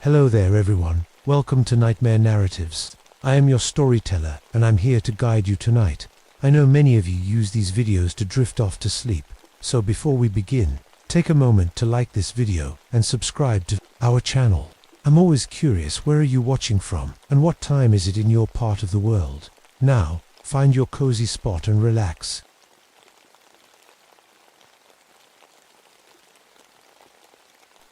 Hello there everyone, welcome to Nightmare Narratives. I am your storyteller and I'm here to guide you tonight. I know many of you use these videos to drift off to sleep, so before we begin, take a moment to like this video and subscribe to our channel. I'm always curious, where are you watching from and what time is it in your part of the world? Now, find your cozy spot and relax.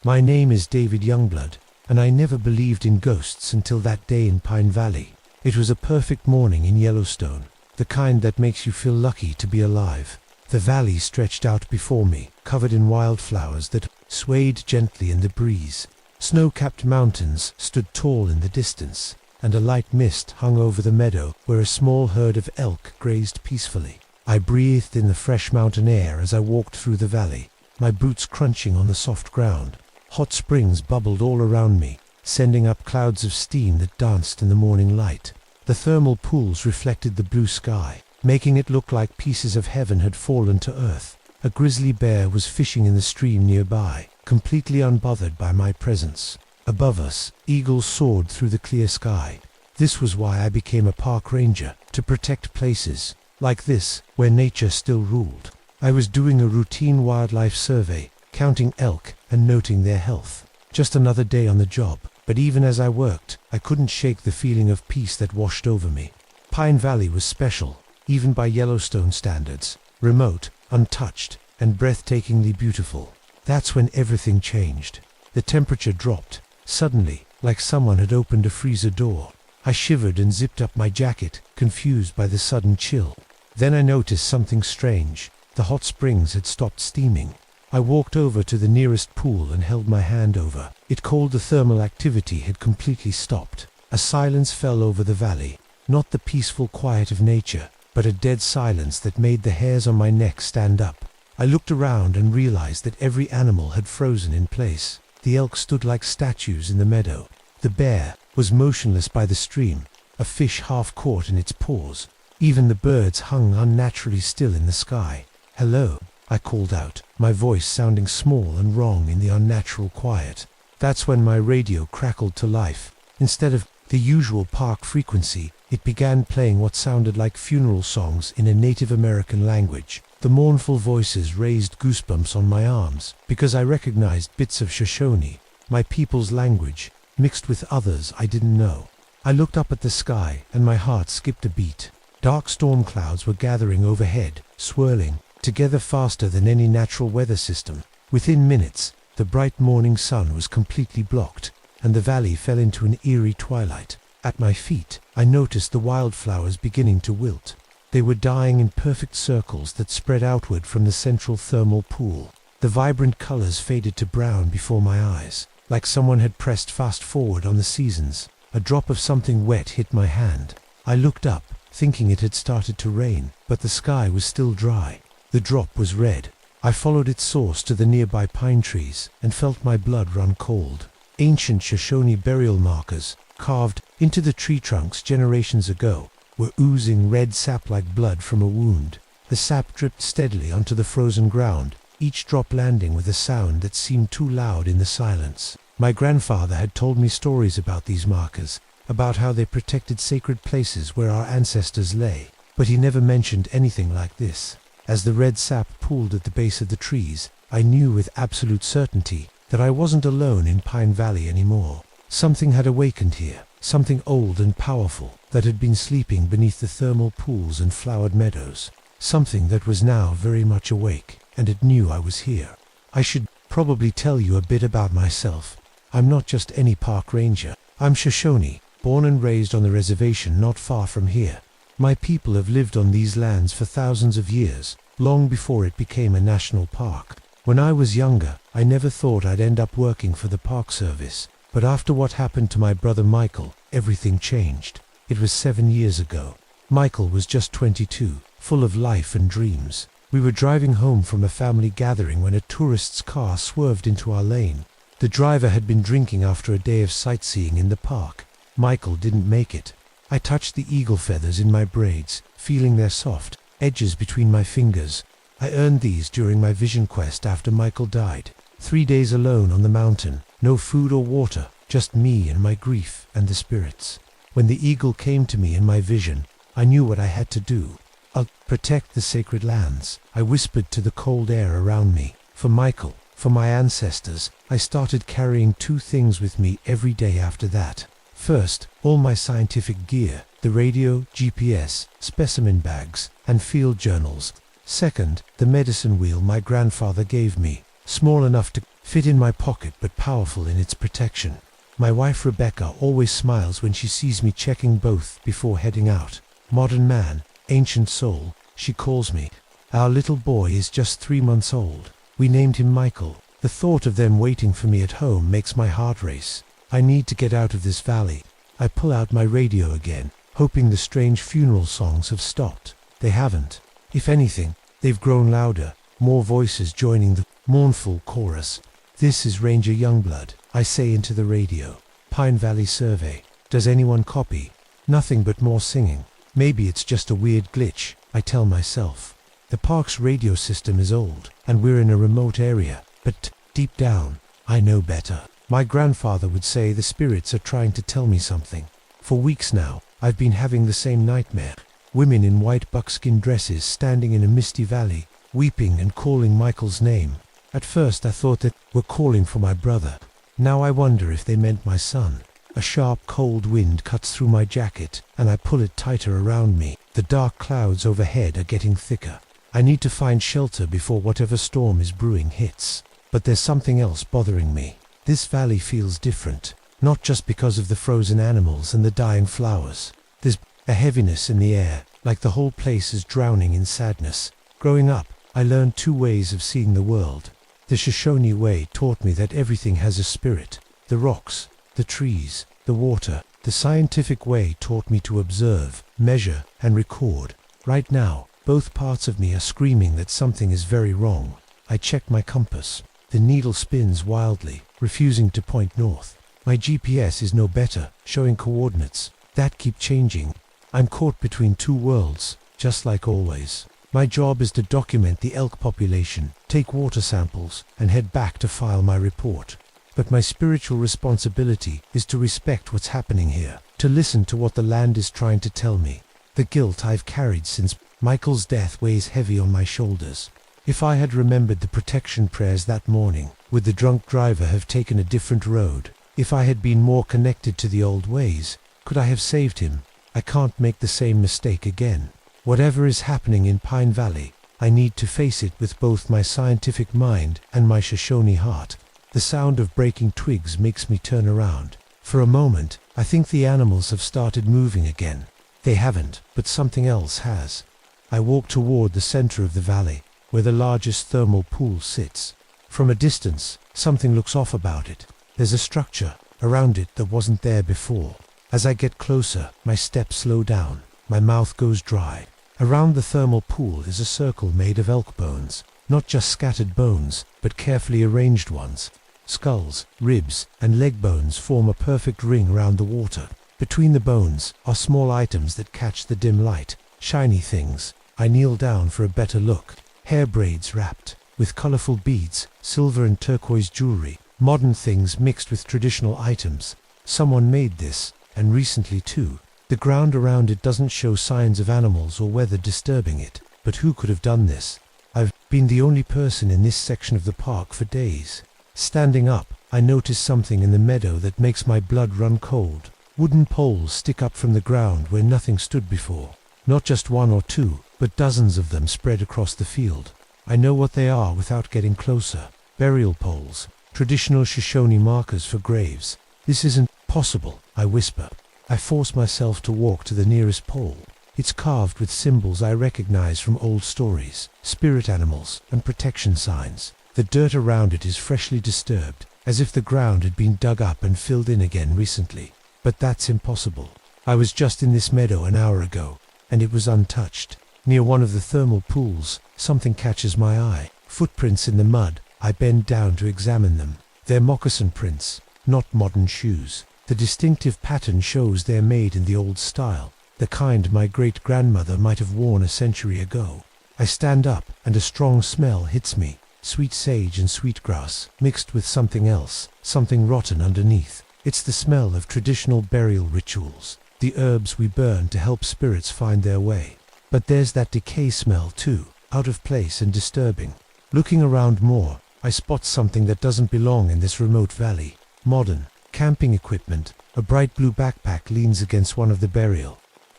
My name is David Youngblood, and I never believed in ghosts until that day in Pine Valley. It was a perfect morning in Yellowstone, the kind that makes you feel lucky to be alive. The valley stretched out before me, covered in wildflowers that swayed gently in the breeze. Snow-capped mountains stood tall in the distance, and a light mist hung over the meadow where a small herd of elk grazed peacefully. I breathed in the fresh mountain air as I walked through the valley, my boots crunching on the soft ground. Hot springs bubbled all around me, sending up clouds of steam that danced in the morning light. The thermal pools reflected the blue sky, making it look like pieces of heaven had fallen to earth. A grizzly bear was fishing in the stream nearby, completely unbothered by my presence. Above us, eagles soared through the clear sky. This was why I became a park ranger, to protect places like this, where nature still ruled. I was doing a routine wildlife survey, counting elk and noting their health. Just another day on the job, but even as I worked, I couldn't shake the feeling of peace that washed over me. Pine Valley was special, even by Yellowstone standards, remote, untouched, and breathtakingly beautiful. That's when everything changed. The temperature dropped, suddenly, like someone had opened a freezer door. I shivered and zipped up my jacket, confused by the sudden chill. Then I noticed something strange. The hot springs had stopped steaming. I walked over to the nearest pool and held my hand over it. Cold. The thermal activity had completely stopped. A silence fell over the valley, not the peaceful quiet of nature, but a dead silence that made the hairs on my neck stand up. I looked around and realized that every animal had frozen in place. The elk stood like statues in the meadow. The bear was motionless by the stream, a fish half caught in its paws. Even the birds hung unnaturally still in the sky. "Hello," I called out, my voice sounding small and wrong in the unnatural quiet. That's when my radio crackled to life. Instead of the usual park frequency, it began playing what sounded like funeral songs in a Native American language. The mournful voices raised goosebumps on my arms, because I recognized bits of Shoshone, my people's language, mixed with others I didn't know. I looked up at the sky, and my heart skipped a beat. Dark storm clouds were gathering overhead, swirling together faster than any natural weather system. Within minutes, the bright morning sun was completely blocked, and the valley fell into an eerie twilight. At my feet, I noticed the wildflowers beginning to wilt. They were dying in perfect circles that spread outward from the central thermal pool. The vibrant colors faded to brown before my eyes, like someone had pressed fast forward on the seasons. A drop of something wet hit my hand. I looked up, thinking it had started to rain, but the sky was still dry. The drop was red. I followed its source to the nearby pine trees and felt my blood run cold. Ancient Shoshone burial markers, carved into the tree trunks generations ago, were oozing red sap like blood from a wound. The sap dripped steadily onto the frozen ground, each drop landing with a sound that seemed too loud in the silence. My grandfather had told me stories about these markers, about how they protected sacred places where our ancestors lay, but he never mentioned anything like this. As the red sap pooled at the base of the trees, I knew with absolute certainty that I wasn't alone in Pine Valley anymore. Something had awakened here, something old and powerful that had been sleeping beneath the thermal pools and flowered meadows. Something that was now very much awake, and it knew I was here. I should probably tell you a bit about myself. I'm not just any park ranger. I'm Shoshone, born and raised on the reservation not far from here. My people have lived on these lands for thousands of years, long before it became a national park. When I was younger, I never thought I'd end up working for the Park Service, but after what happened to my brother Michael, everything changed. It was 7 years ago. Michael was just 22, full of life and dreams. We were driving home from a family gathering when a tourist's car swerved into our lane. The driver had been drinking after a day of sightseeing in the park. Michael didn't make it. I touched the eagle feathers in my braids, feeling their soft edges between my fingers. I earned these during my vision quest after Michael died. 3 days alone on the mountain, no food or water, just me and my grief and the spirits. When the eagle came to me in my vision, I knew what I had to do. I'll protect the sacred lands, I whispered to the cold air around me. For Michael, for my ancestors, I started carrying two things with me every day after that. First, all my scientific gear, the radio, GPS, specimen bags, and field journals. Second, the medicine wheel my grandfather gave me, small enough to fit in my pocket but powerful in its protection. My wife Rebecca always smiles when she sees me checking both before heading out. Modern man, ancient soul, she calls me. Our little boy is just 3 months old. We named him Michael. The thought of them waiting for me at home makes my heart race. I need to get out of this valley. I pull out my radio again, hoping the strange funeral songs have stopped. They haven't. If anything, they've grown louder, more voices joining the mournful chorus. This is Ranger Youngblood, I say into the radio. Pine Valley Survey. Does anyone copy? Nothing but more singing. Maybe it's just a weird glitch, I tell myself. The park's radio system is old, and we're in a remote area, but deep down, I know better. My grandfather would say the spirits are trying to tell me something. For weeks now, I've been having the same nightmare. Women in white buckskin dresses standing in a misty valley, weeping and calling Michael's name. At first I thought that were calling for my brother. Now I wonder if they meant my son. A sharp cold wind cuts through my jacket, and I pull it tighter around me. The dark clouds overhead are getting thicker. I need to find shelter before whatever storm is brewing hits. But there's something else bothering me. This valley feels different, not just because of the frozen animals and the dying flowers. There's a heaviness in the air, like the whole place is drowning in sadness. Growing up, I learned 2 ways of seeing the world. The Shoshone way taught me that everything has a spirit. The rocks, the trees, the water. The scientific way taught me to observe, measure, and record. Right now, both parts of me are screaming that something is very wrong. I check my compass. The needle spins wildly, refusing to point north. My GPS is no better, showing coordinates that keep changing. I'm caught between 2 worlds, just like always. My job is to document the elk population, take water samples, and head back to file my report. But my spiritual responsibility is to respect what's happening here, to listen to what the land is trying to tell me. The guilt I've carried since Michael's death weighs heavy on my shoulders. If I had remembered the protection prayers that morning, would the drunk driver have taken a different road? If I had been more connected to the old ways, could I have saved him? I can't make the same mistake again. Whatever is happening in Pine Valley, I need to face it with both my scientific mind and my Shoshone heart. The sound of breaking twigs makes me turn around. For a moment, I think the animals have started moving again. They haven't, but something else has. I walk toward the center of the valley, where the largest thermal pool sits. From a distance, something looks off about it. There's a structure around it that wasn't there before. As I get closer, my steps slow down. My mouth goes dry. Around the thermal pool is a circle made of elk bones. Not just scattered bones, but carefully arranged ones. Skulls, ribs, and leg bones form a perfect ring around the water. Between the bones are small items that catch the dim light. Shiny things. I kneel down for a better look. Hair braids wrapped with colorful beads, silver and turquoise jewelry. Modern things mixed with traditional items. Someone made this, and recently too. The ground around it doesn't show signs of animals or weather disturbing it. But who could have done this? I've been the only person in this section of the park for days. Standing up, I notice something in the meadow that makes my blood run cold. Wooden poles stick up from the ground where nothing stood before. Not just 1 or 2, but dozens of them spread across the field. I know what they are without getting closer. Burial poles. Traditional Shoshone markers for graves. This isn't possible, I whisper. I force myself to walk to the nearest pole. It's carved with symbols I recognize from old stories, spirit animals, and protection signs. The dirt around it is freshly disturbed, as if the ground had been dug up and filled in again recently. But that's impossible. I was just in this meadow an hour ago, and it was untouched. Near one of the thermal pools, something catches my eye. Footprints in the mud. I bend down to examine them. They're moccasin prints, not modern shoes. The distinctive pattern shows they're made in the old style, the kind my great-grandmother might have worn a century ago. I stand up, and a strong smell hits me. Sweet sage and sweetgrass, mixed with something else, something rotten underneath. It's the smell of traditional burial rituals, the herbs we burn to help spirits find their way. But there's that decay smell too, out of place and disturbing. Looking around more, I spot something that doesn't belong in this remote valley. Modern, camping equipment. A bright blue backpack leans against one of the burial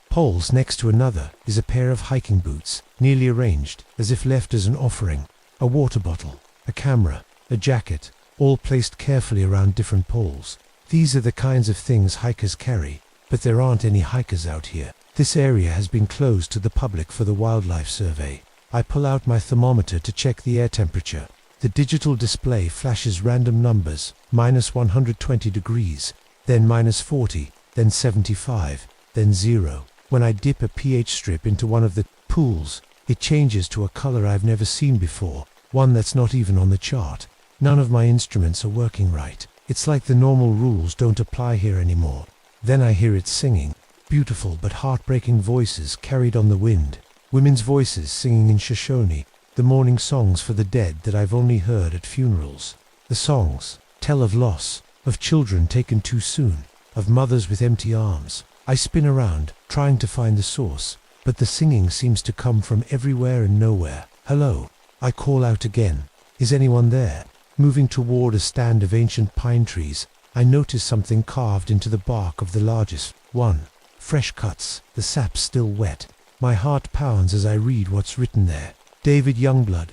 poles. Next to another is a pair of hiking boots, neatly arranged, as if left as an offering. A water bottle, a camera, a jacket, all placed carefully around different poles. These are the kinds of things hikers carry, but there aren't any hikers out here. This area has been closed to the public for the wildlife survey. I pull out my thermometer to check the air temperature. The digital display flashes random numbers, -120 degrees, then -40, then 75, then 0. When I dip a pH strip into one of the pools, it changes to a color I've never seen before, one that's not even on the chart. None of my instruments are working right. It's like the normal rules don't apply here anymore. Then I hear it singing. Beautiful but heartbreaking voices carried on the wind. Women's voices singing in Shoshone, the mourning songs for the dead that I've only heard at funerals. The songs tell of loss, of children taken too soon, of mothers with empty arms. I spin around, trying to find the source, but the singing seems to come from everywhere and nowhere. Hello, I call out again. Is anyone there? Moving toward a stand of ancient pine trees, I notice something carved into the bark of the largest one. Fresh cuts, the sap still wet. My heart pounds as I read what's written there. David Youngblood,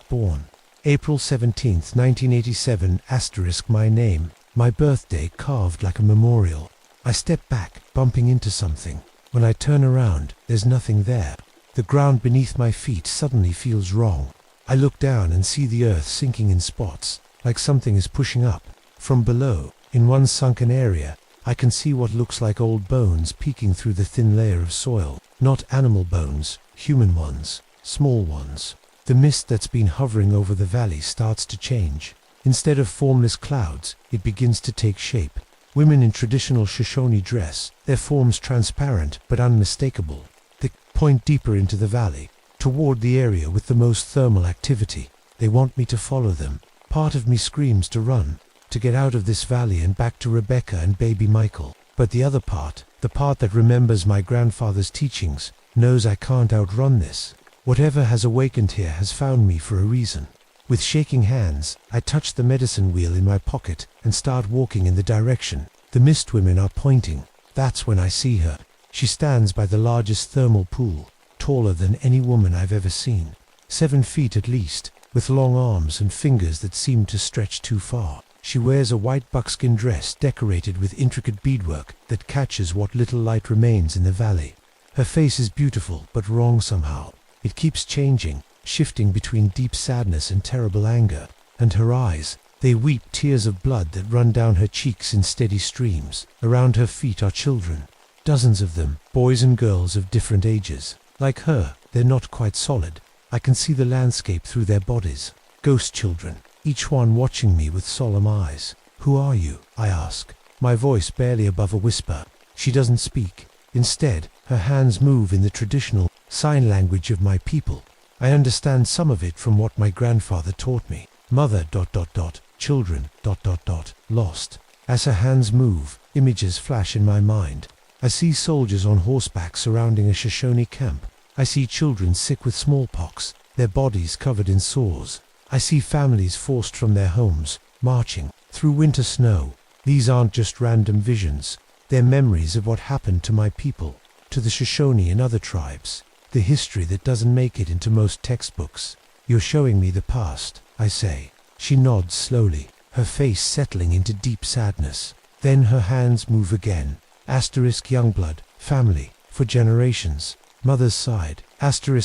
*born. April 17th, 1987, my name, my birthday carved like a memorial. I step back, bumping into something. When I turn around, there's nothing there. The ground beneath my feet suddenly feels wrong. I look down and see the earth sinking in spots, like something is pushing up. From below, in one sunken area, I can see what looks like old bones peeking through the thin layer of soil. Not animal bones, human ones, small ones. The mist that's been hovering over the valley starts to change. Instead of formless clouds, it begins to take shape. Women in traditional Shoshone dress, their forms transparent but unmistakable. They point deeper into the valley, toward the area with the most thermal activity. They want me to follow them. Part of me screams to run, to get out of this valley and back to Rebecca and baby Michael. But the other part, the part that remembers my grandfather's teachings, knows I can't outrun this. Whatever has awakened here has found me for a reason. With shaking hands, I touch the medicine wheel in my pocket and start walking in the direction the mist women are pointing. That's when I see her. She stands by the largest thermal pool, taller than any woman I've ever seen. 7 feet at least, with long arms and fingers that seem to stretch too far. She wears a white buckskin dress decorated with intricate beadwork that catches what little light remains in the valley. Her face is beautiful but wrong somehow. It keeps changing, shifting between deep sadness and terrible anger. And her eyes, they weep tears of blood that run down her cheeks in steady streams. Around her feet are children, dozens of them, boys and girls of different ages. Like her, they're not quite solid. I can see the landscape through their bodies. Ghost children, each one watching me with solemn eyes. Who are you? I ask, my voice barely above a whisper. She doesn't speak. Instead, her hands move in the traditional sign language of my people. I understand some of it from what my grandfather taught me. Mother ... children ... lost. As her hands move, images flash in my mind. I see soldiers on horseback surrounding a Shoshone camp. I see children sick with smallpox, their bodies covered in sores. I see families forced from their homes, marching through winter snow. These aren't just random visions. They're memories of what happened to my people, to the Shoshone and other tribes. The history that doesn't make it into most textbooks. You're showing me the past, I say. She nods slowly, her face settling into deep sadness. Then her hands move again. *Youngblood, family, for generations. Mother's side.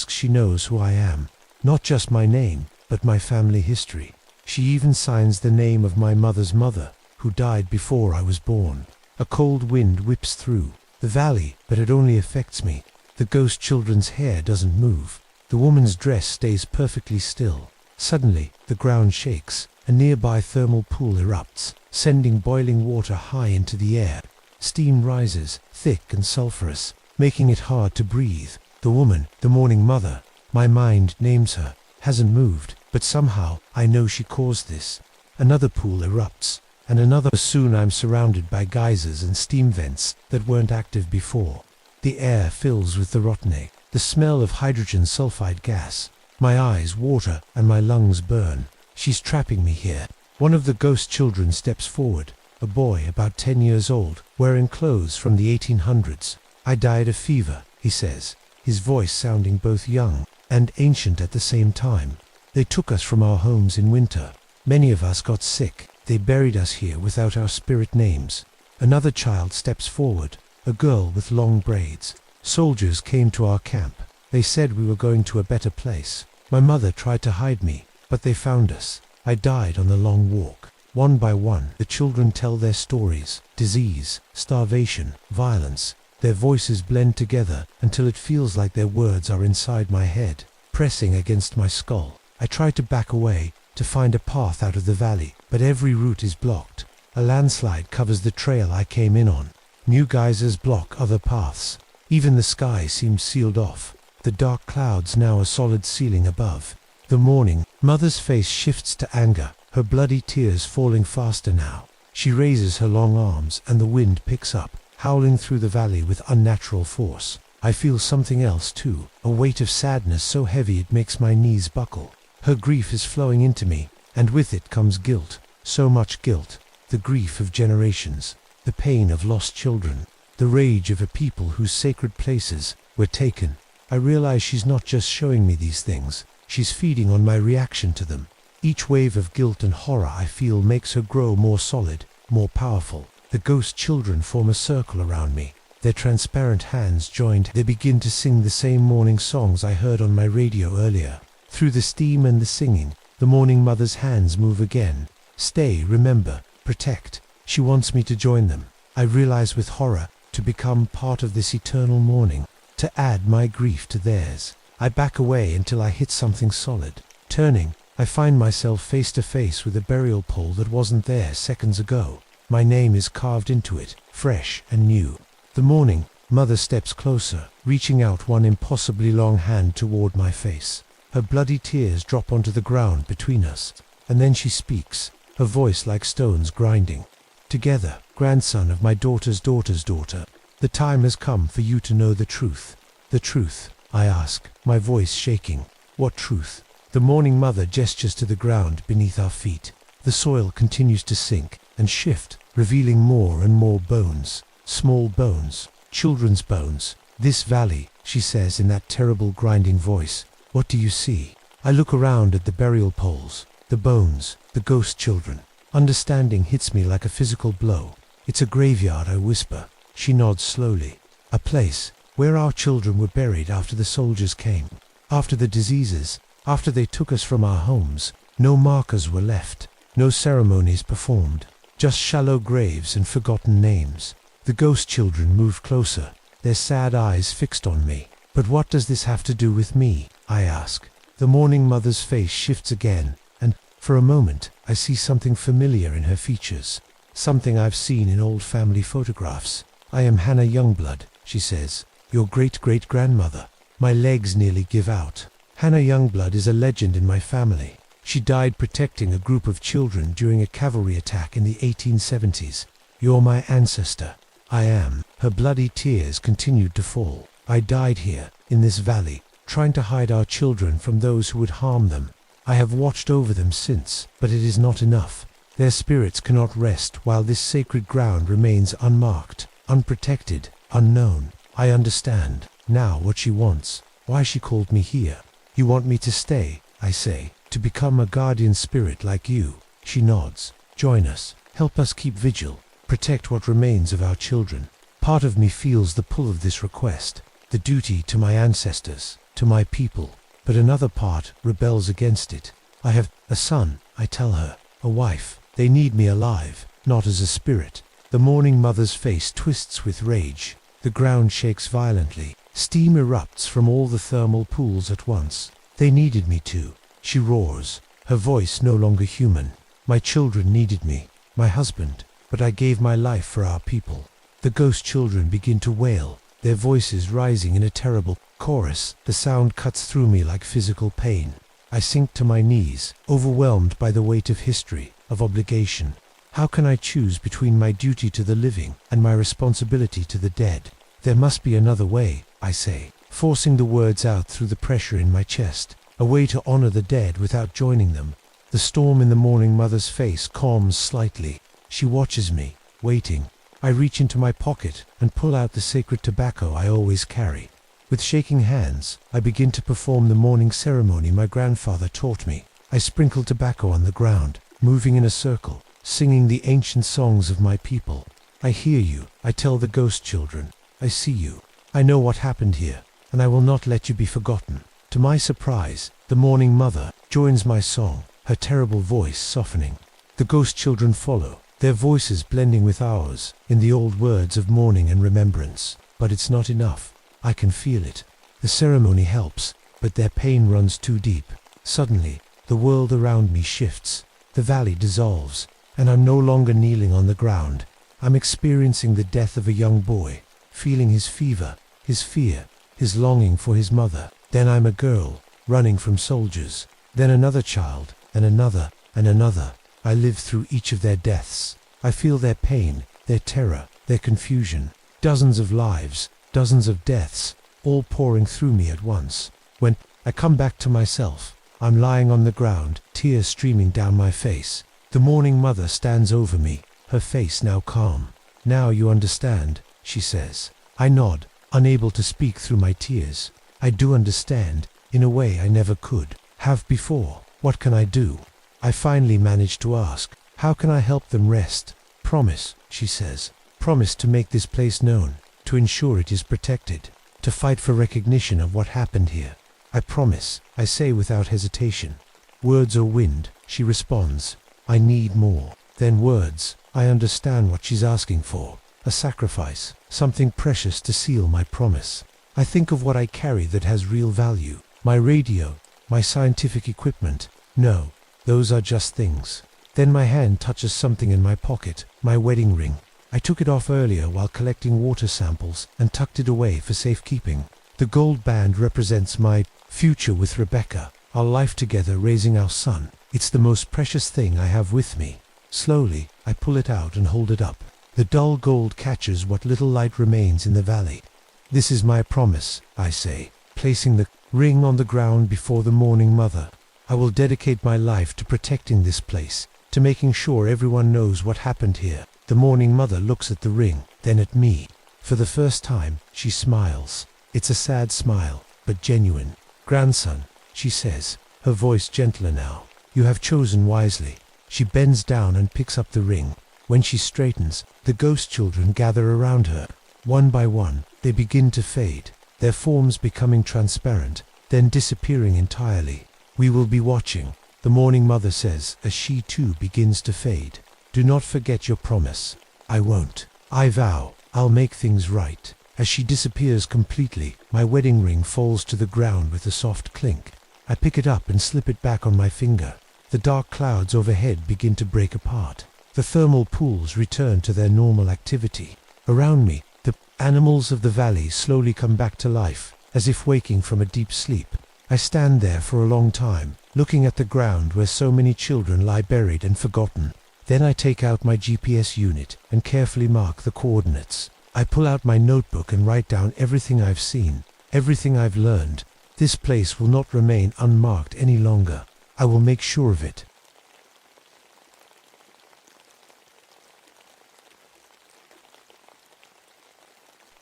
She knows who I am. Not just my name, but my family history. She even signs the name of my mother's mother, who died before I was born. A cold wind whips through the valley, but it only affects me. The ghost children's hair doesn't move. The woman's dress stays perfectly still. Suddenly, the ground shakes. A nearby thermal pool erupts, sending boiling water high into the air. Steam rises, thick and sulphurous, making it hard to breathe. The woman, the mourning mother, my mind names her, hasn't moved, but somehow I know she caused this. Another pool erupts, and another. Soon I'm surrounded by geysers and steam vents that weren't active before. The air fills with the rotten egg, the smell of hydrogen sulfide gas. My eyes water and my lungs burn. She's trapping me here. One of the ghost children steps forward, a boy about 10 years old, wearing clothes from the 1800s. I died of fever, he says, his voice sounding both young and ancient at the same time. They took us from our homes in winter. Many of us got sick. They buried us here without our spirit names. Another child steps forward, a girl with long braids. Soldiers came to our camp. They said we were going to a better place. My mother tried to hide me, but they found us. I died on the long walk. One by one, the children tell their stories: disease, starvation, violence. Their voices blend together until it feels like their words are inside my head, pressing against my skull. I try to back away, to find a path out of the valley, but every route is blocked. A landslide covers the trail I came in on. New geysers block other paths. Even the sky seems sealed off. The dark clouds now a solid ceiling above. The morning, Mother's face shifts to anger, her bloody tears falling faster now. She raises her long arms and the wind picks up, howling through the valley with unnatural force. I feel something else too, a weight of sadness so heavy it makes my knees buckle. Her grief is flowing into me, and with it comes guilt, so much guilt. The grief of generations, the pain of lost children, the rage of a people whose sacred places were taken. I realize she's not just showing me these things, she's feeding on my reaction to them. Each wave of guilt and horror I feel makes her grow more solid, more powerful. The ghost children form a circle around me. Their transparent hands joined, they begin to sing the same morning songs I heard on my radio earlier. Through the steam and the singing, the morning mother's hands move again. Stay, remember, protect. She wants me to join them. I realize with horror, to become part of this eternal mourning, to add my grief to theirs. I back away until I hit something solid. Turning, I find myself face to face with a burial pole that wasn't there seconds ago. My name is carved into it, fresh and new. The morning, Mother steps closer, reaching out one impossibly long hand toward my face. Her bloody tears drop onto the ground between us, and then she speaks, her voice like stones grinding. Together, grandson of my daughter's daughter's daughter, the time has come for you to know the truth. The truth, I ask, my voice shaking. What truth? The mourning mother gestures to the ground beneath our feet. The soil continues to sink and shift, revealing more and more bones. Small bones, children's bones. This valley, she says in that terrible grinding voice. What do you see? I look around at the burial poles, the bones, the ghost children. Understanding hits me like a physical blow. It's a graveyard, I whisper. She nods slowly. A place where our children were buried after the soldiers came. After the diseases, after they took us from our homes. No markers were left, no ceremonies performed. Just shallow graves and forgotten names. The ghost children moved closer, their sad eyes fixed on me. But what does this have to do with me? I ask. The mourning mother's face shifts again, and, for a moment, I see something familiar in her features. Something I've seen in old family photographs. I am Hannah Youngblood, she says. Your great-great-grandmother. My legs nearly give out. Hannah Youngblood is a legend in my family. She died protecting a group of children during a cavalry attack in the 1870s. You're my ancestor. I am. Her bloody tears continued to fall. I died here, in this valley, trying to hide our children from those who would harm them. I have watched over them since, but it is not enough. Their spirits cannot rest while this sacred ground remains unmarked, unprotected, unknown. I understand, now, what she wants, why she called me here. You want me to stay, I say, to become a guardian spirit like you. She nods. Join us, help us keep vigil, protect what remains of our children. Part of me feels the pull of this request, the duty to my ancestors, to my people, but another part rebels against it. I have a son, I tell her, a wife. They need me alive, not as a spirit. The mourning mother's face twists with rage. The ground shakes violently. Steam erupts from all the thermal pools at once. They needed me too. She roars, her voice no longer human. My children needed me, my husband, but I gave my life for our people. The ghost children begin to wail, their voices rising in a terrible chorus. The sound cuts through me like physical pain. I sink to my knees, overwhelmed by the weight of history, of obligation. How can I choose between my duty to the living and my responsibility to the dead? There must be another way, I say, forcing the words out through the pressure in my chest, a way to honor the dead without joining them. The storm in the mourning mother's face calms slightly. She watches me, waiting. I reach into my pocket and pull out the sacred tobacco I always carry. With shaking hands, I begin to perform the mourning ceremony my grandfather taught me. I sprinkle tobacco on the ground, moving in a circle, singing the ancient songs of my people. I hear you, I tell the ghost children. I see you. I know what happened here, and I will not let you be forgotten. To my surprise, the mourning mother joins my song, her terrible voice softening. The ghost children follow, their voices blending with ours, in the old words of mourning and remembrance. But it's not enough. I can feel it. The ceremony helps, but their pain runs too deep. Suddenly, the world around me shifts. The valley dissolves, and I'm no longer kneeling on the ground. I'm experiencing the death of a young boy, feeling his fever, his fear, his longing for his mother. Then I'm a girl, running from soldiers. Then another child, and another, and another. I live through each of their deaths. I feel their pain, their terror, their confusion. Dozens of lives, dozens of deaths, all pouring through me at once. When I come back to myself, I'm lying on the ground, tears streaming down my face. The mourning mother stands over me, her face now calm. Now you understand, she says. I nod, unable to speak through my tears. I do understand, in a way I never could have before. What can I do? I finally manage to ask, how can I help them rest? Promise, she says. Promise to make this place known, to ensure it is protected, to fight for recognition of what happened here. I promise, I say without hesitation. Words are wind, she responds. I need more than words. I understand what she's asking for. A sacrifice, something precious to seal my promise. I think of what I carry that has real value. My radio, my scientific equipment. No, those are just things. Then my hand touches something in my pocket, my wedding ring. I took it off earlier while collecting water samples and tucked it away for safekeeping. The gold band represents my future with Rebecca, our life together raising our son. It's the most precious thing I have with me. Slowly, I pull it out and hold it up. The dull gold catches what little light remains in the valley. This is my promise, I say, placing the ring on the ground before the mourning mother. I will dedicate my life to protecting this place, to making sure everyone knows what happened here. The mourning mother looks at the ring, then at me. For the first time, she smiles. It's a sad smile, but genuine. Grandson, she says, her voice gentler now. You have chosen wisely. She bends down and picks up the ring. When she straightens, the ghost children gather around her. One by one, they begin to fade, their forms becoming transparent, then disappearing entirely. We will be watching, the mourning mother says as she too begins to fade. Do not forget your promise. I won't. I vow, I'll make things right. As she disappears completely, my wedding ring falls to the ground with a soft clink. I pick it up and slip it back on my finger. The dark clouds overhead begin to break apart. The thermal pools return to their normal activity. Around me, the animals of the valley slowly come back to life, as if waking from a deep sleep. I stand there for a long time, looking at the ground where so many children lie buried and forgotten. Then I take out my GPS unit and carefully mark the coordinates. I pull out my notebook and write down everything I've seen, everything I've learned. This place will not remain unmarked any longer. I will make sure of it.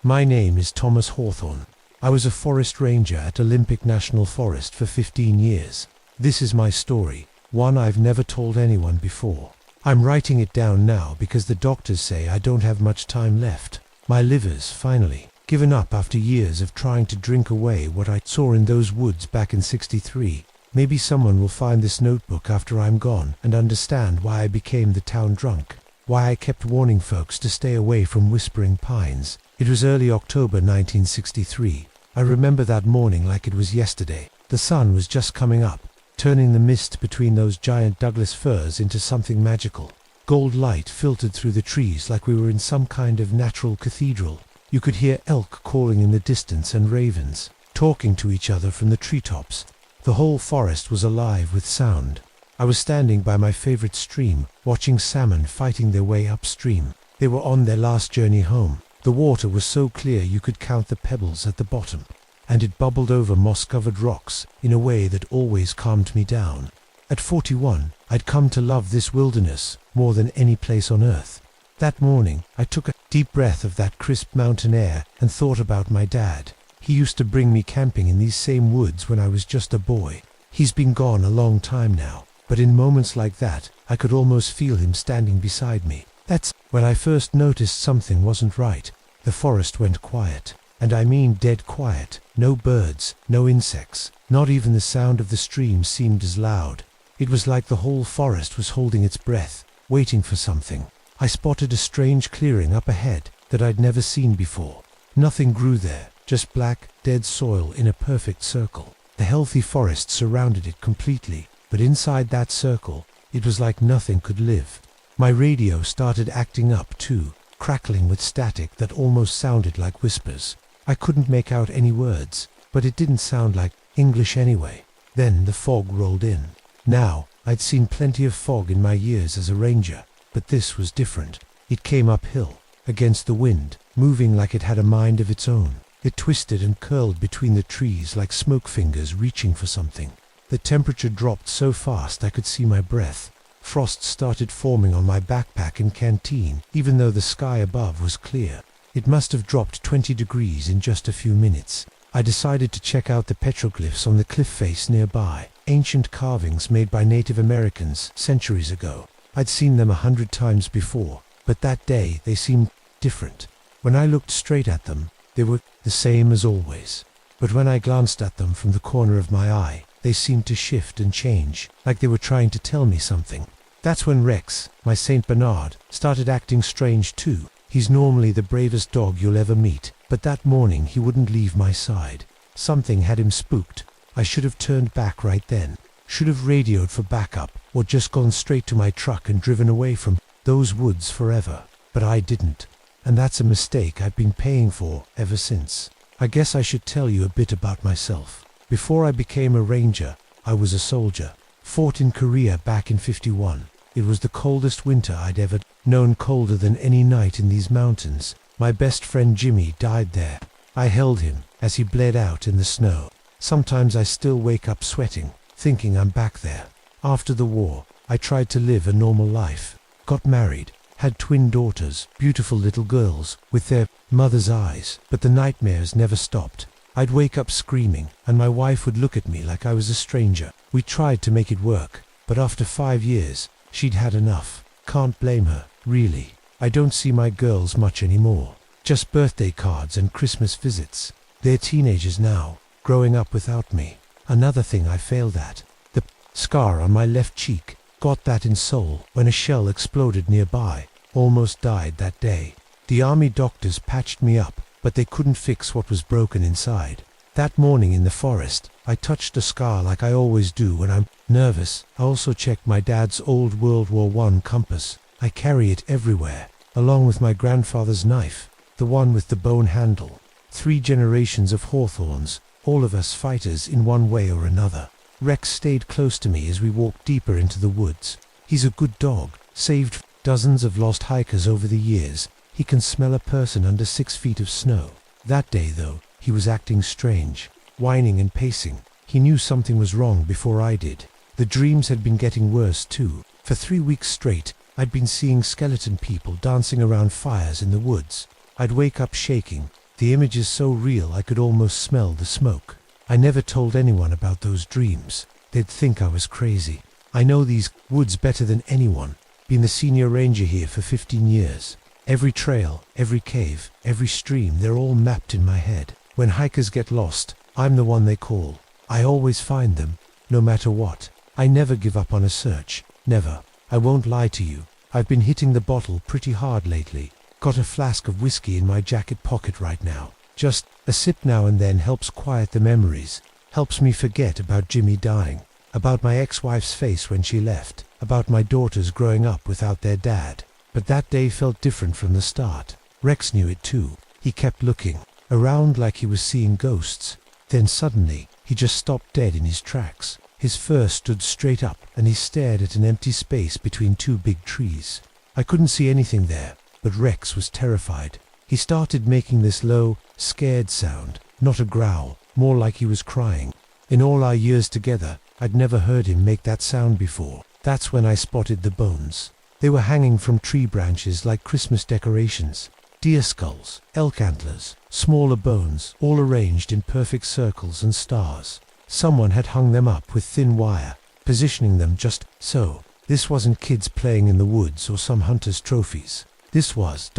My name is Thomas Hawthorne. I was a forest ranger at Olympic National Forest for 15 years. This is my story, one I've never told anyone before. I'm writing it down now because the doctors say I don't have much time left. My liver's finally given up after years of trying to drink away what I saw in those woods back in '63. Maybe someone will find this notebook after I'm gone and understand why I became the town drunk, why I kept warning folks to stay away from Whispering Pines. It was early October 1963. I remember that morning like it was yesterday. The sun was just coming up, turning the mist between those giant Douglas firs into something magical. Gold light filtered through the trees like we were in some kind of natural cathedral. You could hear elk calling in the distance and ravens talking to each other from the treetops. The whole forest was alive with sound. I was standing by my favorite stream, watching salmon fighting their way upstream. They were on their last journey home. The water was so clear you could count the pebbles at the bottom, and it bubbled over moss-covered rocks in a way that always calmed me down. At 41, I'd come to love this wilderness more than any place on earth. That morning, I took a deep breath of that crisp mountain air and thought about my dad. He used to bring me camping in these same woods when I was just a boy. He's been gone a long time now, but in moments like that, I could almost feel him standing beside me. That's when I first noticed something wasn't right. The forest went quiet, and I mean dead quiet. No birds, no insects, not even the sound of the stream seemed as loud. It was like the whole forest was holding its breath, waiting for something. I spotted a strange clearing up ahead that I'd never seen before. Nothing grew there, just black, dead soil in a perfect circle. The healthy forest surrounded it completely, but inside that circle, it was like nothing could live. My radio started acting up too, crackling with static that almost sounded like whispers. I couldn't make out any words, but it didn't sound like English anyway. Then the fog rolled in. Now, I'd seen plenty of fog in my years as a ranger, but this was different. It came uphill, against the wind, moving like it had a mind of its own. It twisted and curled between the trees like smoke fingers reaching for something. The temperature dropped so fast I could see my breath. Frost started forming on my backpack and canteen, even though the sky above was clear. It must have dropped 20 degrees in just a few minutes. I decided to check out the petroglyphs on the cliff face nearby, ancient carvings made by Native Americans centuries ago. I'd seen them 100 times before, but that day they seemed different. When I looked straight at them, they were the same as always. But when I glanced at them from the corner of my eye, they seemed to shift and change, like they were trying to tell me something. That's when Rex, my Saint Bernard, started acting strange too. He's normally the bravest dog you'll ever meet, but that morning he wouldn't leave my side. Something had him spooked. I should have turned back right then. Should have radioed for backup, or just gone straight to my truck and driven away from those woods forever. But I didn't. And that's a mistake I've been paying for ever since. I guess I should tell you a bit about myself. Before I became a ranger, I was a soldier. Fought in Korea back in '51. It was the coldest winter I'd ever known, colder than any night in these mountains. My best friend Jimmy died there. I held him as he bled out in the snow. Sometimes I still wake up sweating, thinking I'm back there. After the war, I tried to live a normal life. Got married, had twin daughters, beautiful little girls, with their mother's eyes, but the nightmares never stopped. I'd wake up screaming, and my wife would look at me like I was a stranger. We tried to make it work, but after 5 years, she'd had enough. Can't blame her, really. I don't see my girls much anymore. Just birthday cards and Christmas visits. They're teenagers now, growing up without me. Another thing I failed at. The scar on my left cheek. Got that in Seoul when a shell exploded nearby. Almost died that day. The army doctors patched me up, but they couldn't fix what was broken inside. That morning in the forest, I touched a scar like I always do when I'm nervous. I also checked my dad's old World War I compass. I carry it everywhere, along with my grandfather's knife, the one with the bone handle. 3 generations of Hawthorns, all of us fighters in one way or another. Rex stayed close to me as we walked deeper into the woods. He's a good dog, saved dozens of lost hikers over the years. He can smell a person under 6 feet of snow. That day, though, he was acting strange, whining and pacing. He knew something was wrong before I did. The dreams had been getting worse too. For 3 weeks straight, I'd been seeing skeleton people dancing around fires in the woods. I'd wake up shaking, the images so real I could almost smell the smoke. I never told anyone about those dreams. They'd think I was crazy. I know these woods better than anyone. Been the senior ranger here for 15 years. Every trail, every cave, every stream, they're all mapped in my head. When hikers get lost, I'm the one they call. I always find them, no matter what. I never give up on a search. Never. I won't lie to you. I've been hitting the bottle pretty hard lately. Got a flask of whiskey in my jacket pocket right now. Just a sip now and then helps quiet the memories. Helps me forget about Jimmy dying. About my ex-wife's face when she left. About my daughters growing up without their dad. But that day felt different from the start. Rex knew it too. He kept looking around like he was seeing ghosts. Then suddenly, he just stopped dead in his tracks. His fur stood straight up, and he stared at an empty space between two big trees. I couldn't see anything there, but Rex was terrified. He started making this low, scared sound, not a growl, more like he was crying. In all our years together, I'd never heard him make that sound before. That's when I spotted the bones. They were hanging from tree branches like Christmas decorations. Deer skulls, elk antlers, smaller bones, all arranged in perfect circles and stars. Someone had hung them up with thin wire, positioning them just so. This wasn't kids playing in the woods or some hunter's trophies. This was ...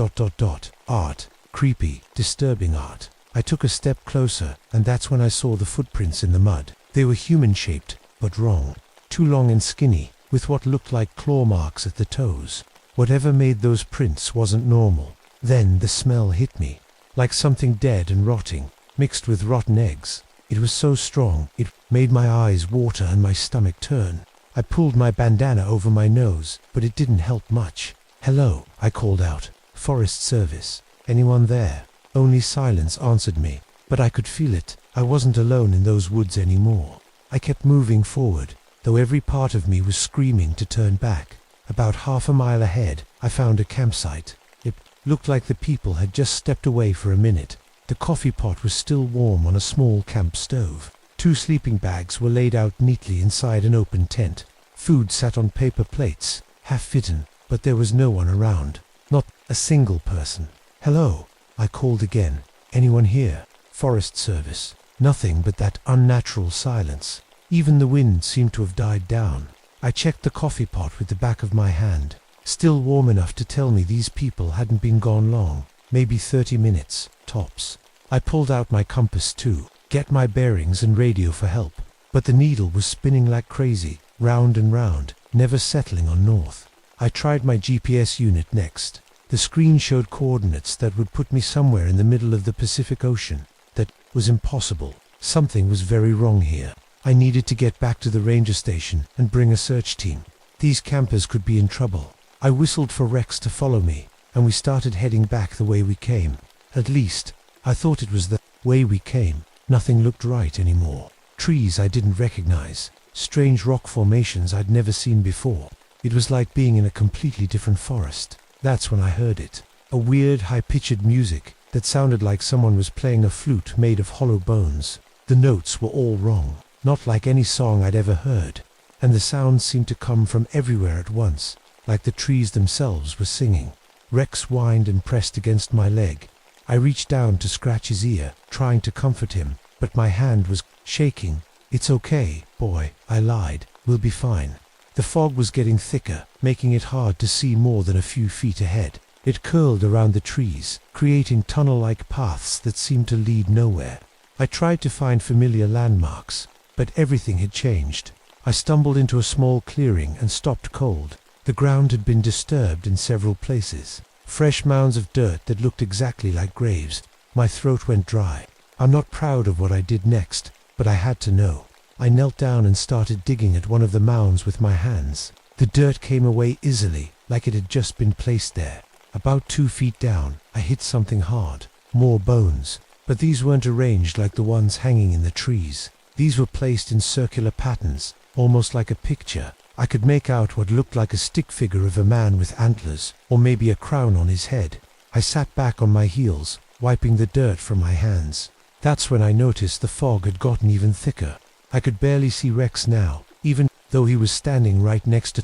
art. Creepy, disturbing art. I took a step closer, and that's when I saw the footprints in the mud. They were human-shaped, but wrong. Too long and skinny, with what looked like claw marks at the toes. Whatever made those prints wasn't normal. Then the smell hit me, like something dead and rotting, mixed with rotten eggs. It was so strong, it made my eyes water and my stomach turn. I pulled my bandana over my nose, but it didn't help much. "Hello," I called out. "Forest Service. Anyone there?" Only silence answered me, but I could feel it. I wasn't alone in those woods anymore. I kept moving forward, though every part of me was screaming to turn back. About half a mile ahead, I found a campsite. It looked like the people had just stepped away for a minute. The coffee pot was still warm on a small camp stove. 2 sleeping bags were laid out neatly inside an open tent. Food sat on paper plates, half-eaten, but there was no one around. Not a single person. "Hello," I called again. "Anyone here?" Forest Service. Nothing but that unnatural silence. Even the wind seemed to have died down. I checked the coffee pot with the back of my hand. Still warm enough to tell me these people hadn't been gone long. Maybe 30 minutes, tops. I pulled out my compass too, get my bearings and radio for help. But the needle was spinning like crazy, round and round, never settling on north. I tried my GPS unit next. The screen showed coordinates that would put me somewhere in the middle of the Pacific Ocean. That was impossible. Something was very wrong here. I needed to get back to the ranger station and bring a search team. These campers could be in trouble. I whistled for Rex to follow me, and we started heading back the way we came. At least, I thought it was the way we came. Nothing looked right anymore. Trees I didn't recognize. Strange rock formations I'd never seen before. It was like being in a completely different forest. That's when I heard it. A weird, high-pitched music that sounded like someone was playing a flute made of hollow bones. The notes were all wrong, not like any song I'd ever heard. And the sounds seemed to come from everywhere at once, like the trees themselves were singing. Rex whined and pressed against my leg. I reached down to scratch his ear, trying to comfort him, but my hand was shaking. "It's okay, boy," I lied. "We'll be fine." The fog was getting thicker, making it hard to see more than a few feet ahead. It curled around the trees, creating tunnel-like paths that seemed to lead nowhere. I tried to find familiar landmarks, but everything had changed. I stumbled into a small clearing and stopped cold. The ground had been disturbed in several places. Fresh mounds of dirt that looked exactly like graves. My throat went dry. I'm not proud of what I did next, but I had to know. I knelt down and started digging at one of the mounds with my hands. The dirt came away easily, like it had just been placed there. About 2 feet down, I hit something hard. More bones. But these weren't arranged like the ones hanging in the trees. These were placed in circular patterns, almost like a picture. I could make out what looked like a stick figure of a man with antlers, or maybe a crown on his head. I sat back on my heels, wiping the dirt from my hands. That's when I noticed the fog had gotten even thicker. I could barely see Rex now, even though he was standing right next to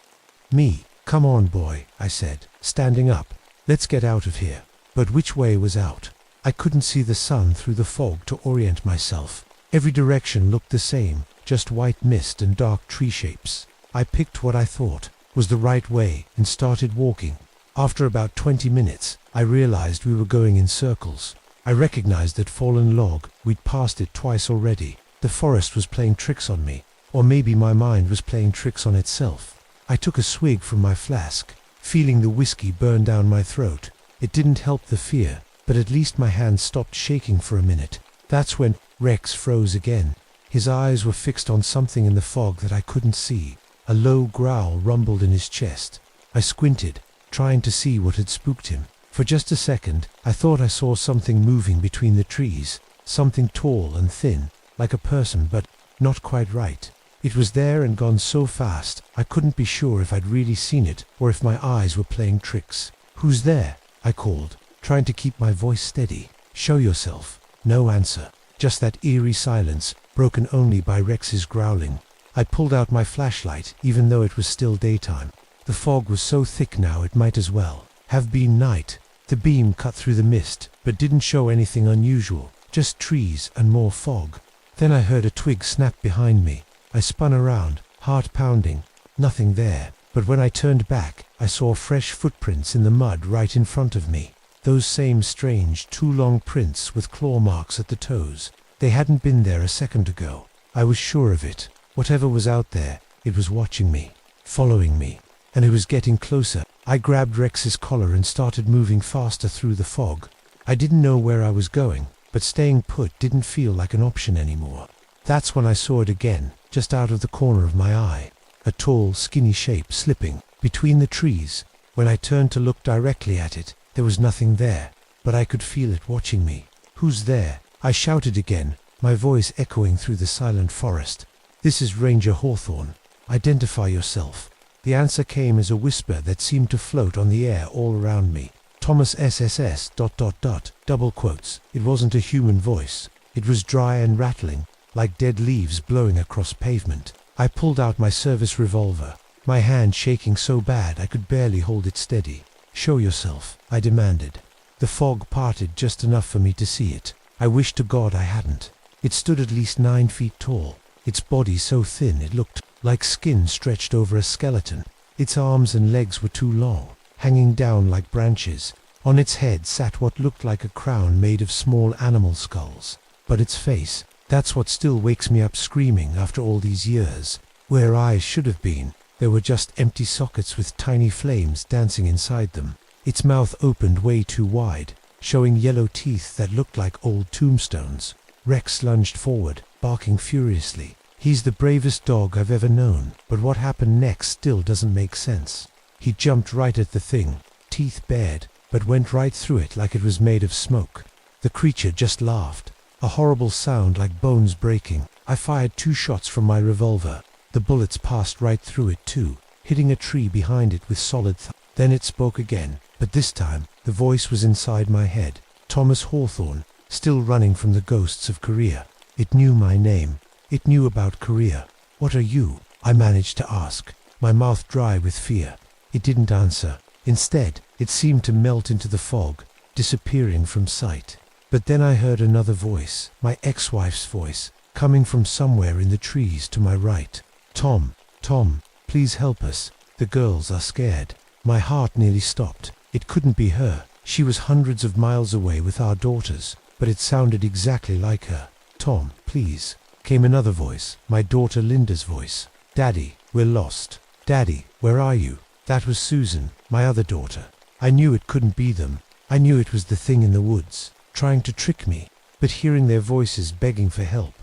me. "Come on, boy," I said, standing up. "Let's get out of here." But which way was out? I couldn't see the sun through the fog to orient myself. Every direction looked the same, just white mist and dark tree shapes. I picked what I thought was the right way and started walking. After about 20 minutes, I realized we were going in circles. I recognized that fallen log. We'd passed it twice already. The forest was playing tricks on me, or maybe my mind was playing tricks on itself. I took a swig from my flask, feeling the whiskey burn down my throat. It didn't help the fear, but at least my hand stopped shaking for a minute. That's when Rex froze again. His eyes were fixed on something in the fog that I couldn't see. A low growl rumbled in his chest. I squinted, trying to see what had spooked him. For just a second, I thought I saw something moving between the trees, something tall and thin, like a person, but not quite right. It was there and gone so fast, I couldn't be sure if I'd really seen it or if my eyes were playing tricks. "Who's there?" I called, trying to keep my voice steady. "Show yourself." No answer, just that eerie silence, broken only by Rex's growling. I pulled out my flashlight, even though it was still daytime. The fog was so thick now it might as well have been night. The beam cut through the mist, but didn't show anything unusual, just trees and more fog. Then I heard a twig snap behind me. I spun around, heart pounding. Nothing there, but when I turned back, I saw fresh footprints in the mud right in front of me. Those same strange, too long prints with claw marks at the toes. They hadn't been there a second ago. I was sure of it. Whatever was out there, it was watching me, following me, and it was getting closer. I grabbed Rex's collar and started moving faster through the fog. I didn't know where I was going, but staying put didn't feel like an option anymore. That's when I saw it again, just out of the corner of my eye. A tall, skinny shape slipping between the trees. When I turned to look directly at it, there was nothing there, but I could feel it watching me. "Who's there?" I shouted again, my voice echoing through the silent forest. "This is Ranger Hawthorne. Identify yourself." The answer came as a whisper that seemed to float on the air all around me. "Thomas SSS ... double quotes. It wasn't a human voice. It was dry and rattling, like dead leaves blowing across pavement. I pulled out my service revolver, my hand shaking so bad I could barely hold it steady. "Show yourself," I demanded. The fog parted just enough for me to see it. I wished to God I hadn't. It stood at least 9 feet tall, its body so thin it looked like skin stretched over a skeleton. Its arms and legs were too long, hanging down like branches. On its head sat what looked like a crown made of small animal skulls. But its face, that's what still wakes me up screaming after all these years. Where eyes should have been, there were just empty sockets with tiny flames dancing inside them. Its mouth opened way too wide, showing yellow teeth that looked like old tombstones. Rex lunged forward, barking furiously. He's the bravest dog I've ever known, but what happened next still doesn't make sense. He jumped right at the thing, teeth bared, but went right through it like it was made of smoke. The creature just laughed, a horrible sound like bones breaking. I fired 2 shots from my revolver. The bullets passed right through it too, hitting a tree behind it with solid Then it spoke again, but this time the voice was inside my head. Thomas Hawthorne, still running from the ghosts of Korea. It knew my name. It knew about Korea. "What are you?" I managed to ask, my mouth dry with fear. It didn't answer. Instead, it seemed to melt into the fog, disappearing from sight. But then I heard another voice, my ex-wife's voice, coming from somewhere in the trees to my right. Tom, please help us. The girls are scared." My heart nearly stopped. It couldn't be her. She was hundreds of miles away with our daughters, but it sounded exactly like her. "Tom, please," came another voice, my daughter Linda's voice. "Daddy, we're lost. Daddy, where are you?" That was Susan, my other daughter. I knew it couldn't be them. I knew it was the thing in the woods, trying to trick me, but hearing their voices begging for help, ...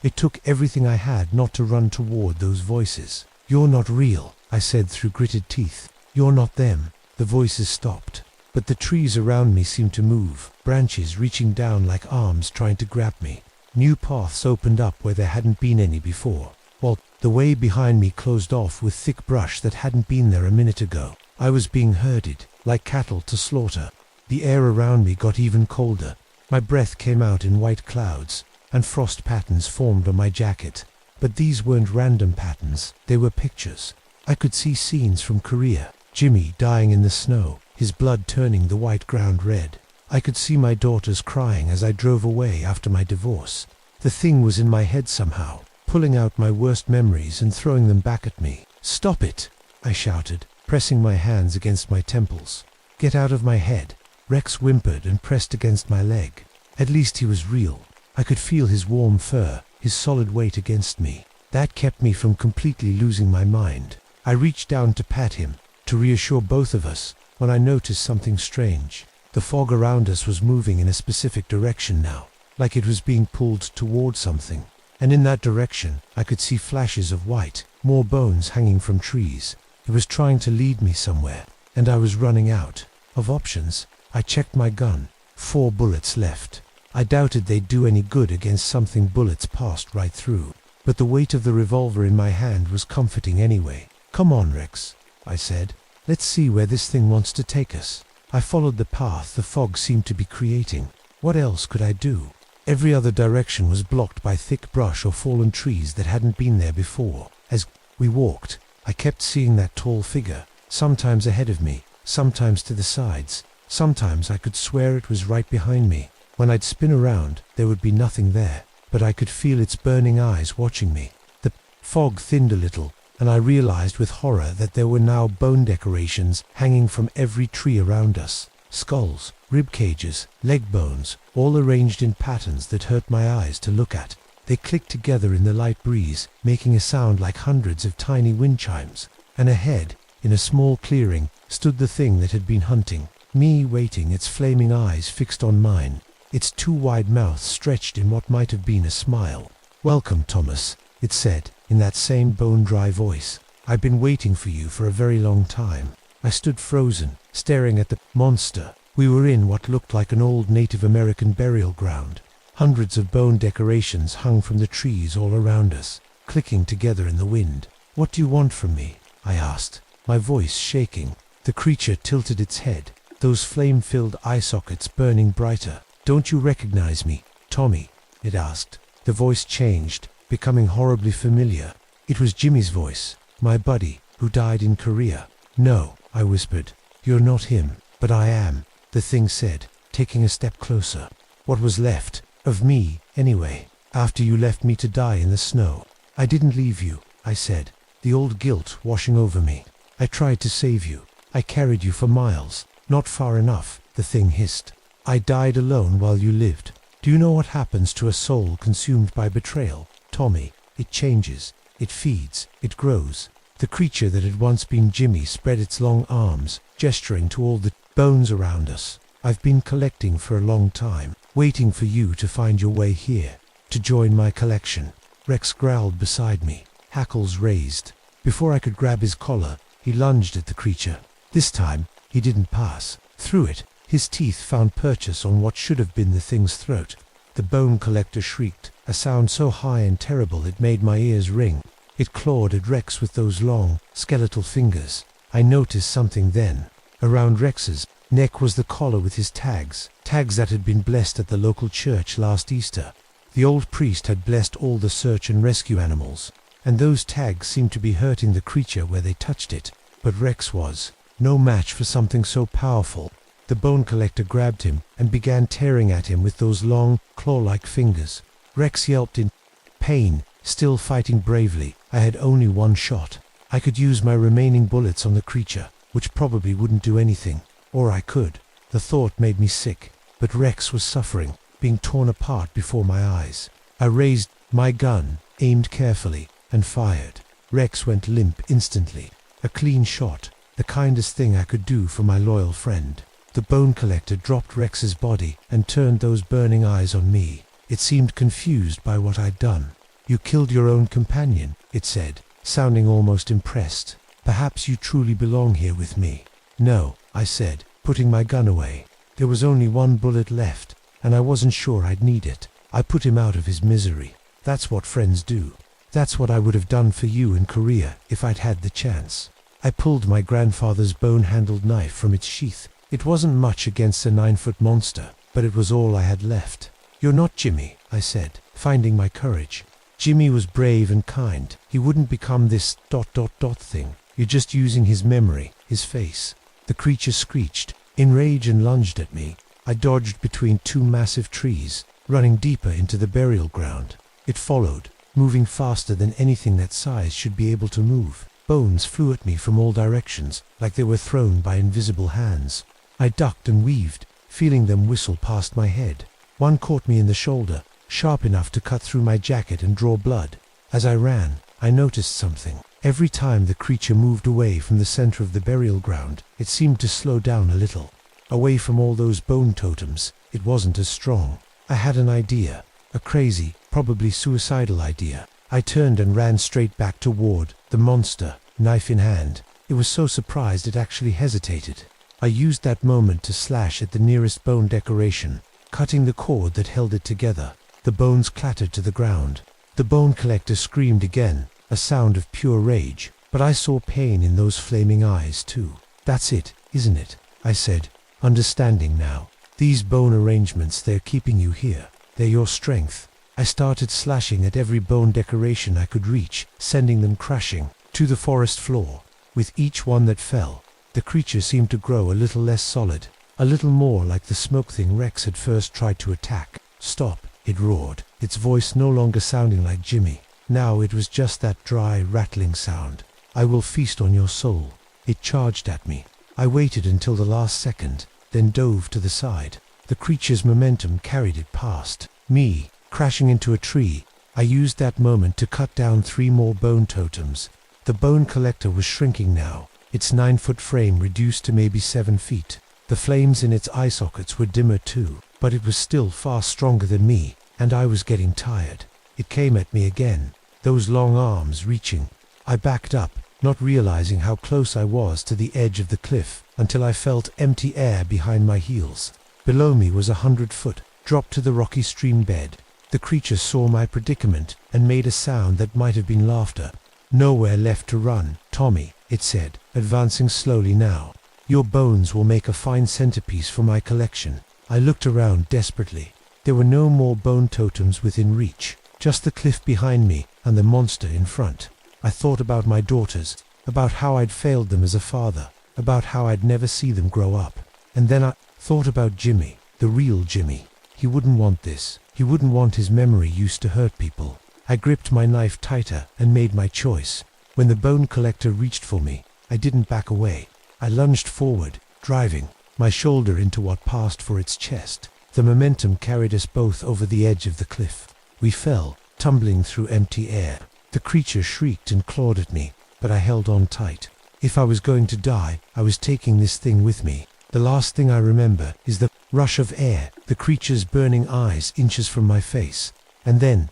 It took everything I had not to run toward those voices. "You're not real," I said through gritted teeth. "You're not them." The voices stopped, but the trees around me seemed to move, branches reaching down like arms trying to grab me. New paths opened up where there hadn't been any before, while the way behind me closed off with thick brush that hadn't been there a minute ago. I was being herded, like cattle to slaughter. The air around me got even colder. My breath came out in white clouds, and frost patterns formed on my jacket. But these weren't random patterns, they were pictures. I could see scenes from Korea. Jimmy dying in the snow, his blood turning the white ground red. I could see my daughters crying as I drove away after my divorce. The thing was in my head somehow, pulling out my worst memories and throwing them back at me. "Stop it!" I shouted, pressing my hands against my temples. "Get out of my head." Rex whimpered and pressed against my leg. At least he was real. I could feel his warm fur, his solid weight against me. That kept me from completely losing my mind. I reached down to pat him, to reassure both of us, when I noticed something strange. The fog around us was moving in a specific direction now, like it was being pulled toward something. And in that direction, I could see flashes of white, more bones hanging from trees. It was trying to lead me somewhere, and I was running out of options. I checked my gun. 4 bullets left. I doubted they'd do any good against something bullets passed right through. but the weight of the revolver in my hand was comforting anyway. "Come on, Rex," I said. "Let's see where this thing wants to take us." I followed the path the fog seemed to be creating. What else could I do? Every other direction was blocked by thick brush or fallen trees that hadn't been there before. As we walked, I kept seeing that tall figure, sometimes ahead of me, sometimes to the sides. Sometimes I could swear it was right behind me. When I'd spin around, there would be nothing there, but I could feel its burning eyes watching me. The fog thinned a little, and I realized with horror that there were now bone decorations hanging from every tree around us. Skulls, rib cages, leg bones, all arranged in patterns that hurt my eyes to look at. They clicked together in the light breeze, making a sound like hundreds of tiny wind chimes. And ahead, in a small clearing, stood the thing that had been hunting. Me waiting, its flaming eyes fixed on mine, its two wide mouths stretched in what might have been a smile. "Welcome, Thomas," it said, in that same bone-dry voice. "I've been waiting for you for a very long time." I stood frozen, staring at the monster. We were in what looked like an old Native American burial ground. Hundreds of bone decorations hung from the trees all around us, clicking together in the wind. "What do you want from me?" I asked, my voice shaking. The creature tilted its head, those flame-filled eye sockets burning brighter. "Don't you recognize me, Tommy?" it asked. The voice changed, becoming horribly familiar. It was Jimmy's voice, my buddy, who died in Korea. "No," I whispered. "You're not him." "But I am," the thing said, taking a step closer. "What was left of me, anyway, after you left me to die in the snow." "I didn't leave you," I said, the old guilt washing over me. "I tried to save you. I carried you for miles. Not far enough," the thing hissed. "I died alone while you lived. Do you know what happens to a soul consumed by betrayal, Tommy? It changes, it feeds, it grows." The creature that had once been Jimmy spread its long arms, gesturing to all the bones around us. "I've been collecting for a long time, waiting for you to find your way here, to join my collection." Rex growled beside me, hackles raised. Before I could grab his collar, he lunged at the creature. This time, he didn't pass. Through it, his teeth found purchase on what should have been the thing's throat. The bone collector shrieked, a sound so high and terrible it made my ears ring. It clawed at Rex with those long, skeletal fingers. I noticed something then. Around Rex's neck was the collar with his tags that had been blessed at the local church last Easter. The old priest had blessed all the search and rescue animals, and those tags seemed to be hurting the creature where they touched it. But Rex was no match for something so powerful. The bone collector grabbed him and began tearing at him with those long, claw-like fingers. Rex yelped in pain, still fighting bravely. I had only one shot. I could use my remaining bullets on the creature, which probably wouldn't do anything. Or I could. The thought made me sick. But Rex was suffering, being torn apart before my eyes. I raised my gun, aimed carefully, and fired. Rex went limp instantly. A clean shot, the kindest thing I could do for my loyal friend. The bone collector dropped Rex's body and turned those burning eyes on me. It seemed confused by what I'd done. "You killed your own companion," it said, sounding almost impressed. "Perhaps you truly belong here with me." "No," I said, putting my gun away. There was only one bullet left, and I wasn't sure I'd need it. I put him out of his misery. That's what friends do. That's what I would have done for you in Korea if I'd had the chance. I pulled my grandfather's bone-handled knife from its sheath. It wasn't much against a 9-foot monster, but it was all I had left. "You're not Jimmy," I said, finding my courage. "Jimmy was brave and kind. He wouldn't become this ... thing. You're just using his memory, his face." The creature screeched, in rage, and lunged at me. I dodged between two massive trees, running deeper into the burial ground. It followed, moving faster than anything that size should be able to move. Bones flew at me from all directions, like they were thrown by invisible hands. I ducked and weaved, feeling them whistle past my head. One caught me in the shoulder, sharp enough to cut through my jacket and draw blood. As I ran, I noticed something. Every time the creature moved away from the center of the burial ground, it seemed to slow down a little. Away from all those bone totems, it wasn't as strong. I had an idea, a crazy, probably suicidal idea. I turned and ran straight back toward the monster, knife in hand. It was so surprised it actually hesitated. I used that moment to slash at the nearest bone decoration, cutting the cord that held it together. The bones clattered to the ground. The bone collector screamed again, a sound of pure rage, but I saw pain in those flaming eyes too. "That's it, isn't it?" I said, understanding now. "These bone arrangements, they're keeping you here. They're your strength." I started slashing at every bone decoration I could reach, sending them crashing to the forest floor. With each one that fell, the creature seemed to grow a little less solid, a little more like the smoke thing Rex had first tried to attack. "Stop," it roared, its voice no longer sounding like Jimmy. Now it was just that dry, rattling sound. "I will feast on your soul." It charged at me. I waited until the last second, then dove to the side. The creature's momentum carried it past me, crashing into a tree. I used that moment to cut down 3 more bone totems. The bone collector was shrinking now, its 9-foot frame reduced to maybe 7 feet. The flames in its eye sockets were dimmer too, but it was still far stronger than me, and I was getting tired. It came at me again, those long arms reaching. I backed up, not realizing how close I was to the edge of the cliff, until I felt empty air behind my heels. Below me was 100 foot, dropped to the rocky stream bed. The creature saw my predicament and made a sound that might have been laughter. "Nowhere left to run, Tommy," it said, advancing slowly now. "Your bones will make a fine centerpiece for my collection." I looked around desperately. There were no more bone totems within reach, just the cliff behind me and the monster in front. I thought about my daughters, about how I'd failed them as a father, about how I'd never see them grow up. And then I thought about Jimmy, the real Jimmy. He wouldn't want this. He wouldn't want his memory used to hurt people. I gripped my knife tighter and made my choice. When the bone collector reached for me, I didn't back away. I lunged forward, driving my shoulder into what passed for its chest. The momentum carried us both over the edge of the cliff. We fell, tumbling through empty air. The creature shrieked and clawed at me, but I held on tight. If I was going to die, I was taking this thing with me. The last thing I remember is the rush of air, the creature's burning eyes inches from my face, and then ...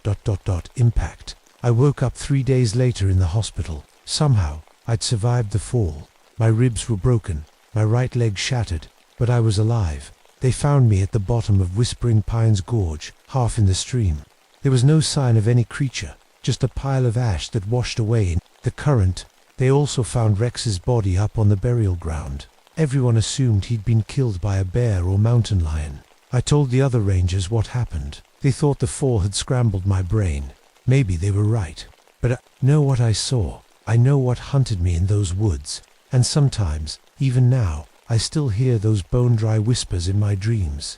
impact. I woke up 3 days later in the hospital. Somehow, I'd survived the fall. My ribs were broken, my right leg shattered, but I was alive. They found me at the bottom of Whispering Pines Gorge, half in the stream. There was no sign of any creature, just a pile of ash that washed away in the current. They also found Rex's body up on the burial ground. Everyone assumed he'd been killed by a bear or mountain lion. I told the other rangers what happened. They thought the fall had scrambled my brain. Maybe they were right. But I know what I saw. I know what hunted me in those woods. And sometimes, even now, I still hear those bone-dry whispers in my dreams.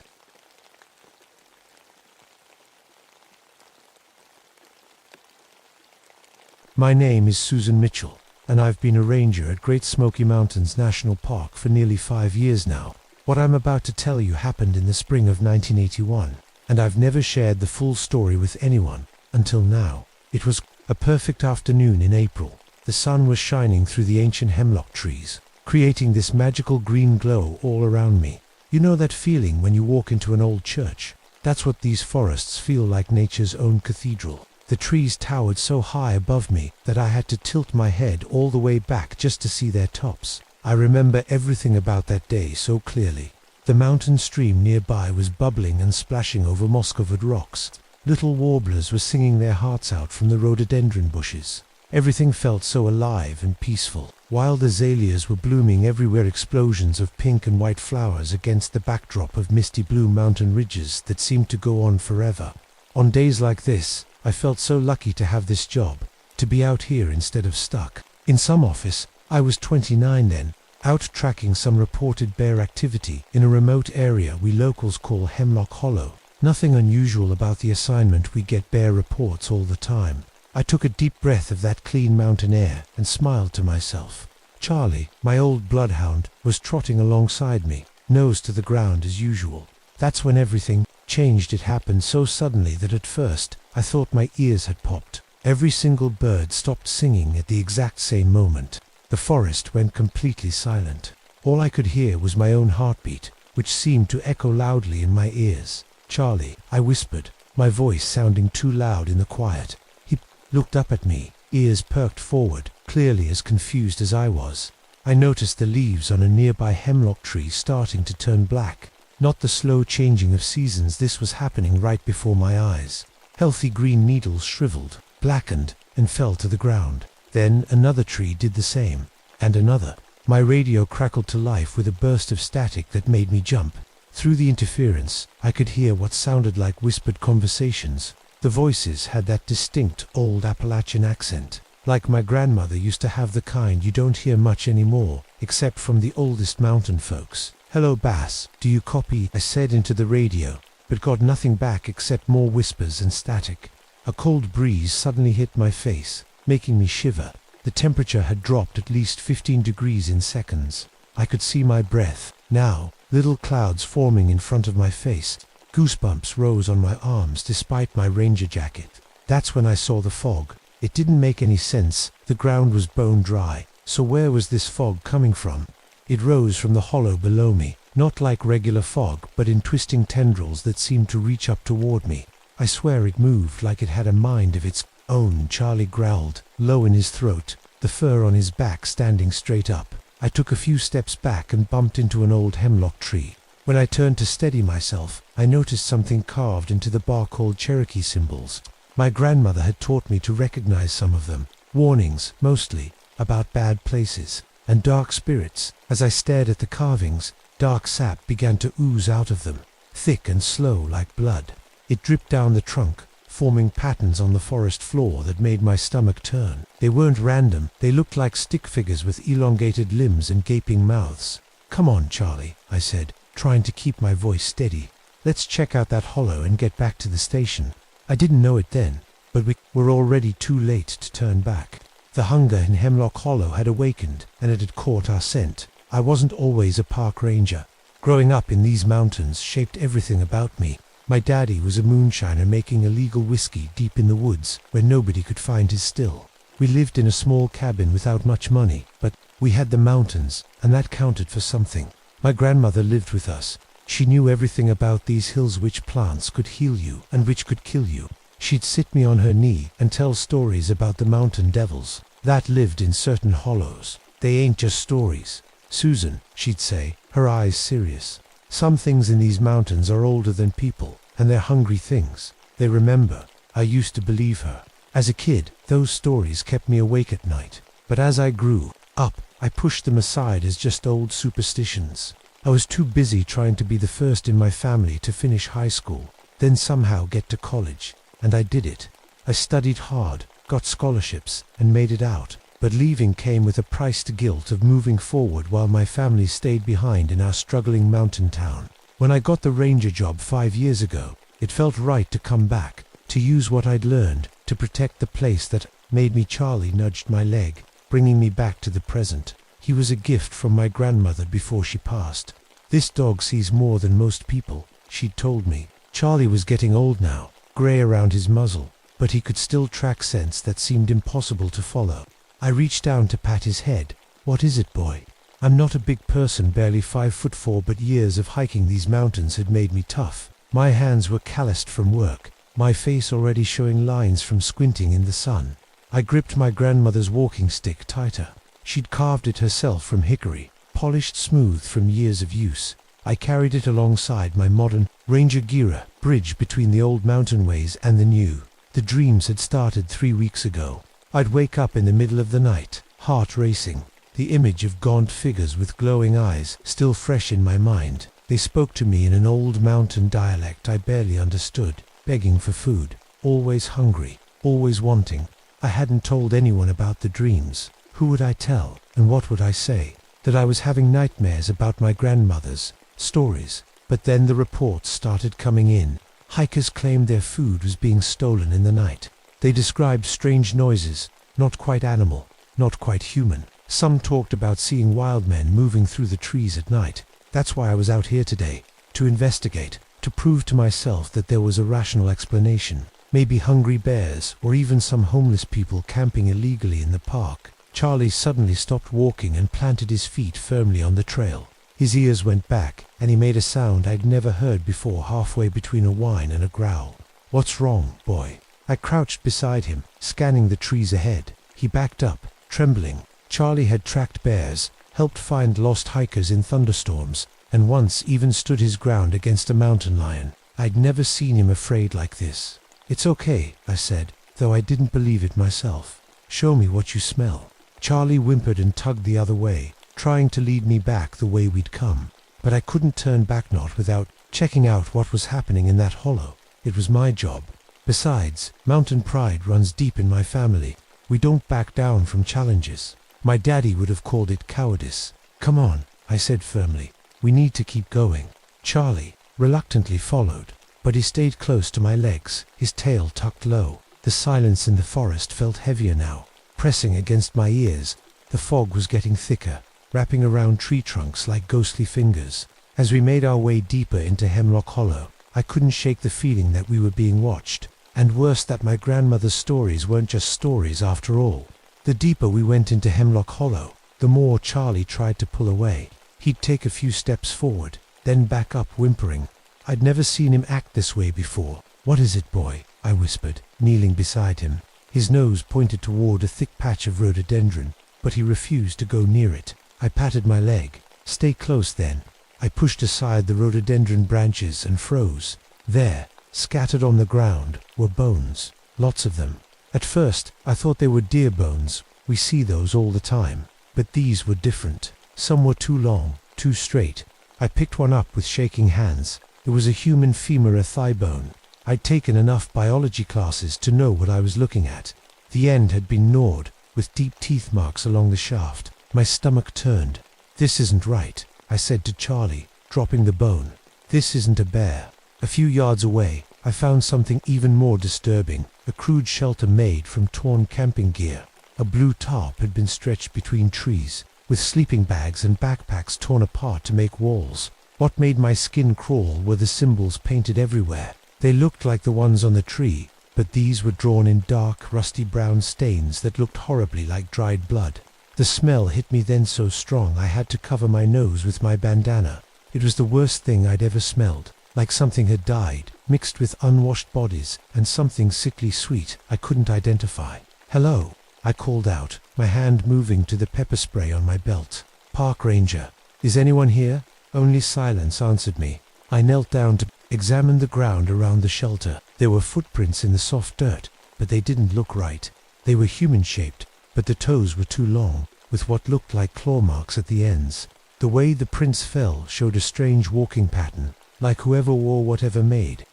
My name is Susan Mitchell, and I've been a ranger at Great Smoky Mountains National Park for nearly 5 years now. What I'm about to tell you happened in the spring of 1981, and I've never shared the full story with anyone until now. It was a perfect afternoon in April. The sun was shining through the ancient hemlock trees, creating this magical green glow all around me. You know that feeling when you walk into an old church? That's what these forests feel like, nature's own cathedral. The trees towered so high above me that I had to tilt my head all the way back just to see their tops. I remember everything about that day so clearly. The mountain stream nearby was bubbling and splashing over moss-covered rocks. Little warblers were singing their hearts out from the rhododendron bushes. Everything felt so alive and peaceful. Wild azaleas were blooming everywhere, explosions of pink and white flowers against the backdrop of misty blue mountain ridges that seemed to go on forever. On days like this, I felt so lucky to have this job, to be out here instead of stuck in some office. I was 29 then, out tracking some reported bear activity in a remote area we locals call Hemlock Hollow. Nothing unusual about the assignment. We get bear reports all the time. I took a deep breath of that clean mountain air and smiled to myself. Charlie, my old bloodhound, was trotting alongside me, nose to the ground as usual. That's when everything changed. It happened so suddenly that at first I thought my ears had popped. Every single bird stopped singing at the exact same moment. The forest went completely silent. All I could hear was my own heartbeat, which seemed to echo loudly in my ears. "Charlie," I whispered, my voice sounding too loud in the quiet. He looked up at me, ears perked forward, clearly as confused as I was. I noticed the leaves on a nearby hemlock tree starting to turn black. Not the slow changing of seasons, this was happening right before my eyes. Healthy green needles shriveled, blackened, and fell to the ground. Then another tree did the same, and another. My radio crackled to life with a burst of static that made me jump. Through the interference, I could hear what sounded like whispered conversations. The voices had that distinct old Appalachian accent, like my grandmother used to have, the kind you don't hear much anymore, except from the oldest mountain folks. "Hello, Bass, do you copy?" I said into the radio, but got nothing back except more whispers and static. A cold breeze suddenly hit my face, making me shiver. The temperature had dropped at least 15 degrees in seconds. I could see my breath. Now, little clouds forming in front of my face. Goosebumps rose on my arms despite my ranger jacket. That's when I saw the fog. It didn't make any sense. The ground was bone dry. So where was this fog coming from? It rose from the hollow below me, not like regular fog, but in twisting tendrils that seemed to reach up toward me. I swear it moved like it had a mind of its own. Charlie growled, low in his throat, the fur on his back standing straight up. I took a few steps back and bumped into an old hemlock tree. When I turned to steady myself, I noticed something carved into the bark called Cherokee symbols. My grandmother had taught me to recognize some of them. Warnings, mostly, about bad places and dark spirits. As I stared at the carvings, dark sap began to ooze out of them, thick and slow like blood. It dripped down the trunk, forming patterns on the forest floor that made my stomach turn. They weren't random, they looked like stick figures with elongated limbs and gaping mouths. "Come on, Charlie," I said, trying to keep my voice steady. "Let's check out that hollow and get back to the station." I didn't know it then, but we were already too late to turn back. The hunger in Hemlock Hollow had awakened, and it had caught our scent. I wasn't always a park ranger. Growing up in these mountains shaped everything about me. My daddy was a moonshiner making illegal whiskey deep in the woods where nobody could find his still. We lived in a small cabin without much money, but we had the mountains, and that counted for something. My grandmother lived with us. She knew everything about these hills, which plants could heal you and which could kill you. She'd sit me on her knee and tell stories about the mountain devils that lived in certain hollows. "They ain't just stories, Susan," she'd say, her eyes serious. "Some things in these mountains are older than people, and they're hungry things. They remember." I used to believe her. As a kid, those stories kept me awake at night. But as I grew up, I pushed them aside as just old superstitions. I was too busy trying to be the first in my family to finish high school, then somehow get to college. And I did it. I studied hard, got scholarships, and made it out. But leaving came with a price, to guilt of moving forward while my family stayed behind in our struggling mountain town. When I got the ranger job 5 years ago, it felt right to come back, to use what I'd learned, to protect the place that made me. Charlie nudged my leg, bringing me back to the present. He was a gift from my grandmother before she passed. "This dog sees more than most people," she'd told me. Charlie was getting old now, grey around his muzzle, but he could still track scents that seemed impossible to follow. I reached down to pat his head. "What is it, boy?" I'm not a big person, barely 5'4", but years of hiking these mountains had made me tough. My hands were calloused from work, my face already showing lines from squinting in the sun. I gripped my grandmother's walking stick tighter. She'd carved it herself from hickory, polished smooth from years of use. I carried it alongside my modern Ranger gear, bridge between the old mountain ways and the new. The dreams had started 3 weeks ago. I'd wake up in the middle of the night, heart racing, the image of gaunt figures with glowing eyes still fresh in my mind. They spoke to me in an old mountain dialect I barely understood, begging for food, always hungry, always wanting. I hadn't told anyone about the dreams. Who would I tell, and what would I say? That I was having nightmares about my grandmother's stories. But then the reports started coming in. Hikers claimed their food was being stolen in the night. They described strange noises, not quite animal, not quite human. Some talked about seeing wild men moving through the trees at night. That's why I was out here today, to investigate, to prove to myself that there was a rational explanation. Maybe hungry bears, or even some homeless people camping illegally in the park. Charlie suddenly stopped walking and planted his feet firmly on the trail. His ears went back, and he made a sound I'd never heard before, halfway between a whine and a growl. "What's wrong, boy?" I crouched beside him, scanning the trees ahead. He backed up, trembling. Charlie had tracked bears, helped find lost hikers in thunderstorms, and once even stood his ground against a mountain lion. I'd never seen him afraid like this. It's okay, I said, though I didn't believe it myself. Show me what you smell. Charlie whimpered and tugged the other way, trying to lead me back the way we'd come. But I couldn't turn back not without checking out what was happening in that hollow. It was my job. Besides, mountain pride runs deep in my family. We don't back down from challenges. My daddy would have called it cowardice. Come on, I said firmly. We need to keep going. Charlie reluctantly followed, but he stayed close to my legs, his tail tucked low. The silence in the forest felt heavier now, pressing against my ears. The fog was getting thicker, wrapping around tree trunks like ghostly fingers. As we made our way deeper into Hemlock Hollow, I couldn't shake the feeling that we were being watched, and worse, that my grandmother's stories weren't just stories after all. The deeper we went into Hemlock Hollow, the more Charlie tried to pull away. He'd take a few steps forward, then back up whimpering. I'd never seen him act this way before. What is it, boy? I whispered, kneeling beside him. His nose pointed toward a thick patch of rhododendron, but he refused to go near it. I patted my leg. Stay close then. I pushed aside the rhododendron branches and froze. There, scattered on the ground, were bones. Lots of them. At first, I thought they were deer bones. We see those all the time. But these were different. Some were too long, too straight. I picked one up with shaking hands. It was a human femur, a thigh bone. I'd taken enough biology classes to know what I was looking at. The end had been gnawed, with deep teeth marks along the shaft. My stomach turned. This isn't right, I said to Charlie, dropping the bone. This isn't a bear. A few yards away, I found something even more disturbing, a crude shelter made from torn camping gear. A blue tarp had been stretched between trees, with sleeping bags and backpacks torn apart to make walls. What made my skin crawl were the symbols painted everywhere. They looked like the ones on the tree, but these were drawn in dark, rusty brown stains that looked horribly like dried blood. The smell hit me then so strong I had to cover my nose with my bandana. It was the worst thing I'd ever smelled, like something had died, mixed with unwashed bodies, and something sickly sweet I couldn't identify. Hello, I called out, my hand moving to the pepper spray on my belt. Park ranger. Is anyone here? Only silence answered me. I knelt down to examine the ground around the shelter. There were footprints in the soft dirt, but they didn't look right. They were human-shaped, but the toes were too long, with what looked like claw marks at the ends. The way the prints fell showed a strange walking pattern, like whoever wore whatever made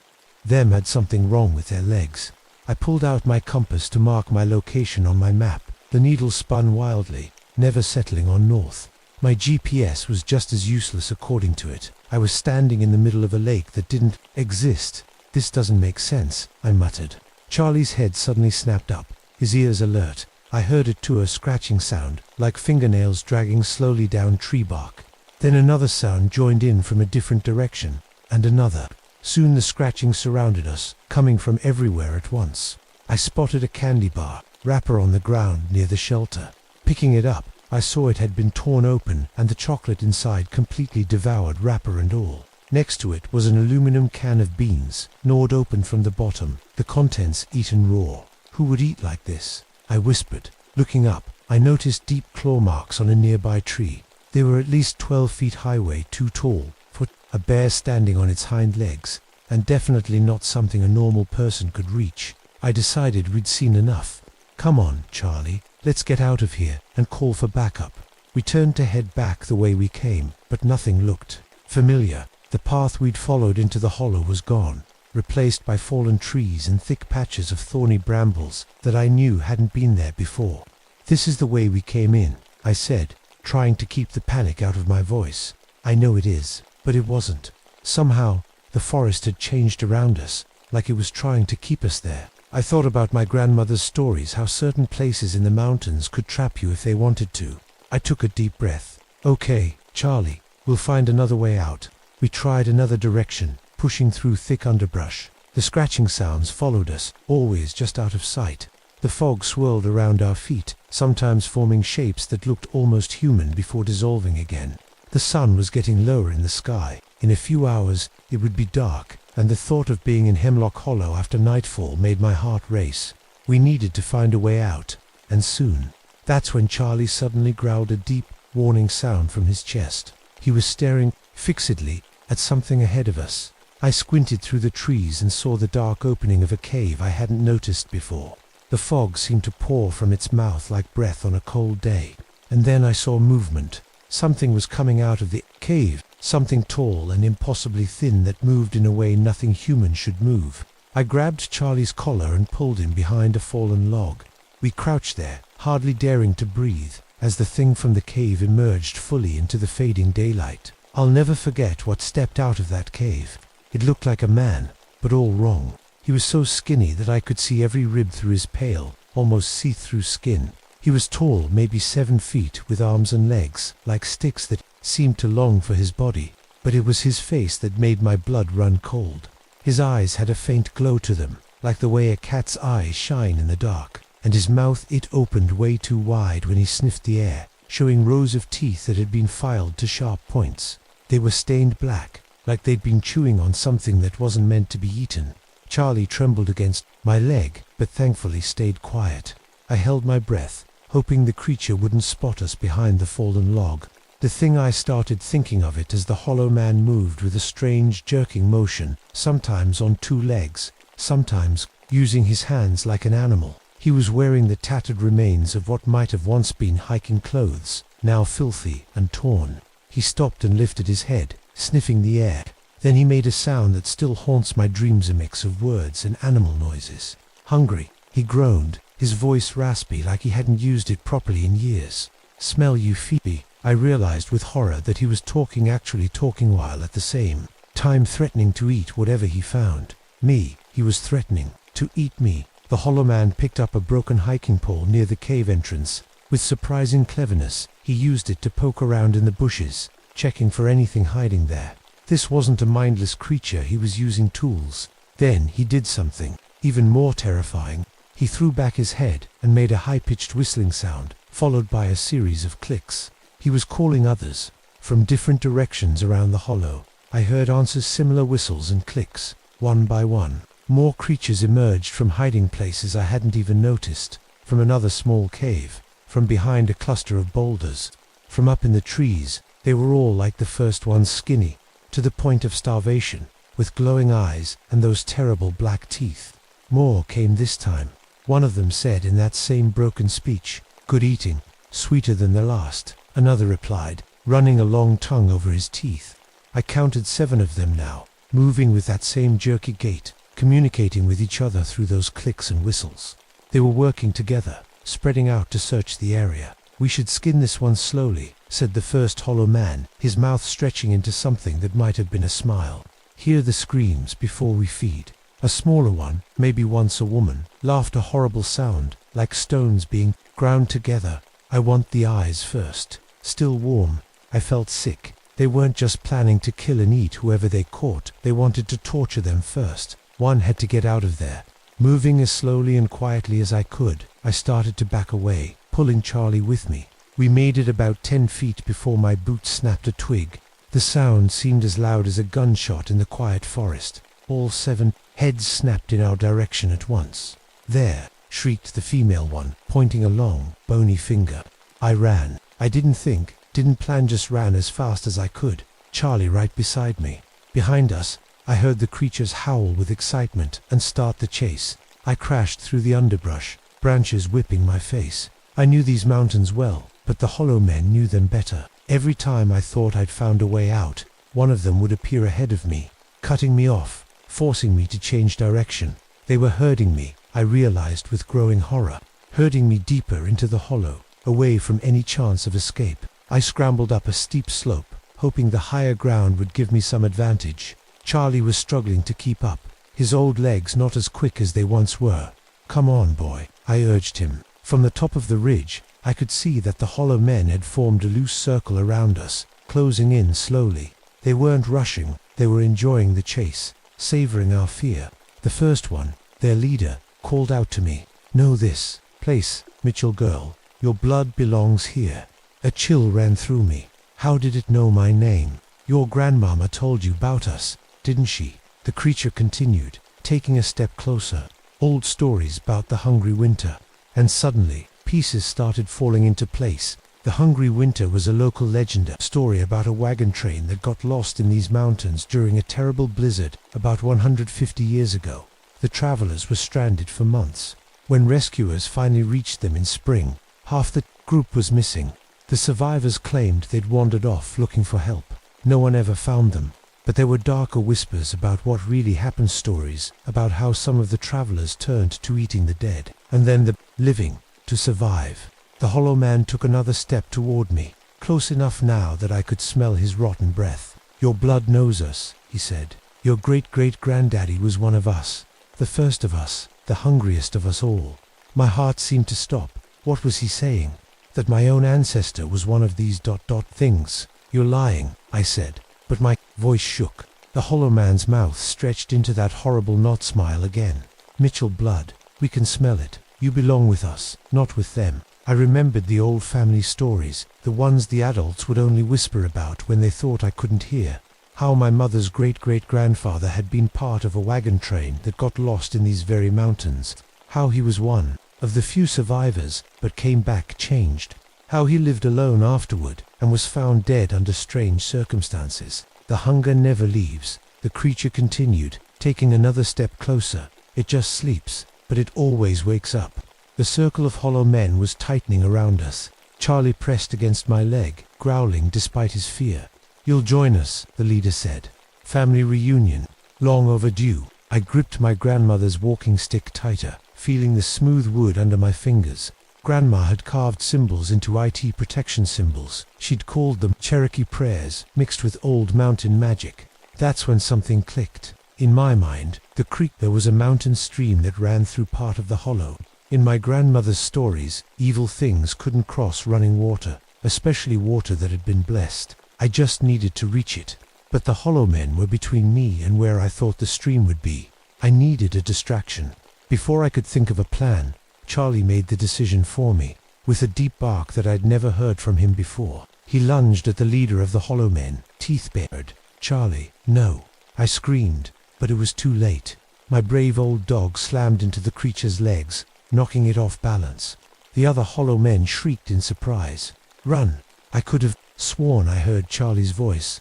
them had something wrong with their legs. I pulled out my compass to mark my location on my map. The needle spun wildly, never settling on north. My GPS was just as useless according to it. I was standing in the middle of a lake that didn't exist. This doesn't make sense, I muttered. Charlie's head suddenly snapped up, his ears alert. I heard it too, a scratching sound, like fingernails dragging slowly down tree bark. Then another sound joined in from a different direction, and another. Soon the scratching surrounded us, coming from everywhere at once. I spotted a candy bar wrapper on the ground near the shelter. Picking it up, I saw it had been torn open and the chocolate inside completely devoured, wrapper and all. Next to it was an aluminum can of beans, gnawed open from the bottom, the contents eaten raw. Who would eat like this? I whispered. Looking up, I noticed deep claw marks on a nearby tree. They were at least 12 feet high, way too tall for a bear standing on its hind legs, and definitely not something a normal person could reach. I decided we'd seen enough. Come on, Charlie, let's get out of here and call for backup. We turned to head back the way we came, but nothing looked familiar. The path we'd followed into the hollow was gone, replaced by fallen trees and thick patches of thorny brambles that I knew hadn't been there before. This is the way we came in, I said, trying to keep the panic out of my voice. I know it is, but it wasn't. Somehow, the forest had changed around us, like it was trying to keep us there. I thought about my grandmother's stories, how certain places in the mountains could trap you if they wanted to. I took a deep breath. Okay, Charlie, we'll find another way out. We tried another direction, pushing through thick underbrush. The scratching sounds followed us, always just out of sight. The fog swirled around our feet, sometimes forming shapes that looked almost human before dissolving again. The sun was getting lower in the sky. In a few hours, it would be dark, and the thought of being in Hemlock Hollow after nightfall made my heart race. We needed to find a way out, and soon. That's when Charlie suddenly growled a deep, warning sound from his chest. He was staring fixedly at something ahead of us. I squinted through the trees and saw the dark opening of a cave I hadn't noticed before. The fog seemed to pour from its mouth like breath on a cold day. And then I saw movement. Something was coming out of the cave, something tall and impossibly thin that moved in a way nothing human should move. I grabbed Charlie's collar and pulled him behind a fallen log. We crouched there, hardly daring to breathe, as the thing from the cave emerged fully into the fading daylight. I'll never forget what stepped out of that cave. It looked like a man, but all wrong. He was so skinny that I could see every rib through his pale, almost see-through skin. He was tall, maybe 7 feet, with arms and legs, like sticks that seemed to long for his body. But it was his face that made my blood run cold. His eyes had a faint glow to them, like the way a cat's eyes shine in the dark. And his mouth, it opened way too wide when he sniffed the air, showing rows of teeth that had been filed to sharp points. They were stained black, like they'd been chewing on something that wasn't meant to be eaten. Charlie trembled against my leg, but thankfully stayed quiet. I held my breath, hoping the creature wouldn't spot us behind the fallen log. The thing I started thinking of it as the hollow man moved with a strange jerking motion, sometimes on 2 legs, sometimes using his hands like an animal. He was wearing the tattered remains of what might have once been hiking clothes, now filthy and torn. He stopped and lifted his head, sniffing the air. Then he made a sound that still haunts my dreams, a mix of words and animal noises. Hungry, he groaned, his voice raspy like he hadn't used it properly in years. Smell you Phoebe. I realized with horror that he was actually talking while at the same time threatening to eat whatever he found. Me, he was threatening to eat me. The hollow man picked up a broken hiking pole near the cave entrance. With surprising cleverness, he used it to poke around in the bushes, checking for anything hiding there. This wasn't a mindless creature, he was using tools. Then he did something even more terrifying. He threw back his head and made a high-pitched whistling sound, followed by a series of clicks. He was calling others from different directions around the hollow. I heard answers, similar whistles and clicks. One by one, more creatures emerged from hiding places I hadn't even noticed, from another small cave, from behind a cluster of boulders, from up in the trees. They were all like the first ones, skinny, to the point of starvation, with glowing eyes and those terrible black teeth. More came this time. One of them said in that same broken speech, "Good eating, sweeter than the last." Another replied, running a long tongue over his teeth. I counted 7 of them now, moving with that same jerky gait, communicating with each other through those clicks and whistles. They were working together, spreading out to search the area. "We should skin this one slowly," said the first hollow man, his mouth stretching into something that might have been a smile. "Hear the screams before we feed." A smaller one, maybe once a woman, laughed a horrible sound, like stones being ground together. "I want the eyes first." Still warm, I felt sick. They weren't just planning to kill and eat whoever they caught, they wanted to torture them first. One had to get out of there. Moving as slowly and quietly as I could, I started to back away, pulling Charlie with me. We made it about 10 feet before my boot snapped a twig. The sound seemed as loud as a gunshot in the quiet forest. All 7 heads snapped in our direction at once. "There!" shrieked the female one, pointing a long, bony finger. I ran. I didn't plan, just ran as fast as I could. Charlie right beside me. Behind us, I heard the creatures howl with excitement and start the chase. I crashed through the underbrush, branches whipping my face. I knew these mountains well, but the hollow men knew them better. Every time I thought I'd found a way out, one of them would appear ahead of me, cutting me off, forcing me to change direction. They were herding me, I realized with growing horror, herding me deeper into the hollow, away from any chance of escape. I scrambled up a steep slope, hoping the higher ground would give me some advantage. Charlie was struggling to keep up, his old legs not as quick as they once were. "Come on, boy," I urged him. From the top of the ridge, I could see that the hollow men had formed a loose circle around us, closing in slowly. They weren't rushing, they were enjoying the chase, savoring our fear. The first one, their leader, called out to me, "Know this place, Mitchell girl. Your blood belongs here." A chill ran through me. How did it know my name? "Your grandmama told you about us, didn't she?" The creature continued, taking a step closer. Old stories about the hungry winter. And suddenly, pieces started falling into place. The Hungry Winter was a local legend, a story about a wagon train that got lost in these mountains during a terrible blizzard about 150 years ago. The travelers were stranded for months. When rescuers finally reached them in spring, half the group was missing. The survivors claimed they'd wandered off looking for help. No one ever found them. But there were darker whispers about what really happened, stories about how some of the travelers turned to eating the dead, and then the living, to survive. The Hollow Man took another step toward me, close enough now that I could smell his rotten breath. "Your blood knows us," he said. "Your great-great-granddaddy was one of us, the first of us, the hungriest of us all." My heart seemed to stop. What was he saying? That my own ancestor was one of these things? "You're lying," I said, but my voice shook. The Hollow Man's mouth stretched into that horrible knot smile again. "Mitchell blood, we can smell it. You belong with us, not with them." I remembered the old family stories, the ones the adults would only whisper about when they thought I couldn't hear. How my mother's great-great-grandfather had been part of a wagon train that got lost in these very mountains. How he was one of the few survivors, but came back changed. How he lived alone afterward, and was found dead under strange circumstances. "The hunger never leaves," the creature continued, taking another step closer. "It just sleeps, but it always wakes up." The circle of hollow men was tightening around us. Charlie pressed against my leg, growling despite his fear. "You'll join us," the leader said. "Family reunion. Long overdue." I gripped my grandmother's walking stick tighter, feeling the smooth wood under my fingers. Grandma had carved symbols into IT protection symbols. She'd called them Cherokee prayers, mixed with old mountain magic. That's when something clicked. In my mind, the creek, there was a mountain stream that ran through part of the hollow. In my grandmother's stories, evil things couldn't cross running water, especially water that had been blessed. I just needed to reach it. But the hollow men were between me and where I thought the stream would be. I needed a distraction. Before I could think of a plan, Charlie made the decision for me. With a deep bark that I'd never heard from him before, he lunged at the leader of the hollow men, teeth bared. "Charlie, no!" I screamed, but it was too late. My brave old dog slammed into the creature's legs, knocking it off balance. The other hollow men shrieked in surprise. "Run!" I could have sworn I heard Charlie's voice.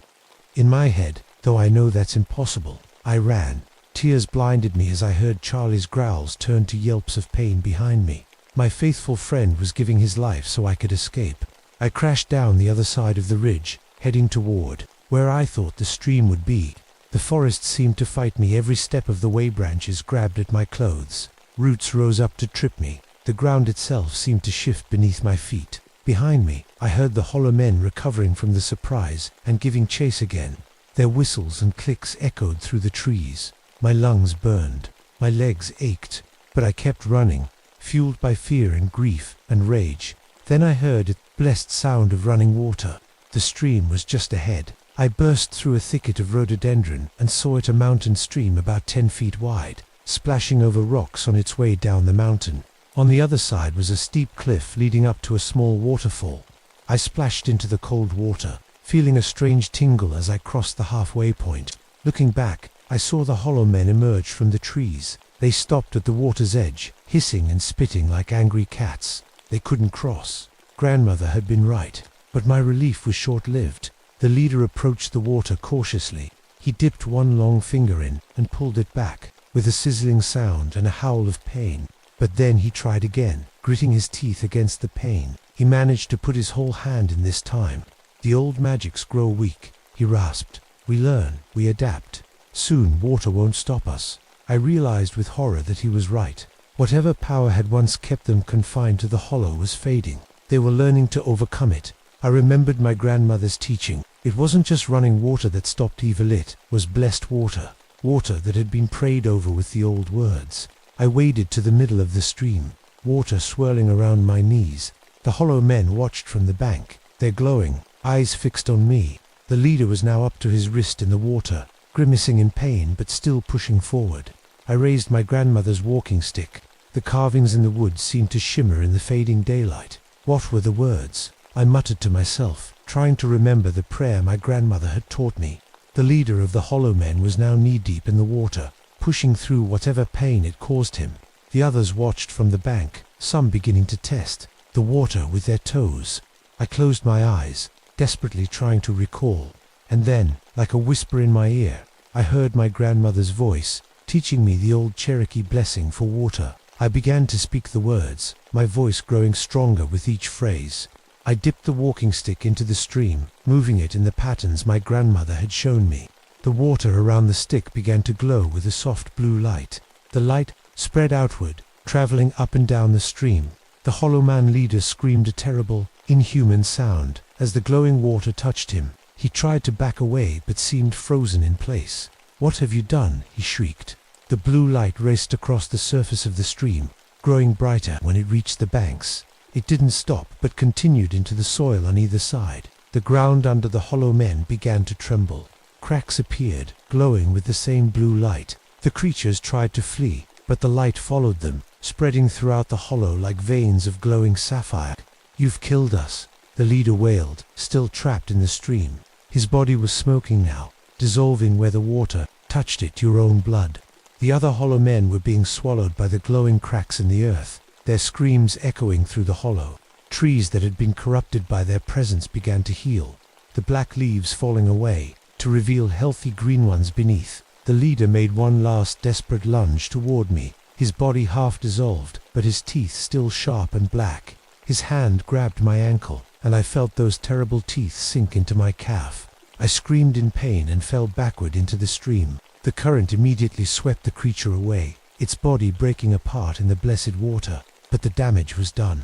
In my head, though I know that's impossible, I ran. Tears blinded me as I heard Charlie's growls turn to yelps of pain behind me. My faithful friend was giving his life so I could escape. I crashed down the other side of the ridge, heading toward where I thought the stream would be. The forest seemed to fight me every step of the way. Branches grabbed at my clothes. Roots rose up to trip me. The ground itself seemed to shift beneath my feet. Behind me, I heard the hollow men recovering from the surprise and giving chase again. Their whistles and clicks echoed through the trees. My lungs burned. My legs ached. But I kept running, fueled by fear and grief and rage. Then I heard the blessed sound of running water. The stream was just ahead. I burst through a thicket of rhododendron and saw it, a mountain stream about 10 feet wide, splashing over rocks on its way down the mountain. On the other side was a steep cliff leading up to a small waterfall. I splashed into the cold water, feeling a strange tingle as I crossed the halfway point. Looking back, I saw the hollow men emerge from the trees. They stopped at the water's edge, hissing and spitting like angry cats. They couldn't cross. Grandmother had been right, but my relief was short-lived. The leader approached the water cautiously. He dipped one long finger in and pulled it back, with a sizzling sound and a howl of pain. But then he tried again, gritting his teeth against the pain. He managed to put his whole hand in this time. "The old magics grow weak," he rasped. "We learn, we adapt. Soon water won't stop us." I realized with horror that he was right. Whatever power had once kept them confined to the hollow was fading. They were learning to overcome it. I remembered my grandmother's teaching. It wasn't just running water that stopped evil, it was blessed water. Water that had been prayed over with the old words. I waded to the middle of the stream, water swirling around my knees. The hollow men watched from the bank, their glowing eyes fixed on me. The leader was now up to his wrist in the water, grimacing in pain but still pushing forward. I raised my grandmother's walking stick. The carvings in the wood seemed to shimmer in the fading daylight. What were the words? I muttered to myself, trying to remember the prayer my grandmother had taught me. The leader of the hollow men was now knee-deep in the water, pushing through whatever pain it caused him. The others watched from the bank, some beginning to test the water with their toes. I closed my eyes, desperately trying to recall. And then, like a whisper in my ear, I heard my grandmother's voice, teaching me the old Cherokee blessing for water. I began to speak the words, my voice growing stronger with each phrase. I dipped the walking stick into the stream, moving it in the patterns my grandmother had shown me. The water around the stick began to glow with a soft blue light. The light spread outward, traveling up and down the stream. The Hollow Man leader screamed a terrible, inhuman sound as the glowing water touched him. He tried to back away but seemed frozen in place. "What have you done?" he shrieked. The blue light raced across the surface of the stream, growing brighter when it reached the banks. It didn't stop but continued into the soil on either side. The ground under the Hollow Men began to tremble. Cracks appeared, glowing with the same blue light. The creatures tried to flee, but the light followed them, spreading throughout the hollow like veins of glowing sapphire. "You've killed us," the leader wailed, still trapped in the stream. His body was smoking now, dissolving where the water touched it, your own blood. The other Hollow Men were being swallowed by the glowing cracks in the earth, their screams echoing through the hollow. Trees that had been corrupted by their presence began to heal, the black leaves falling away, to reveal healthy green ones beneath. The leader made one last desperate lunge toward me, his body half dissolved, but his teeth still sharp and black. His hand grabbed my ankle, and I felt those terrible teeth sink into my calf. I screamed in pain and fell backward into the stream. The current immediately swept the creature away, its body breaking apart in the blessed water, but the damage was done.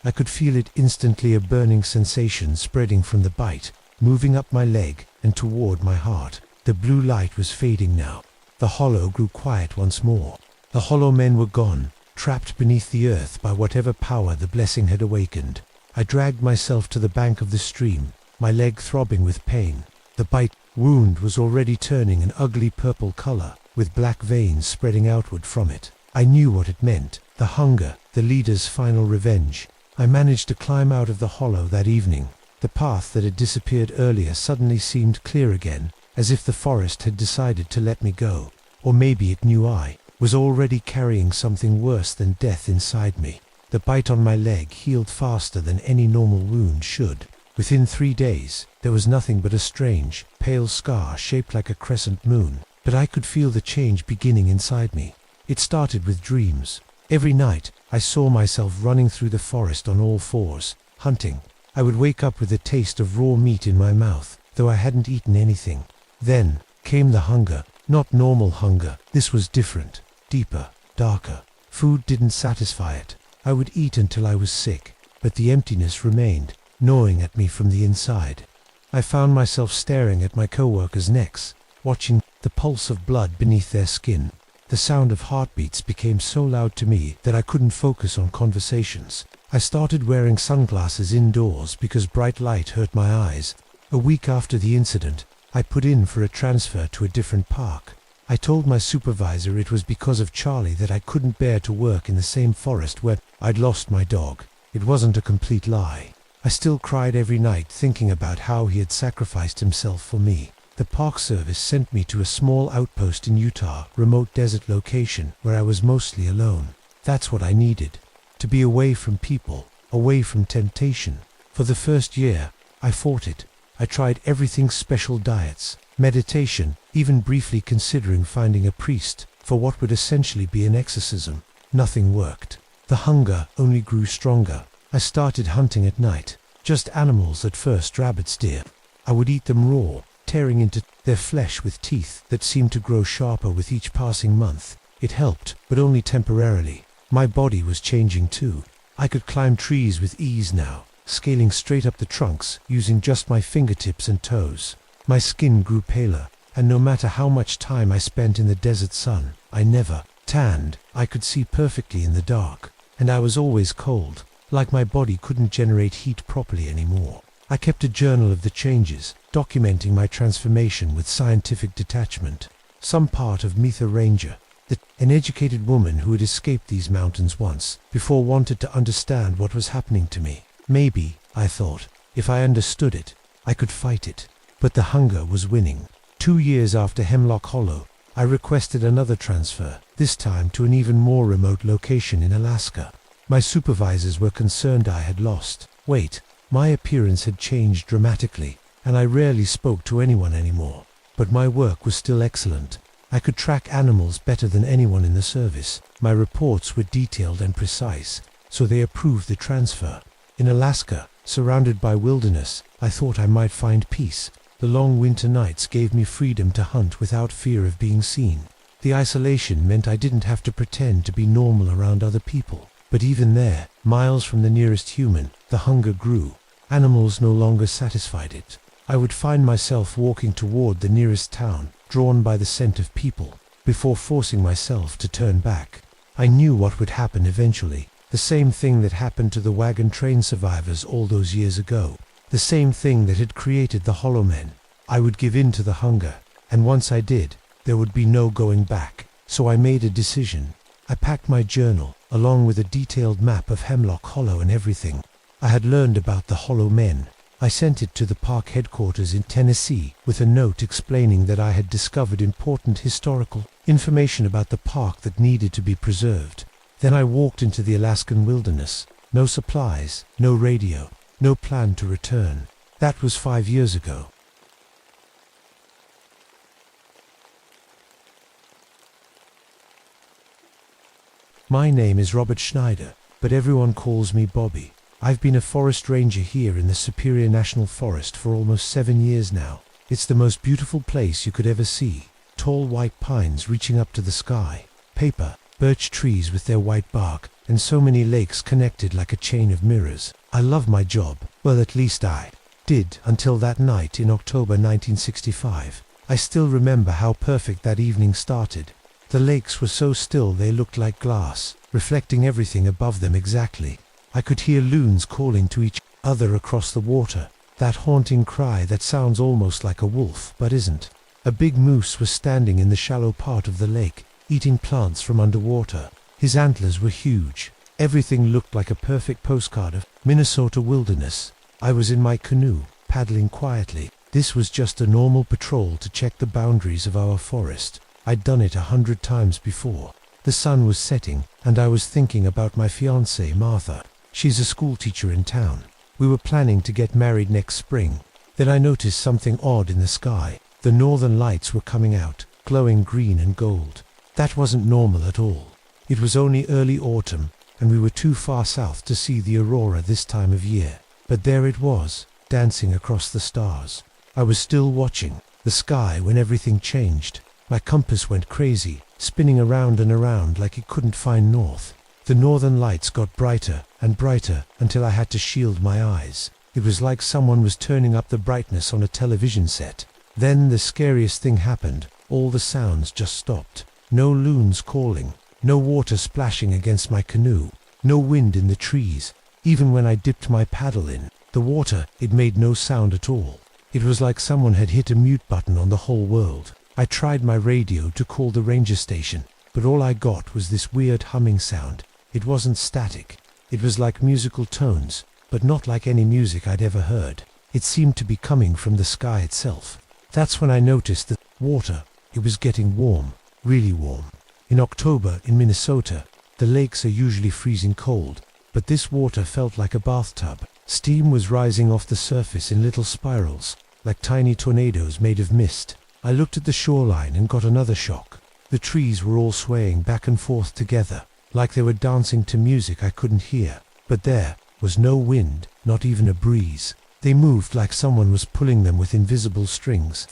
I could feel it instantly, a burning sensation spreading from the bite, moving up my leg and toward my heart. The blue light was fading now. The hollow grew quiet once more. The Hollow Men were gone, trapped beneath the earth by whatever power the blessing had awakened. I dragged myself to the bank of the stream, my leg throbbing with pain. The bite wound was already turning an ugly purple color, with black veins spreading outward from it. I knew what it meant, the hunger, the leader's final revenge. I managed to climb out of the hollow that evening. The path that had disappeared earlier suddenly seemed clear again, as if the forest had decided to let me go. Or maybe it knew I was already carrying something worse than death inside me. The bite on my leg healed faster than any normal wound should. Within 3 days, there was nothing but a strange, pale scar shaped like a crescent moon, but I could feel the change beginning inside me. It started with dreams. Every night, I saw myself running through the forest on all fours, hunting. I would wake up with a taste of raw meat in my mouth, though I hadn't eaten anything. Then came the hunger, not normal hunger. This was different, deeper, darker. Food didn't satisfy it. I would eat until I was sick, but the emptiness remained, gnawing at me from the inside. I found myself staring at my co-workers' necks, watching the pulse of blood beneath their skin. The sound of heartbeats became so loud to me that I couldn't focus on conversations. I started wearing sunglasses indoors because bright light hurt my eyes. A week after the incident, I put in for a transfer to a different park. I told my supervisor it was because of Charlie that I couldn't bear to work in the same forest where I'd lost my dog. It wasn't a complete lie. I still cried every night thinking about how he had sacrificed himself for me. The Park Service sent me to a small outpost in Utah, remote desert location where I was mostly alone. That's what I needed. To be away from people, away from temptation. For the first year, I fought it. I tried everything: special diets, meditation, even briefly considering finding a priest for what would essentially be an exorcism. Nothing worked. The hunger only grew stronger. I started hunting at night. Just animals at first, rabbits, deer. I would eat them raw, tearing into their flesh with teeth that seemed to grow sharper with each passing month. It helped, but only temporarily. My body was changing too. I could climb trees with ease now, scaling straight up the trunks, using just my fingertips and toes. My skin grew paler, and no matter how much time I spent in the desert sun, I never tanned. I could see perfectly in the dark, and I was always cold, like my body couldn't generate heat properly anymore. I kept a journal of the changes, documenting my transformation with scientific detachment. Some part of Mitha Ranger, an educated woman who had escaped these mountains once, before wanted to understand what was happening to me. Maybe, I thought, if I understood it, I could fight it. But the hunger was winning. 2 years after Hemlock Hollow, I requested another transfer, this time to an even more remote location in Alaska. My supervisors were concerned I had lost weight, My appearance had changed dramatically, and I rarely spoke to anyone anymore. But my work was still excellent. I could track animals better than anyone in the service. My reports were detailed and precise, so they approved the transfer. In Alaska, surrounded by wilderness, I thought I might find peace. The long winter nights gave me freedom to hunt without fear of being seen. The isolation meant I didn't have to pretend to be normal around other people. But even there, miles from the nearest human, the hunger grew. Animals no longer satisfied it. I would find myself walking toward the nearest town, drawn by the scent of people, before forcing myself to turn back. I knew what would happen eventually. The same thing that happened to the wagon train survivors all those years ago. The same thing that had created the Hollow Men. I would give in to the hunger, and once I did, there would be no going back. So I made a decision. I packed my journal, along with a detailed map of Hemlock Hollow and everything I had learned about the Hollow Men. I sent it to the park headquarters in Tennessee with a note explaining that I had discovered important historical information about the park that needed to be preserved. Then I walked into the Alaskan wilderness. No supplies, no radio, no plan to return. That was 5 years ago. My name is Robert Schneider, but everyone calls me Bobby. I've been a forest ranger here in the Superior National Forest for almost 7 years now. It's the most beautiful place you could ever see. Tall white pines reaching up to the sky, paper, birch trees with their white bark, and so many lakes connected like a chain of mirrors. I love my job. Well, at least I did until that night in October 1965. I still remember how perfect that evening started. The lakes were so still they looked like glass, reflecting everything above them exactly. I could hear loons calling to each other across the water, that haunting cry that sounds almost like a wolf but isn't. A big moose was standing in the shallow part of the lake, eating plants from underwater. His antlers were huge. Everything looked like a perfect postcard of Minnesota wilderness. I was in my canoe, paddling quietly. This was just a normal patrol to check the boundaries of our forest. I'd done it 100 times before. The sun was setting, and I was thinking about my fiancée, Martha. She's a school teacher in town. We were planning to get married next spring. Then I noticed something odd in the sky. The northern lights were coming out, glowing green and gold. That wasn't normal at all. It was only early autumn, and we were too far south to see the aurora this time of year. But there it was, dancing across the stars. I was still watching the sky when everything changed. My compass went crazy, spinning around and around like it couldn't find north. The northern lights got brighter and brighter until I had to shield my eyes. It was like someone was turning up the brightness on a television set. Then the scariest thing happened. All the sounds just stopped. No loons calling, no water splashing against my canoe, no wind in the trees. Even when I dipped my paddle in the water, it made no sound at all. It was like someone had hit a mute button on the whole world. I tried my radio to call the ranger station, but all I got was this weird humming sound. It wasn't static. It was like musical tones, but not like any music I'd ever heard. It seemed to be coming from the sky itself. That's when I noticed the water. It was getting warm, really warm. In October in Minnesota, the lakes are usually freezing cold, but this water felt like a bathtub. Steam was rising off the surface in little spirals, like tiny tornadoes made of mist. I looked at the shoreline and got another shock. The trees were all swaying back and forth together, like they were dancing to music I couldn't hear. But there was no wind, not even a breeze. They moved like someone was pulling them with invisible strings.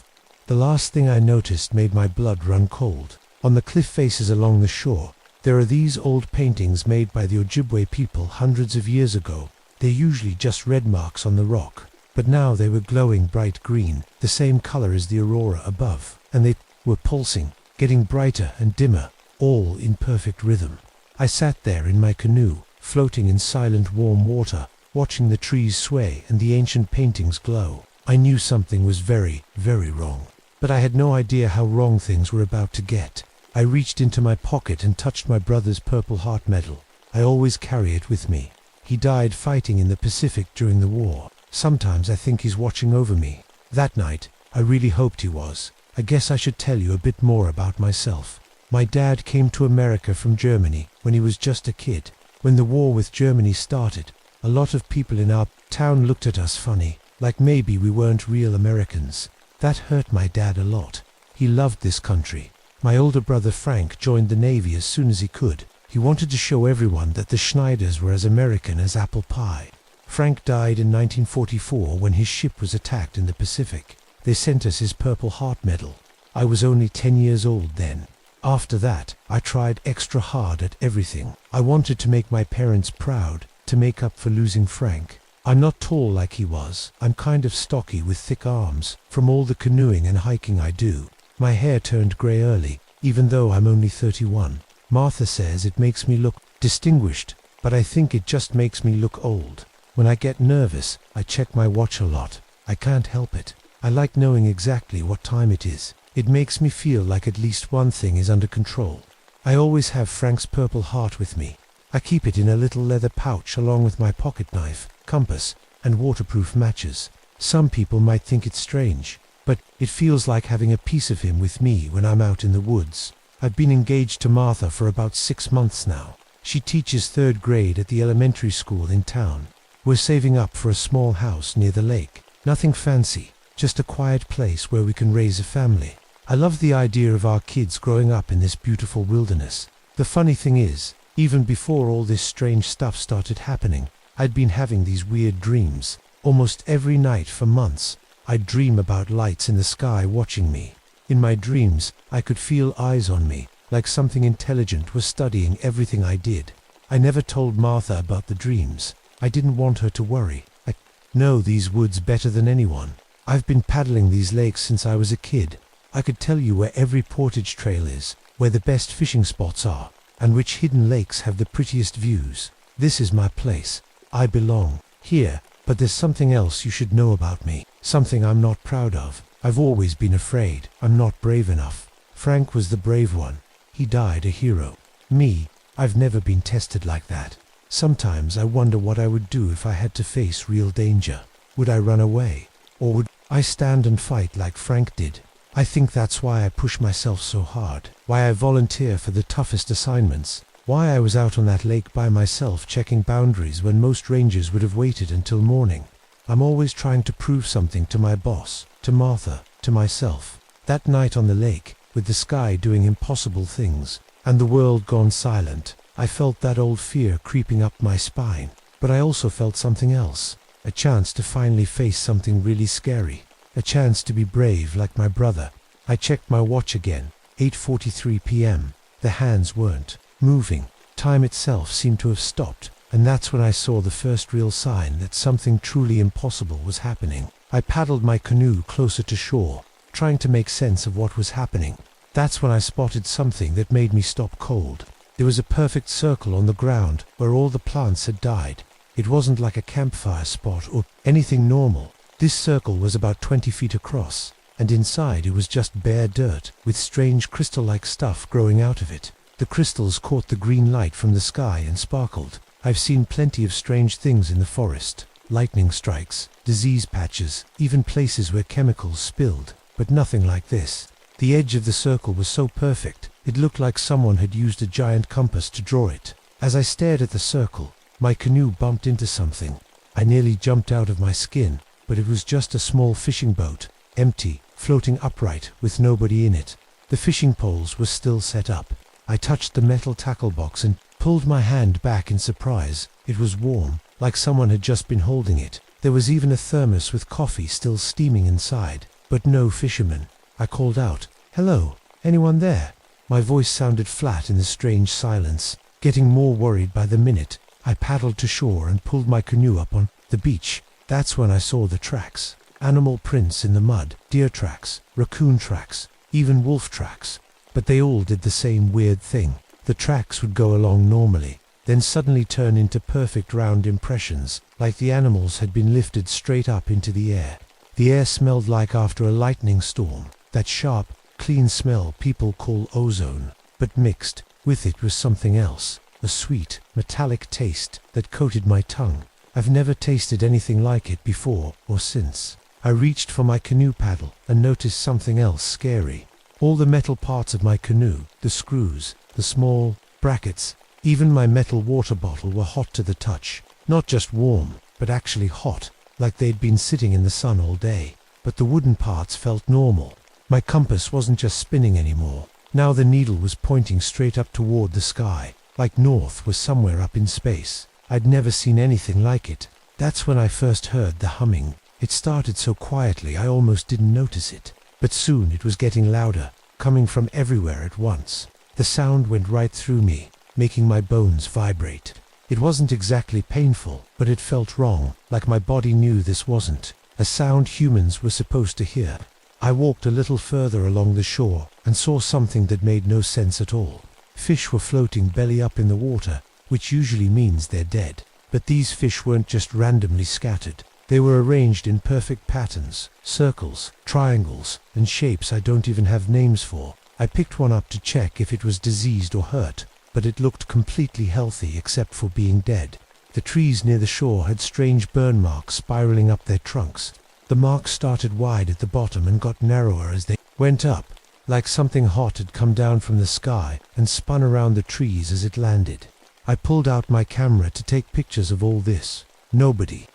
The last thing I noticed made my blood run cold. On the cliff faces along the shore, there are these old paintings made by the Ojibwe people hundreds of years ago. They're usually just red marks on the rock, but now they were glowing bright green, the same color as the aurora above, and they were pulsing, getting brighter and dimmer, all in perfect rhythm. I sat there in my canoe, floating in silent warm water, watching the trees sway and the ancient paintings glow. I knew something was very, very wrong, but I had no idea how wrong things were about to get. I reached into my pocket and touched my brother's Purple Heart medal. I always carry it with me. He died fighting in the Pacific during the war. Sometimes I think he's watching over me. That night, I really hoped he was. I guess I should tell you a bit more about myself. My dad came to America from Germany when he was just a kid. When the war with Germany started, A lot of people in our town looked at us funny, like maybe we weren't real Americans. That hurt my dad a lot. He loved this country. My older brother Frank joined the Navy as soon as he could. He wanted to show everyone that the Schneiders were as American as apple pie. Frank died in 1944 when his ship was attacked in the Pacific. They sent us his Purple Heart Medal. I was only 10 years old then. After that, I tried extra hard at everything. I wanted to make my parents proud, to make up for losing Frank. I'm not tall like he was. I'm kind of stocky with thick arms, from all the canoeing and hiking I do. My hair turned grey early, even though I'm only 31. Martha says it makes me look distinguished, but I think it just makes me look old. When I get nervous, I check my watch a lot. I can't help it. I like knowing exactly what time it is. It makes me feel like at least one thing is under control. I always have Frank's Purple Heart with me. I keep it in a little leather pouch along with my pocket knife, compass, and waterproof matches. Some people might think it's strange, but it feels like having a piece of him with me when I'm out in the woods. I've been engaged to Martha for about 6 months now. She teaches 3rd grade at the elementary school in town. We're saving up for a small house near the lake. Nothing fancy, just a quiet place where we can raise a family. I love the idea of our kids growing up in this beautiful wilderness. The funny thing is, even before all this strange stuff started happening, I'd been having these weird dreams. Almost every night for months, I'd dream about lights in the sky watching me. In my dreams, I could feel eyes on me, like something intelligent was studying everything I did. I never told Martha about the dreams. I didn't want her to worry. I know these woods better than anyone. I've been paddling these lakes since I was a kid. I could tell you where every portage trail is, where the best fishing spots are, and which hidden lakes have the prettiest views. This is my place. I belong here, but there's something else you should know about me, something I'm not proud of. I've always been afraid. I'm not brave enough. Frank was the brave one. He died a hero. Me, I've never been tested like that. Sometimes I wonder what I would do if I had to face real danger. Would I run away? Or would I stand and fight like Frank did? I think that's why I push myself so hard, why I volunteer for the toughest assignments, why I was out on that lake by myself checking boundaries when most rangers would have waited until morning. I'm always trying to prove something to my boss, to Martha, to myself. That night on the lake, with the sky doing impossible things, and the world gone silent, I felt that old fear creeping up my spine. But I also felt something else, a chance to finally face something really scary. A chance to be brave like my brother. I checked my watch again, 8:43 p.m. The hands weren't moving. Time itself seemed to have stopped, and that's when I saw the first real sign that something truly impossible was happening. I paddled my canoe closer to shore, trying to make sense of what was happening. That's when I spotted something that made me stop cold. There was a perfect circle on the ground where all the plants had died. It wasn't like a campfire spot or anything normal. This circle was about 20 feet across, and inside it was just bare dirt, with strange crystal-like stuff growing out of it. The crystals caught the green light from the sky and sparkled. I've seen plenty of strange things in the forest. Lightning strikes, disease patches, even places where chemicals spilled, but nothing like this. The edge of the circle was so perfect, it looked like someone had used a giant compass to draw it. As I stared at the circle, my canoe bumped into something. I nearly jumped out of my skin. But it was just a small fishing boat, empty, floating upright, with nobody in it. The fishing poles were still set up. I touched the metal tackle box and pulled my hand back in surprise. It was warm, like someone had just been holding it. There was even a thermos with coffee still steaming inside, but no fisherman. I called out, "Hello, anyone there?" My voice sounded flat in the strange silence. Getting more worried by the minute, I paddled to shore and pulled my canoe up on the beach. That's when I saw the tracks. Animal prints in the mud, deer tracks, raccoon tracks, even wolf tracks. But they all did the same weird thing. The tracks would go along normally, then suddenly turn into perfect round impressions, like the animals had been lifted straight up into the air. The air smelled like after a lightning storm, that sharp, clean smell people call ozone. But mixed with it was something else, a sweet, metallic taste that coated my tongue. I've never tasted anything like it before or since. I reached for my canoe paddle and noticed something else scary. All the metal parts of my canoe, the screws, the small brackets, even my metal water bottle were hot to the touch. Not just warm, but actually hot, like they'd been sitting in the sun all day. But the wooden parts felt normal. My compass wasn't just spinning anymore. Now the needle was pointing straight up toward the sky, like north was somewhere up in space. I'd never seen anything like it. That's when I first heard the humming. It started so quietly I almost didn't notice it. But soon it was getting louder, coming from everywhere at once. The sound went right through me, making my bones vibrate. It wasn't exactly painful, but it felt wrong, like my body knew this wasn't a sound humans were supposed to hear. I walked a little further along the shore and saw something that made no sense at all. Fish were floating belly up in the water, which usually means they're dead. But these fish weren't just randomly scattered. They were arranged in perfect patterns, circles, triangles, and shapes I don't even have names for. I picked one up to check if it was diseased or hurt, but it looked completely healthy except for being dead. The trees near the shore had strange burn marks spiraling up their trunks. The marks started wide at the bottom and got narrower as they went up, like something hot had come down from the sky and spun around the trees as it landed. I pulled out my camera to take pictures of all this. Nobody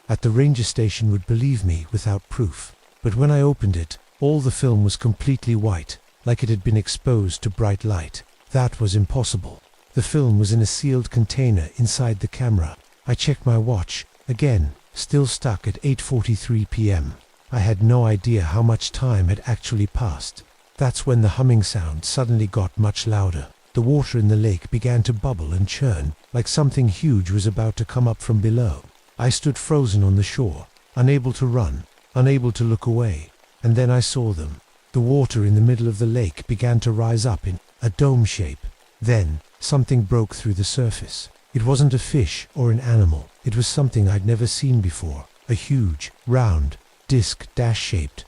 at the ranger station would believe me without proof. But when I opened it, all the film was completely white, like it had been exposed to bright light. That was impossible. The film was in a sealed container inside the camera. I checked my watch, again, still stuck at 8:43 p.m. I had no idea how much time had actually passed. That's when the humming sound suddenly got much louder. The water in the lake began to bubble and churn, like something huge was about to come up from below. I stood frozen on the shore, unable to run, unable to look away, and then I saw them. The water in the middle of the lake began to rise up in a dome shape. Then, something broke through the surface. It wasn't a fish or an animal. It was something I'd never seen before. A huge, round, disc-shaped,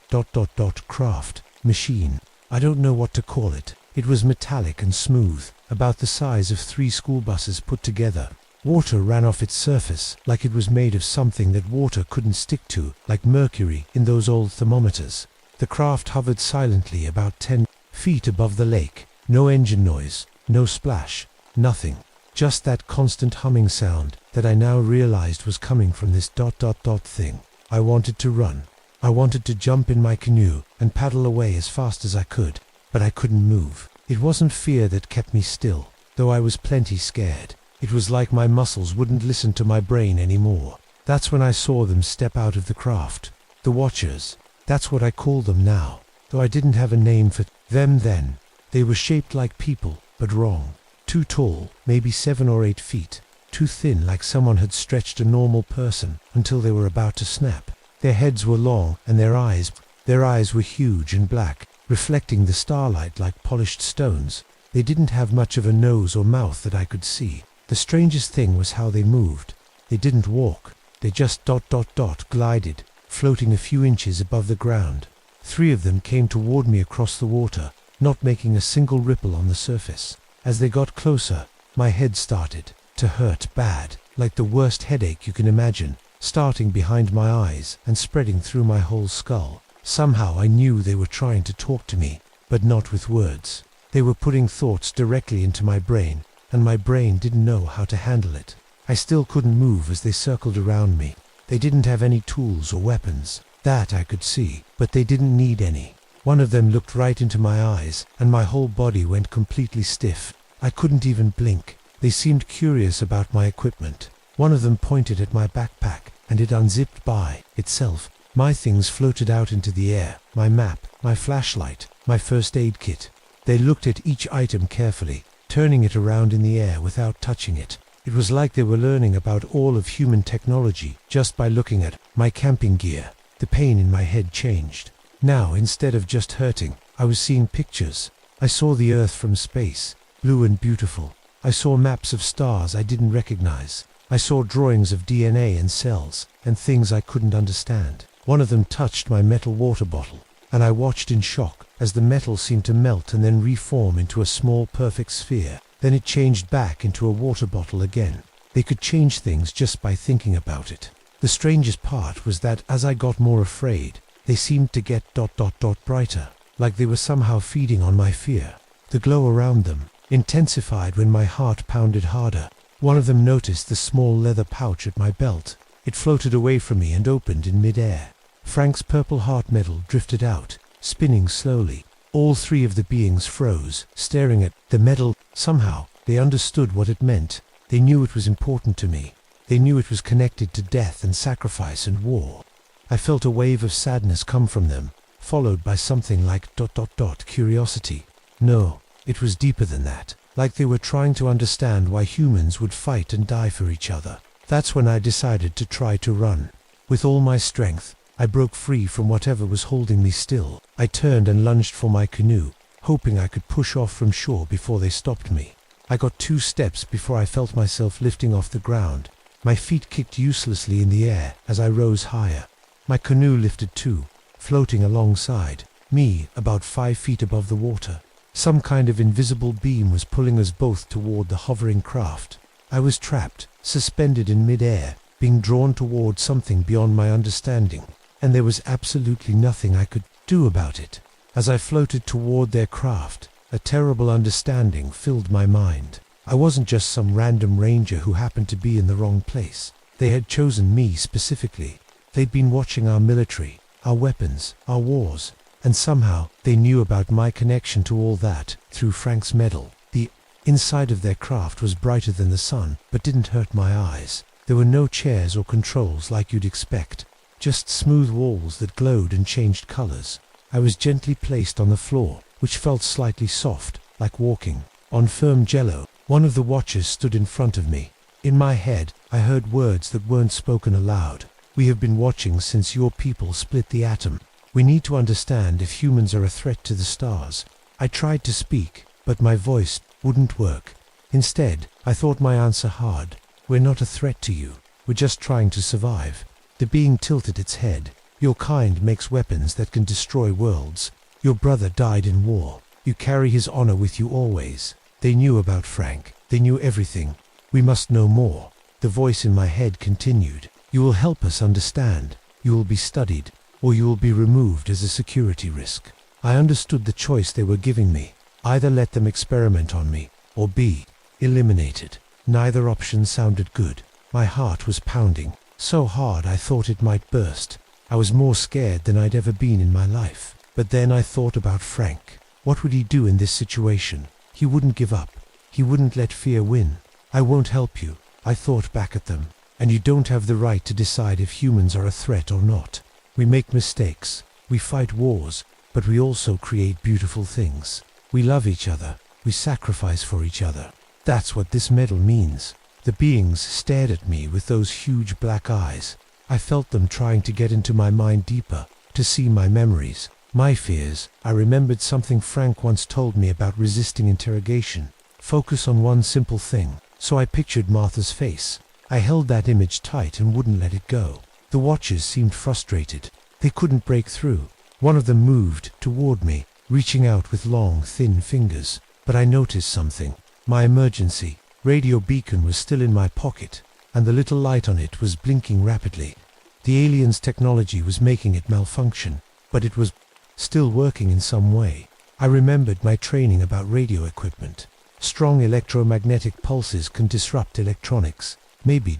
craft, machine. I don't know what to call it. It was metallic and smooth, about the size of 3 school buses put together. Water ran off its surface, like it was made of something that water couldn't stick to, like mercury in those old thermometers. The craft hovered silently about 10 feet above the lake. No engine noise, no splash, nothing. Just that constant humming sound that I now realized was coming from this thing. I wanted to run. I wanted to jump in my canoe and paddle away as fast as I could, but I couldn't move. It wasn't fear that kept me still, though I was plenty scared. It was like my muscles wouldn't listen to my brain anymore. That's when I saw them step out of the craft. The Watchers. That's what I call them now, though I didn't have a name for them then. They were shaped like people, but wrong. Too tall, maybe 7 or 8 feet. Too thin, like someone had stretched a normal person until they were about to snap. Their heads were long, and their eyes were huge and black, reflecting the starlight like polished stones. They didn't have much of a nose or mouth that I could see. The strangest thing was how they moved. They didn't walk. They just glided, floating a few inches above the ground. 3 of them came toward me across the water, not making a single ripple on the surface. As they got closer, my head started to hurt bad, like the worst headache you can imagine, starting behind my eyes and spreading through my whole skull. Somehow I knew they were trying to talk to me, but not with words. They were putting thoughts directly into my brain, and my brain didn't know how to handle it. I still couldn't move as they circled around me. They didn't have any tools or weapons. That I could see, but they didn't need any. One of them looked right into my eyes, and my whole body went completely stiff. I couldn't even blink. They seemed curious about my equipment. One of them pointed at my backpack, and it unzipped by itself. My things floated out into the air. My map, my flashlight, my first aid kit. They looked at each item carefully, turning it around in the air without touching it. It was like they were learning about all of human technology just by looking at my camping gear. The pain in my head changed. Now, instead of just hurting, I was seeing pictures. I saw the Earth from space, blue and beautiful. I saw maps of stars I didn't recognize. I saw drawings of DNA and cells, and things I couldn't understand. One of them touched my metal water bottle, and I watched in shock as the metal seemed to melt and then reform into a small perfect sphere. Then it changed back into a water bottle again. They could change things just by thinking about it. The strangest part was that as I got more afraid, they seemed to get brighter, like they were somehow feeding on my fear. The glow around them intensified when my heart pounded harder. One of them noticed the small leather pouch at my belt. It floated away from me and opened in mid-air. Frank's purple heart medal drifted out, spinning slowly. All three of the beings froze, staring at the medal. Somehow, they understood what it meant. They knew it was important to me. They knew it was connected to death and sacrifice and war. I felt a wave of sadness come from them, followed by something like curiosity. No, it was deeper than that. Like they were trying to understand why humans would fight and die for each other. That's when I decided to try to run. With all my strength, I broke free from whatever was holding me still. I turned and lunged for my canoe, hoping I could push off from shore before they stopped me. I got 2 steps before I felt myself lifting off the ground. My feet kicked uselessly in the air as I rose higher. My canoe lifted too, floating alongside me about 5 feet above the water. Some kind of invisible beam was pulling us both toward the hovering craft. I was trapped, suspended in mid-air, being drawn toward something beyond my understanding, and there was absolutely nothing I could do about it. As I floated toward their craft, a terrible understanding filled my mind. I wasn't just some random ranger who happened to be in the wrong place. They had chosen me specifically. They'd been watching our military, our weapons, our wars, and somehow they knew about my connection to all that through Frank's medal. The inside of their craft was brighter than the sun, but didn't hurt my eyes. There were no chairs or controls like you'd expect, just smooth walls that glowed and changed colors. I was gently placed on the floor, which felt slightly soft, like walking on firm jello. One of the watchers stood in front of me. In my head, I heard words that weren't spoken aloud. We have been watching since your people split the atom. We need to understand if humans are a threat to the stars. I tried to speak, but my voice wouldn't work. Instead, I thought my answer hard. We're not a threat to you. We're just trying to survive. The being tilted its head. Your kind makes weapons that can destroy worlds. Your brother died in war. You carry his honor with you always. They knew about Frank. They knew everything. We must know more. The voice in my head continued. You will help us understand. You will be studied, or you will be removed as a security risk. I understood the choice they were giving me. Either let them experiment on me, or be eliminated. Neither option sounded good. My heart was pounding, so hard I thought it might burst. I was more scared than I'd ever been in my life. But then I thought about Frank. What would he do in this situation? He wouldn't give up. He wouldn't let fear win. I won't help you, I thought back at them. And you don't have the right to decide if humans are a threat or not. We make mistakes. We fight wars, but we also create beautiful things. We love each other. We sacrifice for each other. That's what this medal means. The beings stared at me with those huge black eyes. I felt them trying to get into my mind deeper, to see my memories, my fears. I remembered something Frank once told me about resisting interrogation. Focus on one simple thing. So I pictured Martha's face. I held that image tight and wouldn't let it go. The watchers seemed frustrated. They couldn't break through. One of them moved toward me, reaching out with long, thin fingers. But I noticed something. My emergency radio beacon was still in my pocket, and the little light on it was blinking rapidly. The alien's technology was making it malfunction, but it was still working in some way. I remembered my training about radio equipment. Strong electromagnetic pulses can disrupt electronics. Maybe ...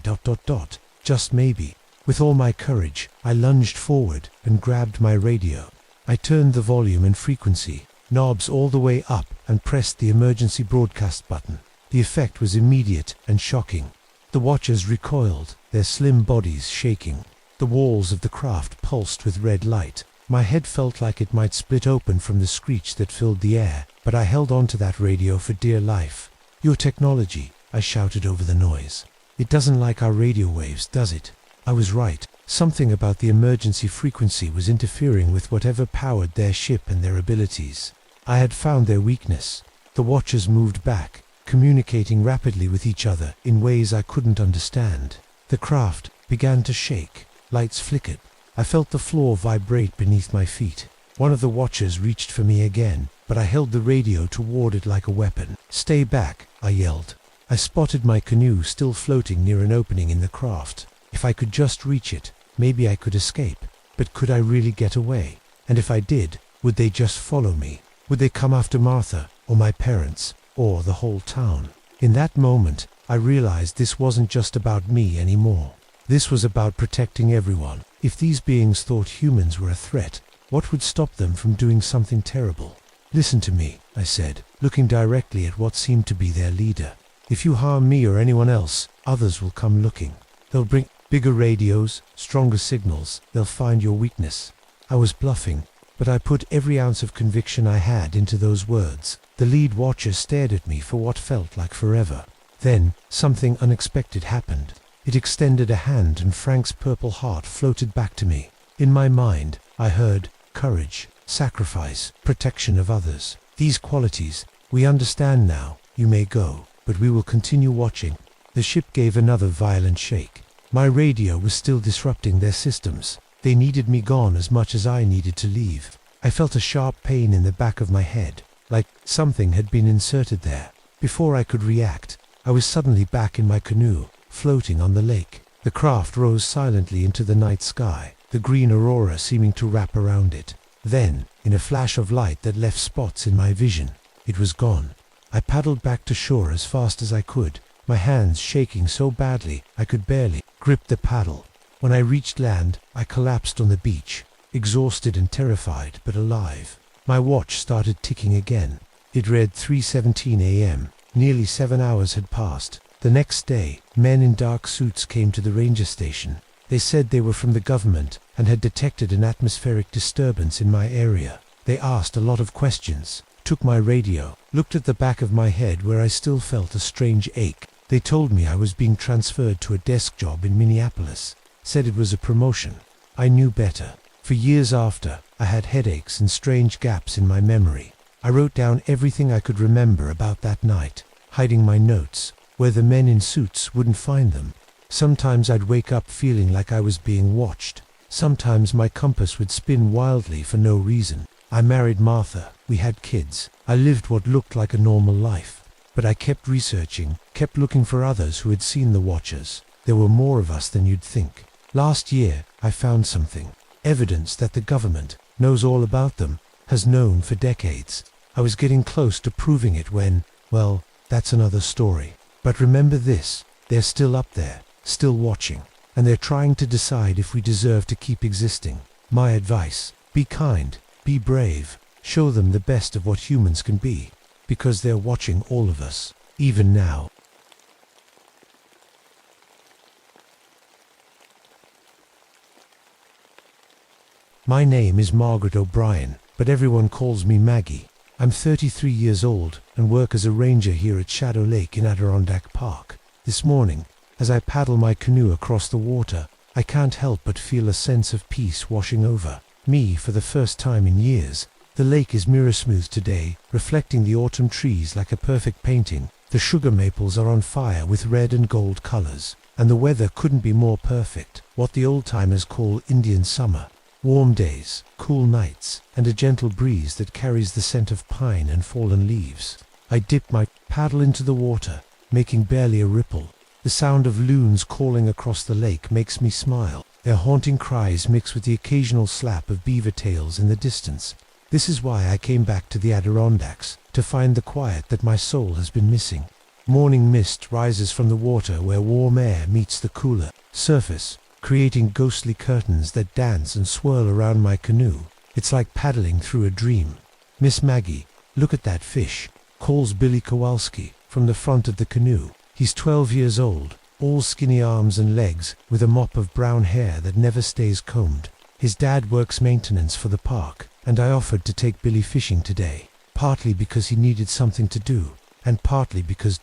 just maybe. With all my courage, I lunged forward and grabbed my radio. I turned the volume and frequency knobs all the way up and pressed the emergency broadcast button. The effect was immediate and shocking. The watchers recoiled, their slim bodies shaking. The walls of the craft pulsed with red light. My head felt like it might split open from the screech that filled the air, but I held on to that radio for dear life. Your technology, I shouted over the noise. It doesn't like our radio waves, does it? I was right. Something about the emergency frequency was interfering with whatever powered their ship and their abilities. I had found their weakness. The watchers moved back, communicating rapidly with each other in ways I couldn't understand. The craft began to shake. Lights flickered. I felt the floor vibrate beneath my feet. One of the watchers reached for me again, but I held the radio toward it like a weapon. Stay back, I yelled. I spotted my canoe still floating near an opening in the craft. If I could just reach it, maybe I could escape. But could I really get away? And if I did, would they just follow me? Would they come after Martha, or my parents, or the whole town? In that moment, I realized this wasn't just about me anymore. This was about protecting everyone. If these beings thought humans were a threat, what would stop them from doing something terrible? Listen to me, I said, looking directly at what seemed to be their leader. If you harm me or anyone else, others will come looking. They'll bring bigger radios, stronger signals. They'll find your weakness. I was bluffing, but I put every ounce of conviction I had into those words. The lead watcher stared at me for what felt like forever. Then, something unexpected happened. It extended a hand and Frank's purple heart floated back to me. In my mind, I heard courage, sacrifice, protection of others. These qualities, we understand now. You may go, but we will continue watching. The ship gave another violent shake. My radio was still disrupting their systems. They needed me gone as much as I needed to leave. I felt a sharp pain in the back of my head, like something had been inserted there. Before I could react, I was suddenly back in my canoe, floating on the lake. The craft rose silently into the night sky, the green aurora seeming to wrap around it. Then, in a flash of light that left spots in my vision, it was gone. I paddled back to shore as fast as I could, my hands shaking so badly I could barely grip the paddle. When I reached land, I collapsed on the beach, exhausted and terrified, but alive. My watch started ticking again. It read 3:17 a.m. Nearly 7 hours had passed. The next day, men in dark suits came to the ranger station. They said they were from the government and had detected an atmospheric disturbance in my area. They asked a lot of questions, took my radio, looked at the back of my head where I still felt a strange ache. They told me I was being transferred to a desk job in Minneapolis, said it was a promotion. I knew better. For years after, I had headaches and strange gaps in my memory. I wrote down everything I could remember about that night, hiding my notes, where the men in suits wouldn't find them. Sometimes I'd wake up feeling like I was being watched. Sometimes my compass would spin wildly for no reason. I married Martha, we had kids. I lived what looked like a normal life. But I kept researching, kept looking for others who had seen the Watchers. There were more of us than you'd think. Last year, I found something. Evidence that the government knows all about them, has known for decades. I was getting close to proving it when, well, that's another story. But remember this, they're still up there, still watching, and they're trying to decide if we deserve to keep existing. My advice, be kind, be brave, show them the best of what humans can be. Because they're watching all of us, even now. My name is Margaret O'Brien, but everyone calls me Maggie. I'm 33 years old and work as a ranger here at Shadow Lake in Adirondack Park. This morning, as I paddle my canoe across the water, I can't help but feel a sense of peace washing over me for the first time in years. The lake is mirror smooth today, reflecting the autumn trees like a perfect painting. The sugar maples are on fire with red and gold colors, and the weather couldn't be more perfect. What the old-timers call Indian summer. Warm days, cool nights, and a gentle breeze that carries the scent of pine and fallen leaves. I dip my paddle into the water, making barely a ripple. The sound of loons calling across the lake makes me smile. Their haunting cries mix with the occasional slap of beaver tails in the distance. This is why I came back to the Adirondacks, to find the quiet that my soul has been missing. Morning mist rises from the water where warm air meets the cooler surface, creating ghostly curtains that dance and swirl around my canoe. It's like paddling through a dream. Miss Maggie, look at that fish, calls Billy Kowalski from the front of the canoe. He's 12 years old, all skinny arms and legs, with a mop of brown hair that never stays combed. His dad works maintenance for the park, and I offered to take Billy fishing today, partly because he needed something to do, and partly because ...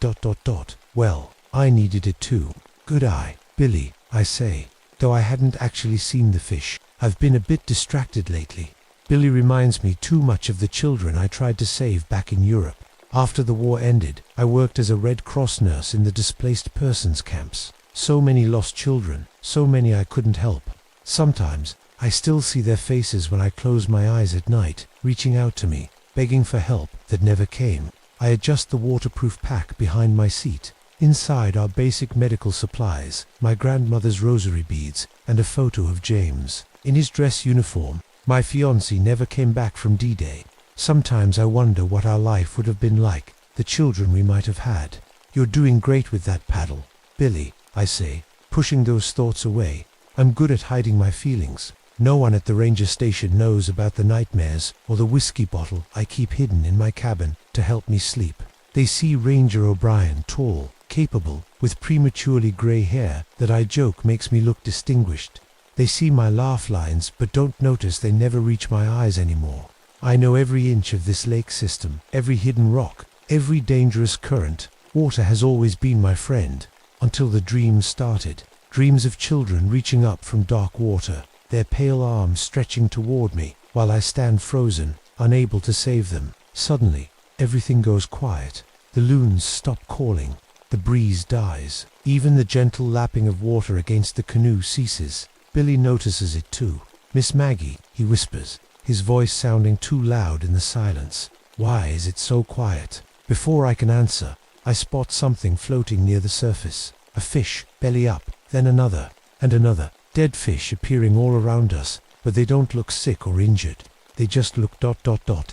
Well, I needed it too. Good eye, Billy, I say, though I hadn't actually seen the fish. I've been a bit distracted lately. Billy reminds me too much of the children I tried to save back in Europe. After the war ended, I worked as a Red Cross nurse in the displaced persons camps. So many lost children, so many I couldn't help. Sometimes, I still see their faces when I close my eyes at night, reaching out to me, begging for help that never came. I adjust the waterproof pack behind my seat. Inside are basic medical supplies, my grandmother's rosary beads, and a photo of James. In his dress uniform, my fiancé never came back from D-Day. Sometimes I wonder what our life would have been like, the children we might have had. You're doing great with that paddle, Billy, I say, pushing those thoughts away. I'm good at hiding my feelings. No one at the ranger station knows about the nightmares or the whiskey bottle I keep hidden in my cabin to help me sleep. They see Ranger O'Brien, tall, capable, with prematurely gray hair that I joke makes me look distinguished. They see my laugh lines but don't notice they never reach my eyes anymore. I know every inch of this lake system, every hidden rock, every dangerous current. Water has always been my friend, until the dreams started. Dreams of children reaching up from dark water, their pale arms stretching toward me, while I stand frozen, unable to save them. Suddenly, everything goes quiet. The loons stop calling. The breeze dies. Even the gentle lapping of water against the canoe ceases. Billy notices it too. "Miss Maggie," he whispers, his voice sounding too loud in the silence. "Why is it so quiet?" Before I can answer, I spot something floating near the surface. A fish, belly up, then another, and another. Dead fish appearing all around us, but they don't look sick or injured. They just look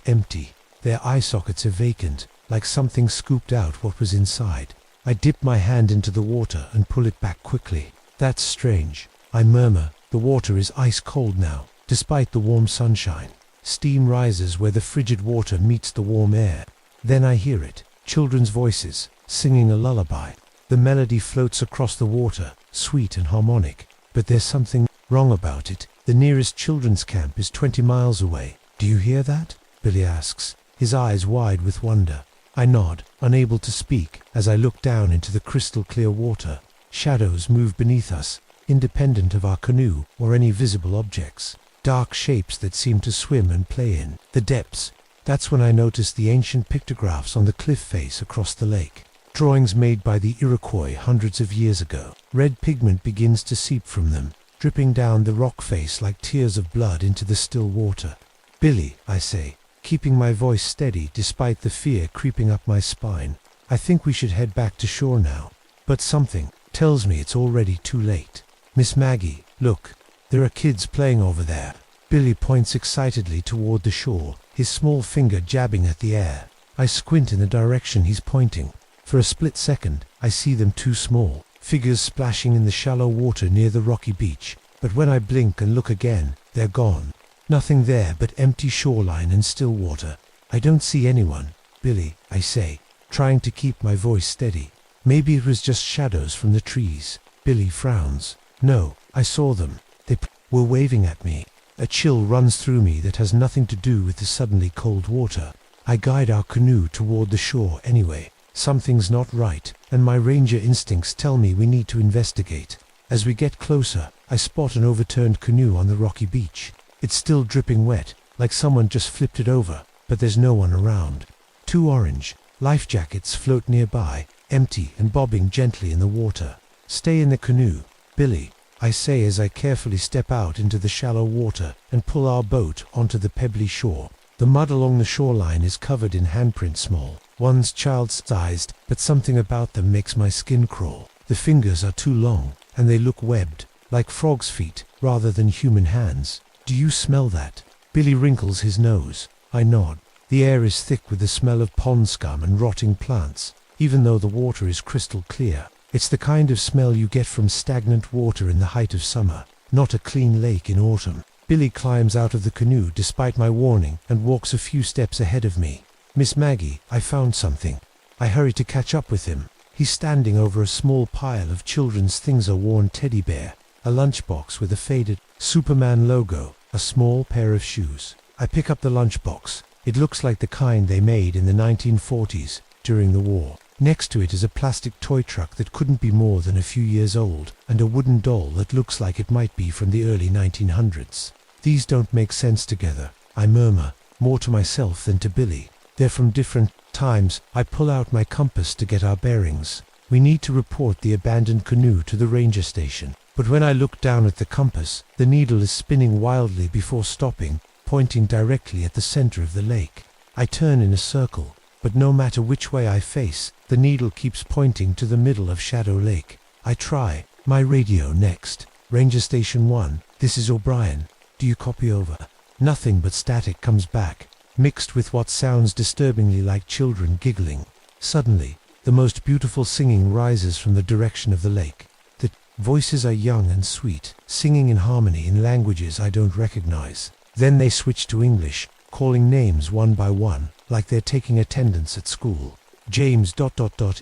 empty. Their eye sockets are vacant, like something scooped out what was inside. I dip my hand into the water and pull it back quickly. "That's strange," I murmur. The water is ice cold now, despite the warm sunshine. Steam rises where the frigid water meets the warm air. Then I hear it. Children's voices, singing a lullaby. The melody floats across the water, sweet and harmonic. But there's something wrong about it. The nearest children's camp is 20 miles away. "Do you hear that?" Billy asks, his eyes wide with wonder. I nod, unable to speak, as I look down into the crystal clear water. Shadows move beneath us, independent of our canoe or any visible objects. Dark shapes that seem to swim and play in the depths. That's when I notice the ancient pictographs on the cliff face across the lake. Drawings made by the Iroquois hundreds of years ago. Red pigment begins to seep from them, dripping down the rock face like tears of blood into the still water. "Billy," I say, keeping my voice steady despite the fear creeping up my spine. "I think we should head back to shore now." But something tells me it's already too late. "Miss Maggie, look, there are kids playing over there." Billy points excitedly toward the shore, his small finger jabbing at the air. I squint in the direction he's pointing. For a split second, I see them too small, figures splashing in the shallow water near the rocky beach. But when I blink and look again, they're gone. Nothing there but empty shoreline and still water. "I don't see anyone, Billy," I say, trying to keep my voice steady. "Maybe it was just shadows from the trees." Billy frowns. "No, I saw them. They were waving at me." A chill runs through me that has nothing to do with the suddenly cold water. I guide our canoe toward the shore anyway. Something's not right, and my ranger instincts tell me we need to investigate. As we get closer, I spot an overturned canoe on the rocky beach. It's still dripping wet, like someone just flipped it over, but there's no one around. 2 orange life jackets float nearby, empty and bobbing gently in the water. "Stay in the canoe, Billy," I say as I carefully step out into the shallow water and pull our boat onto the pebbly shore. The mud along the shoreline is covered in handprints, small ones, child-sized, but something about them makes my skin crawl. The fingers are too long, and they look webbed, like frogs' feet, rather than human hands. "Do you smell that?" Billy wrinkles his nose. I nod. The air is thick with the smell of pond scum and rotting plants, even though the water is crystal clear. It's the kind of smell you get from stagnant water in the height of summer, not a clean lake in autumn. Billy climbs out of the canoe despite my warning and walks a few steps ahead of me. "Miss Maggie, I found something." I hurry to catch up with him. He's standing over a small pile of children's things, a worn teddy bear, a lunchbox with a faded Superman logo, a small pair of shoes. I pick up the lunchbox. It looks like the kind they made in the 1940s, during the war. Next to it is a plastic toy truck that couldn't be more than a few years old, and a wooden doll that looks like it might be from the early 1900s. "These don't make sense together," I murmur, more to myself than to Billy. "They're from different times." I pull out my compass to get our bearings. We need to report the abandoned canoe to the ranger station. But when I look down at the compass, the needle is spinning wildly before stopping, pointing directly at the center of the lake. I turn in a circle, but no matter which way I face, the needle keeps pointing to the middle of Shadow Lake. I try my radio next. "Ranger Station 1, this is O'Brien. Do you copy over?" Nothing but static comes back, mixed with what sounds disturbingly like children giggling. Suddenly, The most beautiful singing rises from the direction of the lake. The voices are young and sweet, singing in harmony in languages I don't recognize. Then they switch to English, calling names one by one, like they're taking attendance at school. James ...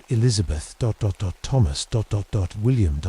Elizabeth ... Thomas ... William ...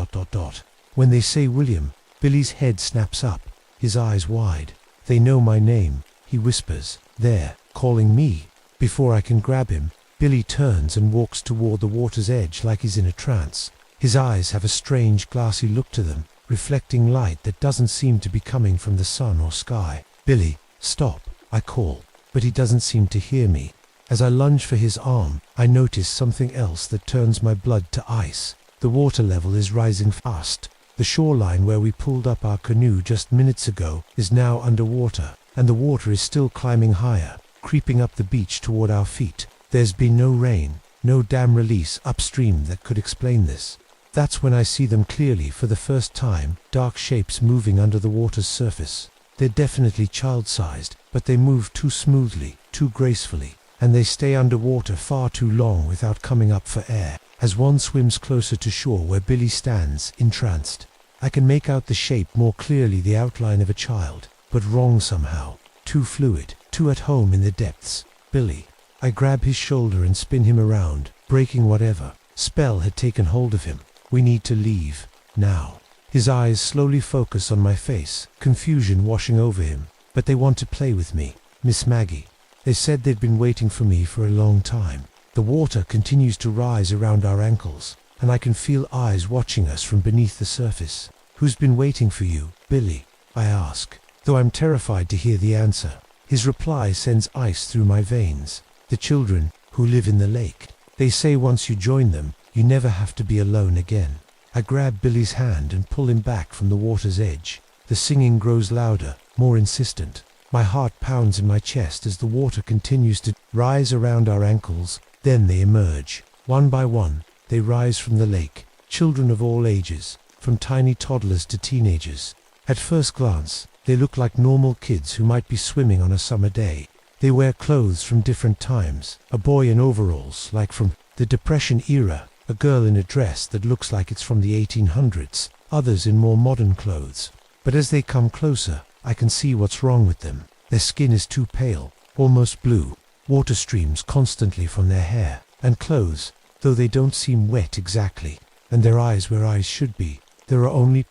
When they say William, Billy's head snaps up, his eyes wide. They know my name, he whispers. They're calling me. Before I can grab him, Billy turns and walks toward the water's edge like he's in a trance. His eyes have a strange glassy look to them, reflecting light that doesn't seem to be coming from the sun or sky. Billy, stop, I call, but he doesn't seem to hear me. As I lunge for his arm, I notice something else that turns my blood to ice. The water level is rising fast. The shoreline where we pulled up our canoe just minutes ago is now underwater, and the water is still climbing higher, creeping up the beach toward our feet. There's been no rain, no dam release upstream that could explain this. That's when I see them clearly for the first time, dark shapes moving under the water's surface. They're definitely child-sized, but they move too smoothly, too gracefully, and they stay underwater far too long without coming up for air. As one swims closer to shore where Billy stands, entranced, I can make out the shape more clearly, the outline of a child, but wrong somehow, too fluid, too at home in the depths. Billy. I grab his shoulder and spin him around, breaking whatever spell had taken hold of him. We need to leave, now. His eyes slowly focus on my face, confusion washing over him. But they want to play with me, Miss Maggie. They said they'd been waiting for me for a long time. The water continues to rise around our ankles, and I can feel eyes watching us from beneath the surface. Who's been waiting for you, Billy? I ask, though I'm terrified to hear the answer. His reply sends ice through my veins. The children who live in the lake. They say once you join them, you never have to be alone again. I grab Billy's hand and pull him back from the water's edge. The singing grows louder, more insistent. My heart pounds in my chest as the water continues to rise around our ankles. Then they emerge. One by one, they rise from the lake. Children of all ages, from tiny toddlers to teenagers. At first glance, they look like normal kids who might be swimming on a summer day. They wear clothes from different times. A boy in overalls, like from the Depression era. A girl in a dress that looks like it's from the 1800s. Others in more modern clothes. But as they come closer, I can see what's wrong with them. Their skin is too pale, almost blue. Water streams constantly from their hair and clothes, though they don't seem wet exactly. And their eyes where eyes should be. There are only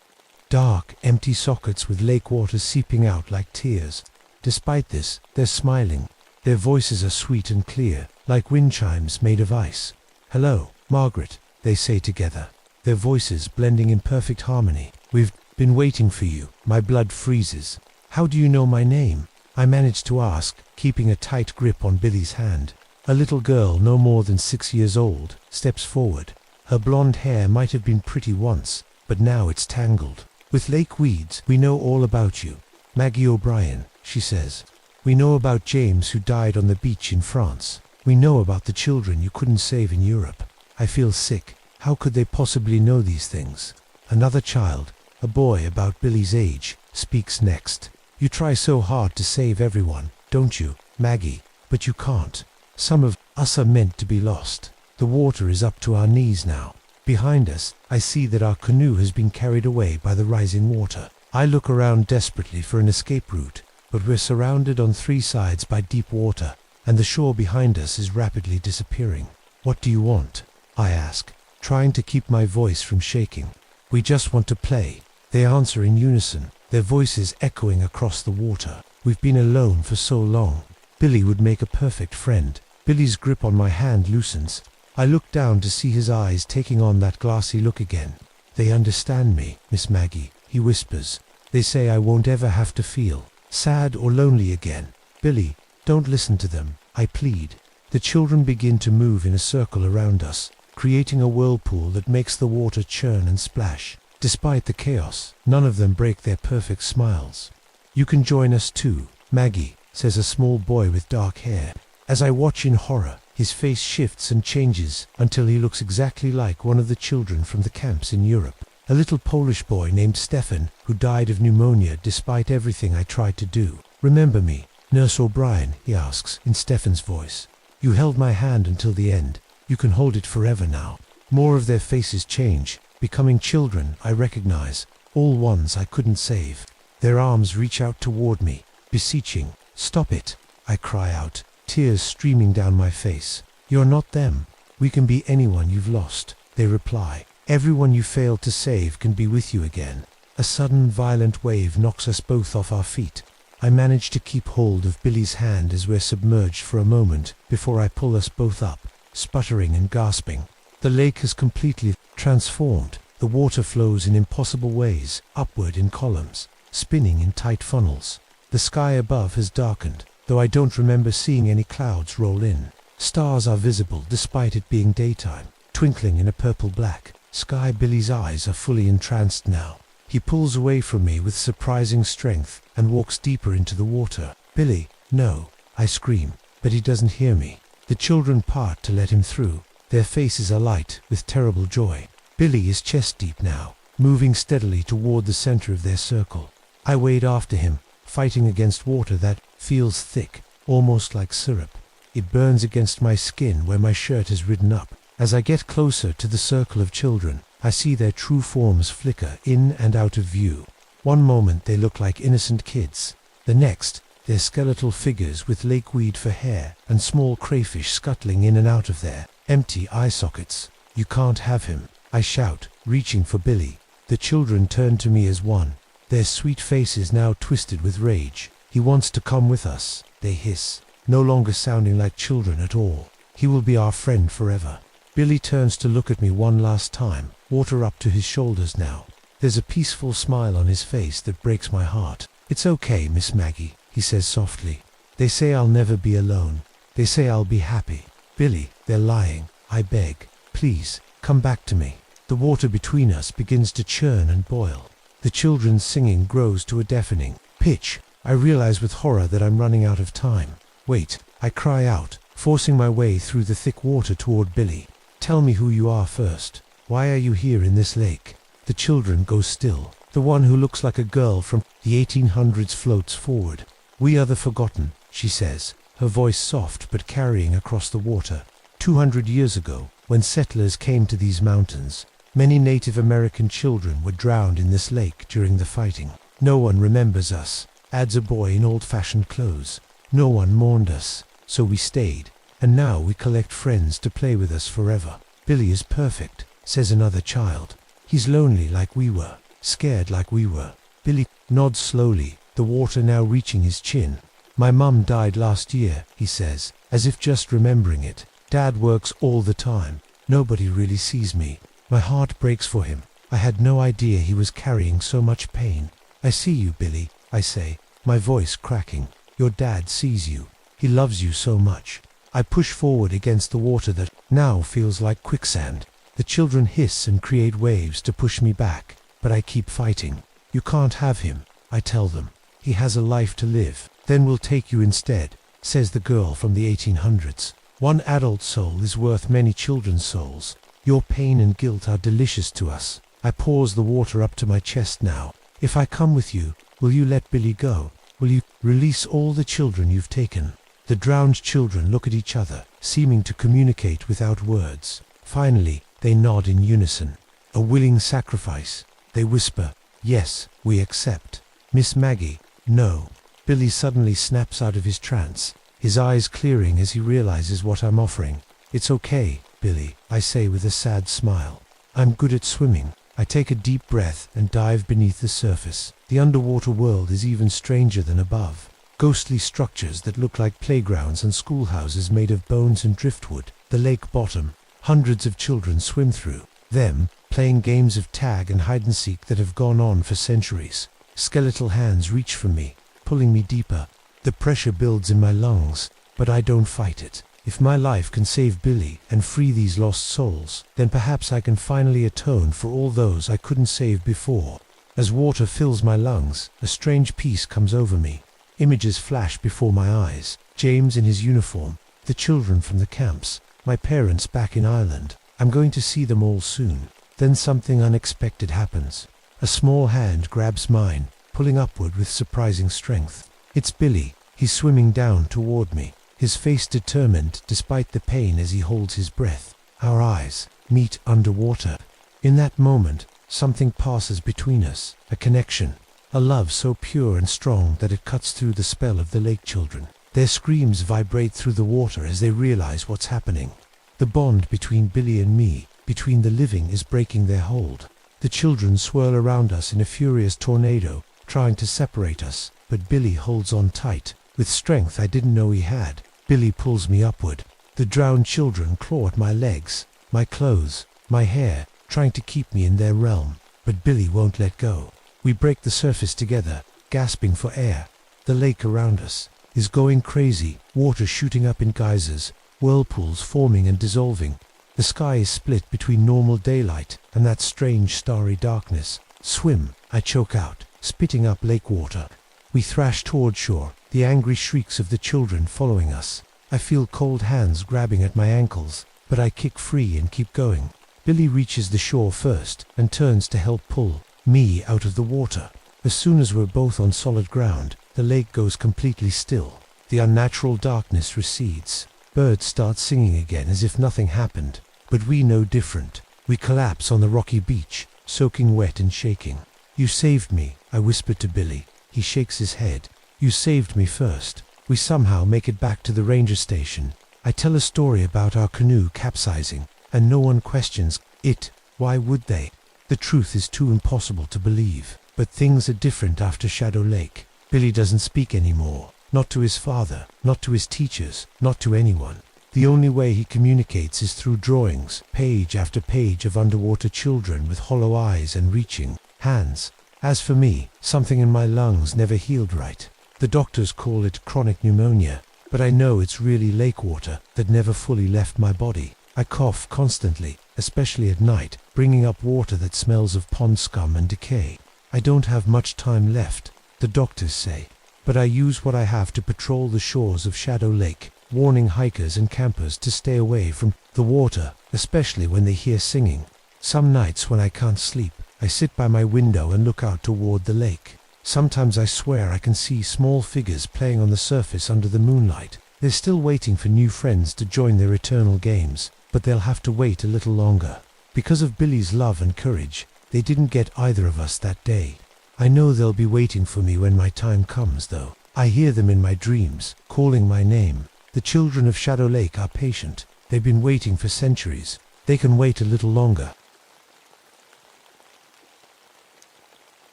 dark, empty sockets with lake water seeping out like tears. Despite this, they're smiling. Their voices are sweet and clear, like wind chimes made of ice. Hello, Margaret, they say together, their voices blending in perfect harmony. We've been waiting for you. My blood freezes. How do you know my name? I manage to ask, keeping a tight grip on Billy's hand. A little girl no more than 6 years old steps forward. Her blonde hair might have been pretty once, but now it's tangled. With lake weeds, we know all about you. Maggie O'Brien, she says. We know about James who died on the beach in France. We know about the children you couldn't save in Europe. I feel sick. How could they possibly know these things? Another child, a boy about Billy's age, speaks next. You try so hard to save everyone, don't you, Maggie? But you can't. Some of us are meant to be lost. The water is up to our knees now. Behind us, I see that our canoe has been carried away by the rising water. I look around desperately for an escape route, but we're surrounded on 3 sides by deep water, and the shore behind us is rapidly disappearing. What do you want? I ask, trying to keep my voice from shaking. We just want to play. They answer in unison, their voices echoing across the water. We've been alone for so long. Billy would make a perfect friend. Billy's grip on my hand loosens. I look down to see his eyes taking on that glassy look again. They understand me, Miss Maggie, he whispers. They say I won't ever have to feel sad or lonely again. Billy, don't listen to them, I plead. The children begin to move in a circle around us, creating a whirlpool that makes the water churn and splash. Despite the chaos, none of them break their perfect smiles. You can join us too, Maggie, says a small boy with dark hair. As I watch in horror, his face shifts and changes until he looks exactly like one of the children from the camps in Europe. A little Polish boy named Stefan, who died of pneumonia despite everything I tried to do. Remember me, Nurse O'Brien, he asks in Stefan's voice. You held my hand until the end. You can hold it forever now. More of their faces change, becoming children I recognize, all ones I couldn't save. Their arms reach out toward me, beseeching. Stop it, I cry out, tears streaming down my face. You're not them. We can be anyone you've lost, they reply. Everyone you failed to save can be with you again. A sudden violent wave knocks us both off our feet. I manage to keep hold of Billy's hand as we're submerged for a moment before I pull us both up, sputtering and gasping. The lake has completely transformed. The water flows in impossible ways, upward in columns, spinning in tight funnels. The sky above has darkened, though I don't remember seeing any clouds roll in. Stars are visible despite it being daytime, twinkling in a purple black sky. Billy's eyes are fully entranced now. He pulls away from me with surprising strength and walks deeper into the water. Billy, no, I scream, but he doesn't hear me. The children part to let him through. Their faces are light with terrible joy. Billy is chest deep now, moving steadily toward the center of their circle. I wade after him, fighting against water that feels thick, almost like syrup. It burns against my skin where my shirt has ridden up. As I get closer to the circle of children, I see their true forms flicker in and out of view. One moment they look like innocent kids. The next, they're skeletal figures with lakeweed for hair and small crayfish scuttling in and out of their empty eye sockets. You can't have him, I shout, reaching for Billy. The children turn to me as one, their sweet faces now twisted with rage. He wants to come with us, they hiss, no longer sounding like children at all. He will be our friend forever. Billy turns to look at me one last time, water up to his shoulders now. There's a peaceful smile on his face that breaks my heart. It's okay, Miss Maggie, he says softly. They say I'll never be alone. They say I'll be happy. Billy, they're lying. I beg. Please, come back to me. The water between us begins to churn and boil. The children's singing grows to a deafening pitch. I realize with horror that I'm running out of time. Wait, I cry out, forcing my way through the thick water toward Billy. Tell me who you are first. Why are you here in this lake? The children go still. The one who looks like a girl from the 1800s floats forward. We are the forgotten, she says, her voice soft but carrying across the water. 200 years ago, when settlers came to these mountains, many Native American children were drowned in this lake during the fighting. No one remembers us, adds a boy in old-fashioned clothes. No one mourned us, so we stayed. And now we collect friends to play with us forever. Billy is perfect, says another child. He's lonely like we were, scared like we were. Billy nods slowly, the water now reaching his chin. My mum died last year, he says, as if just remembering it. Dad works all the time. Nobody really sees me. My heart breaks for him. I had no idea he was carrying so much pain. I see you, Billy, I say, my voice cracking. Your dad sees you. He loves you so much. I push forward against the water that now feels like quicksand. The children hiss and create waves to push me back, but I keep fighting. You can't have him, I tell them. He has a life to live. Then we'll take you instead, says the girl from the 1800s. One adult soul is worth many children's souls. Your pain and guilt are delicious to us. I pours the water up to my chest now. If I come with you, will you let Billy go? Will you release all the children you've taken? The drowned children look at each other, seeming to communicate without words. Finally, they nod in unison. A willing sacrifice. They whisper, yes, we accept. Miss Maggie, no. Billy suddenly snaps out of his trance, his eyes clearing as he realizes what I'm offering. It's okay, Billy, I say with a sad smile. I'm good at swimming. I take a deep breath and dive beneath the surface. The underwater world is even stranger than above. Ghostly structures that look like playgrounds and schoolhouses made of bones and driftwood. The lake bottom, hundreds of children swim through. Them, playing games of tag and hide-and-seek that have gone on for centuries. Skeletal hands reach for me, pulling me deeper. The pressure builds in my lungs, but I don't fight it. If my life can save Billy and free these lost souls, then perhaps I can finally atone for all those I couldn't save before. As water fills my lungs, a strange peace comes over me. Images flash before my eyes. James in his uniform, the children from the camps, my parents back in Ireland. I'm going to see them all soon. Then something unexpected happens. A small hand grabs mine, pulling upward with surprising strength. It's Billy. He's swimming down toward me, his face determined despite the pain as he holds his breath. Our eyes meet underwater. In that moment, something passes between us, a connection, a love so pure and strong that it cuts through the spell of the lake children. Their screams vibrate through the water as they realize what's happening. The bond between Billy and me, between the living, is breaking their hold. The children swirl around us in a furious tornado, trying to separate us, but Billy holds on tight, with strength I didn't know he had. Billy pulls me upward. The drowned children claw at my legs, my clothes, my hair, trying to keep me in their realm, but Billy won't let go. We break the surface together, gasping for air. The lake around us is going crazy, water shooting up in geysers, whirlpools forming and dissolving. The sky is split between normal daylight and that strange starry darkness. Swim, I choke out, spitting up lake water. We thrash toward shore, the angry shrieks of the children following us. I feel cold hands grabbing at my ankles, but I kick free and keep going. Billy reaches the shore first and turns to help pull me out of the water. As soon as we're both on solid ground, the lake goes completely still. The unnatural darkness recedes. Birds start singing again as if nothing happened, but we know different. We collapse on the rocky beach, soaking wet and shaking. "You saved me," I whispered to Billy. He shakes his head. "You saved me first." We somehow make it back to the ranger station. I tell a story about our canoe capsizing, and no one questions it. Why would they? The truth is too impossible to believe. But things are different after Shadow Lake. Billy doesn't speak anymore. Not to his father, not to his teachers, not to anyone. The only way he communicates is through drawings, page after page of underwater children with hollow eyes and reaching hands. As for me, something in my lungs never healed right. The doctors call it chronic pneumonia, but I know it's really lake water that never fully left my body. I cough constantly, especially at night, bringing up water that smells of pond scum and decay. I don't have much time left, the doctors say, but I use what I have to patrol the shores of Shadow Lake, warning hikers and campers to stay away from the water, especially when they hear singing. Some nights when I can't sleep, I sit by my window and look out toward the lake. Sometimes I swear I can see small figures playing on the surface under the moonlight. They're still waiting for new friends to join their eternal games, but they'll have to wait a little longer. Because of Billy's love and courage, they didn't get either of us that day. I know they'll be waiting for me when my time comes, though. I hear them in my dreams, calling my name. The children of Shadow Lake are patient. They've been waiting for centuries. They can wait a little longer.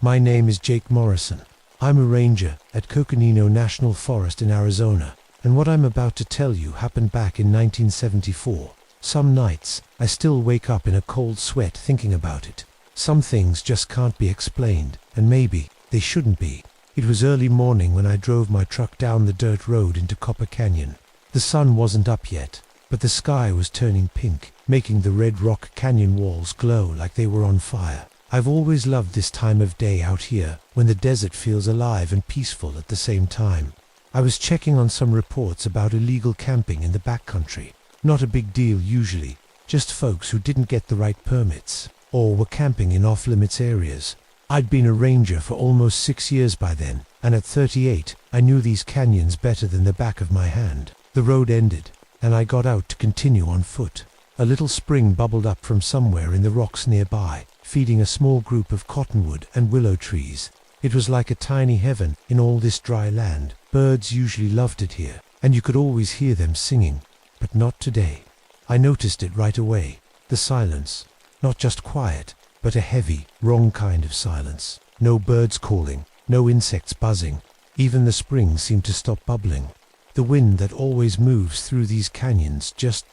My name is Jake Morrison. I'm a ranger at Coconino National Forest in Arizona, and what I'm about to tell you happened back in 1974. Some nights, I still wake up in a cold sweat thinking about it. Some things just can't be explained, and maybe they shouldn't be. It was early morning when I drove my truck down the dirt road into Copper Canyon. The sun wasn't up yet, but the sky was turning pink, making the red rock canyon walls glow like they were on fire. I've always loved this time of day out here, when the desert feels alive and peaceful at the same time. I was checking on some reports about illegal camping in the backcountry. Not a big deal usually, just folks who didn't get the right permits, or were camping in off-limits areas. I'd been a ranger for almost 6 years by then, and at 38, I knew these canyons better than the back of my hand. The road ended, and I got out to continue on foot. A little spring bubbled up from somewhere in the rocks nearby, feeding a small group of cottonwood and willow trees. It was like a tiny heaven in all this dry land. Birds usually loved it here, and you could always hear them singing, but not today. I noticed it right away. The silence, not just quiet, but a heavy, wrong kind of silence. No birds calling, no insects buzzing. Even the spring seemed to stop bubbling. The wind that always moves through these canyons just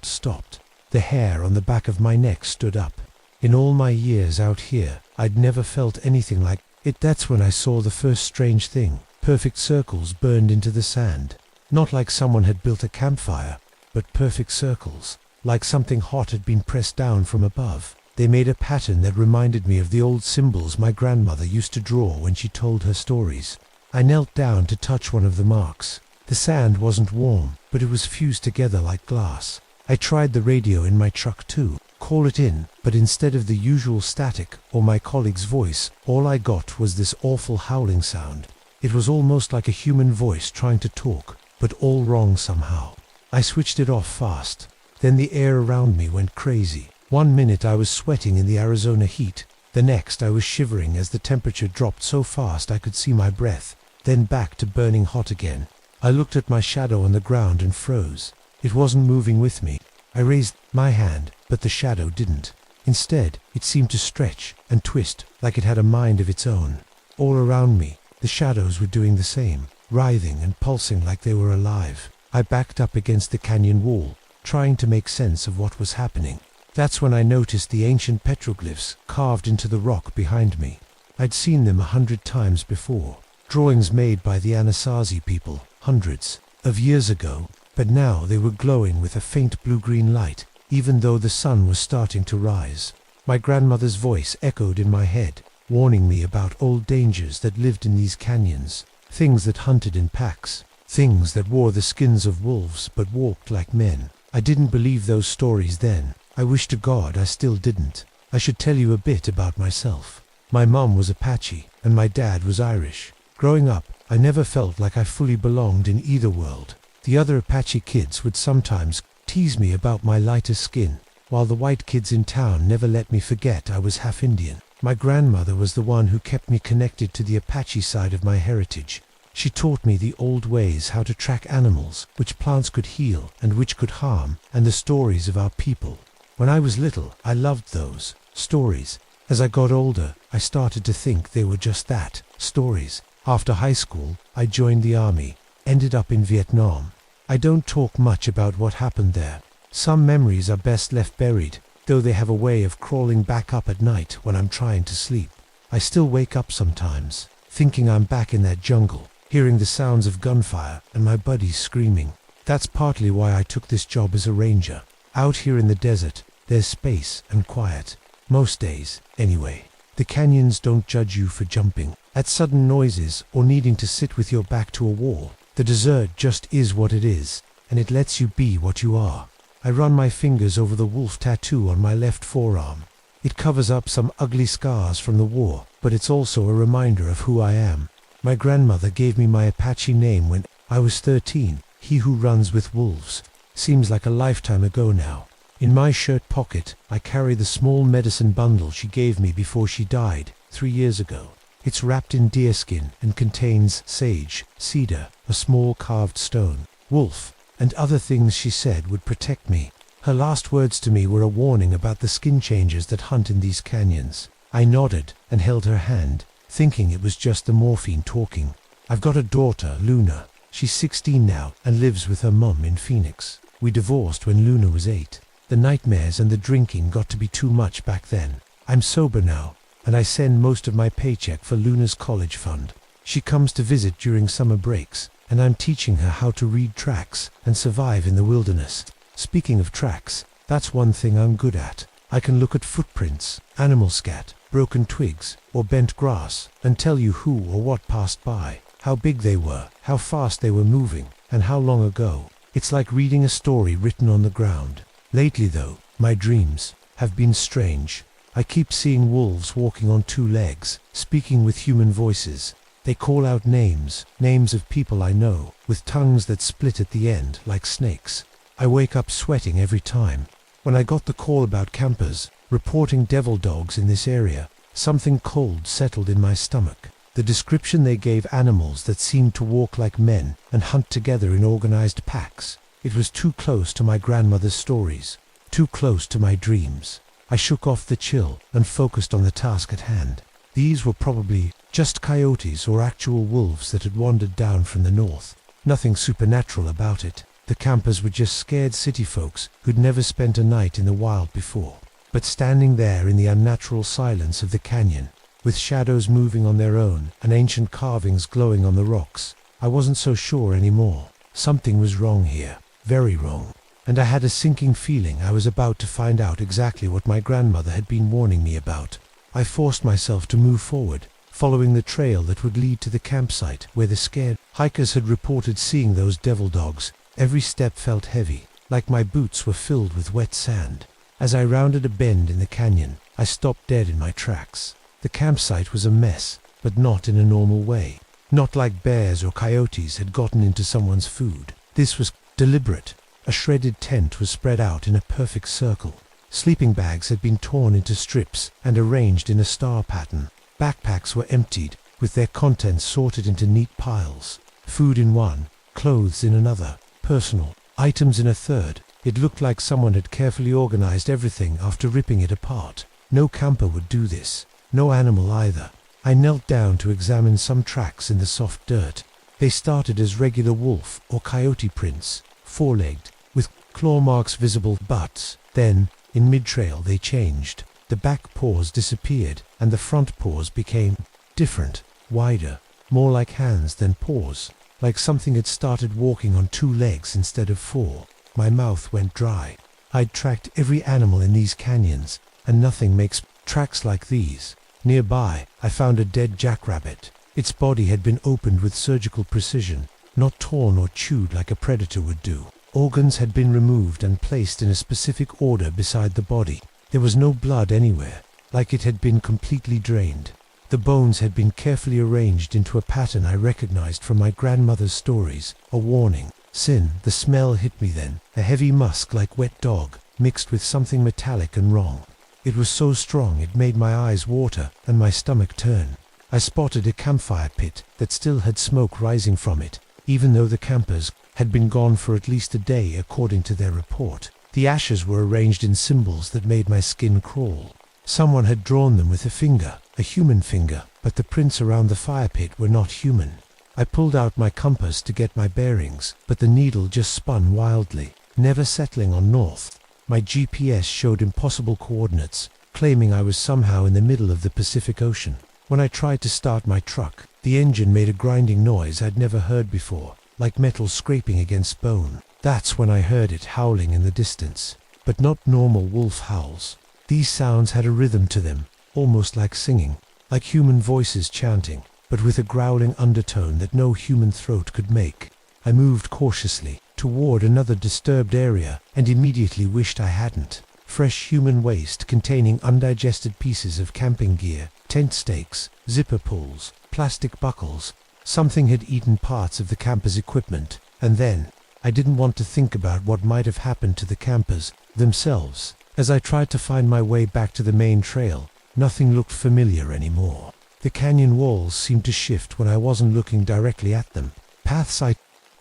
stopped. The hair on the back of my neck stood up. In all my years out here, I'd never felt anything like it. That's when I saw the first strange thing. Perfect circles burned into the sand. Not like someone had built a campfire, but perfect circles, like something hot had been pressed down from above. They made a pattern that reminded me of the old symbols my grandmother used to draw when she told her stories. I knelt down to touch one of the marks. The sand wasn't warm, but it was fused together like glass. I tried the radio in my truck too. Call it in, but instead of the usual static or my colleague's voice, all I got was this awful howling sound. It was almost like a human voice trying to talk, but all wrong somehow. I switched it off fast. Then the air around me went crazy. 1 minute I was sweating in the Arizona heat. The next I was shivering as the temperature dropped so fast I could see my breath. Then back to burning hot again. I looked at my shadow on the ground and froze. It wasn't moving with me. I raised my hand, but the shadow didn't. Instead, it seemed to stretch and twist like it had a mind of its own. All around me, the shadows were doing the same, writhing and pulsing like they were alive. I backed up against the canyon wall, trying to make sense of what was happening. That's when I noticed the ancient petroglyphs carved into the rock behind me. I'd seen them 100 times before, drawings made by the Anasazi people, hundreds of years ago, but now they were glowing with a faint blue-green light, even though the sun was starting to rise. My grandmother's voice echoed in my head, warning me about old dangers that lived in these canyons, things that hunted in packs, things that wore the skins of wolves but walked like men. I didn't believe those stories then. I wish to God I still didn't. I should tell you a bit about myself. My mum was Apache, and my dad was Irish. Growing up, I never felt like I fully belonged in either world. The other Apache kids would sometimes tease me about my lighter skin, while the white kids in town never let me forget I was half Indian. My grandmother was the one who kept me connected to the Apache side of my heritage. She taught me the old ways, how to track animals, which plants could heal and which could harm, and the stories of our people. When I was little, I loved those stories. As I got older, I started to think they were just that, stories. After high school, I joined the army, ended up in Vietnam. I don't talk much about what happened there. Some memories are best left buried, though they have a way of crawling back up at night when I'm trying to sleep. I still wake up sometimes, thinking I'm back in that jungle, hearing the sounds of gunfire and my buddies screaming. That's partly why I took this job as a ranger. Out here in the desert, there's space and quiet. Most days, anyway. The canyons don't judge you for jumping at sudden noises or needing to sit with your back to a wall. The desert just is what it is, and it lets you be what you are. I run my fingers over the wolf tattoo on my left forearm. It covers up some ugly scars from the war, but it's also a reminder of who I am. My grandmother gave me my Apache name when I was 13, he who runs with wolves. Seems like a lifetime ago now. In my shirt pocket, I carry the small medicine bundle she gave me before she died, 3 years ago. It's wrapped in deerskin and contains sage, cedar, a small carved stone, wolf, and other things she said would protect me. Her last words to me were a warning about the skin changers that hunt in these canyons. I nodded and held her hand, thinking it was just the morphine talking. I've got a daughter, Luna. She's 16 now and lives with her mum in Phoenix. We divorced when Luna was 8. The nightmares and the drinking got to be too much back then. I'm sober now, and I send most of my paycheck for Luna's college fund. She comes to visit during summer breaks, and I'm teaching her how to read tracks and survive in the wilderness. Speaking of tracks, that's one thing I'm good at. I can look at footprints, animal scat, broken twigs, or bent grass, and tell you who or what passed by, how big they were, how fast they were moving, and how long ago. It's like reading a story written on the ground. Lately though, my dreams have been strange. I keep seeing wolves walking on 2 legs, speaking with human voices. They call out names of people I know, with tongues that split at the end like snakes. I wake up sweating every time. When I got the call about campers reporting devil dogs in this area, something cold settled in my stomach. The description they gave animals that seemed to walk like men and hunt together in organized packs. It was too close to my grandmother's stories, too close to my dreams. I shook off the chill and focused on the task at hand. These were probably just coyotes or actual wolves that had wandered down from the north. Nothing supernatural about it. The campers were just scared city folks who'd never spent a night in the wild before. But standing there in the unnatural silence of the canyon, with shadows moving on their own and ancient carvings glowing on the rocks, I wasn't so sure anymore. Something was wrong here, very wrong. And I had a sinking feeling I was about to find out exactly what my grandmother had been warning me about. I forced myself to move forward, following the trail that would lead to the campsite where the scared hikers had reported seeing those devil dogs. Every step felt heavy, like my boots were filled with wet sand. As I rounded a bend in the canyon, I stopped dead in my tracks. The campsite was a mess, but not in a normal way. Not like bears or coyotes had gotten into someone's food. This was deliberate. A shredded tent was spread out in a perfect circle. Sleeping bags had been torn into strips and arranged in a star pattern. Backpacks were emptied, with their contents sorted into neat piles. Food in one, clothes in another, personal items in a third. It looked like someone had carefully organized everything after ripping it apart. No camper would do this. No animal either. I knelt down to examine some tracks in the soft dirt. They started as regular wolf or coyote prints, four-legged, with claw marks visible butts. Then, in mid-trail they changed. The back paws disappeared, and the front paws became different, wider, more like hands than paws, like something had started walking on two legs instead of four. My mouth went dry. I'd tracked every animal in these canyons, and nothing makes tracks like these. Nearby, I found a dead jackrabbit. Its body had been opened with surgical precision, not torn or chewed like a predator would do. Organs had been removed and placed in a specific order beside the body. There was no blood anywhere, like it had been completely drained. The bones had been carefully arranged into a pattern I recognized from my grandmother's stories, a warning. Sin, the smell hit me then, a heavy musk like wet dog, mixed with something metallic and wrong. It was so strong it made my eyes water and my stomach turn. I spotted a campfire pit that still had smoke rising from it, even though the campers had been gone for at least a day according to their report. The ashes were arranged in symbols that made my skin crawl. Someone had drawn them with a finger, a human finger, but the prints around the fire pit were not human. I pulled out my compass to get my bearings, but the needle just spun wildly, never settling on north. My GPS showed impossible coordinates, claiming I was somehow in the middle of the Pacific Ocean. When I tried to start my truck, the engine made a grinding noise I'd never heard before, like metal scraping against bone. That's when I heard it howling in the distance, but not normal wolf howls. These sounds had a rhythm to them, almost like singing, like human voices chanting, but with a growling undertone that no human throat could make. I moved cautiously toward another disturbed area and immediately wished I hadn't. Fresh human waste containing undigested pieces of camping gear, tent stakes, zipper pulls, plastic buckles. Something had eaten parts of the campers' equipment, and then I didn't want to think about what might have happened to the campers themselves. As I tried to find my way back to the main trail, nothing looked familiar anymore. The canyon walls seemed to shift when I wasn't looking directly at them. Paths I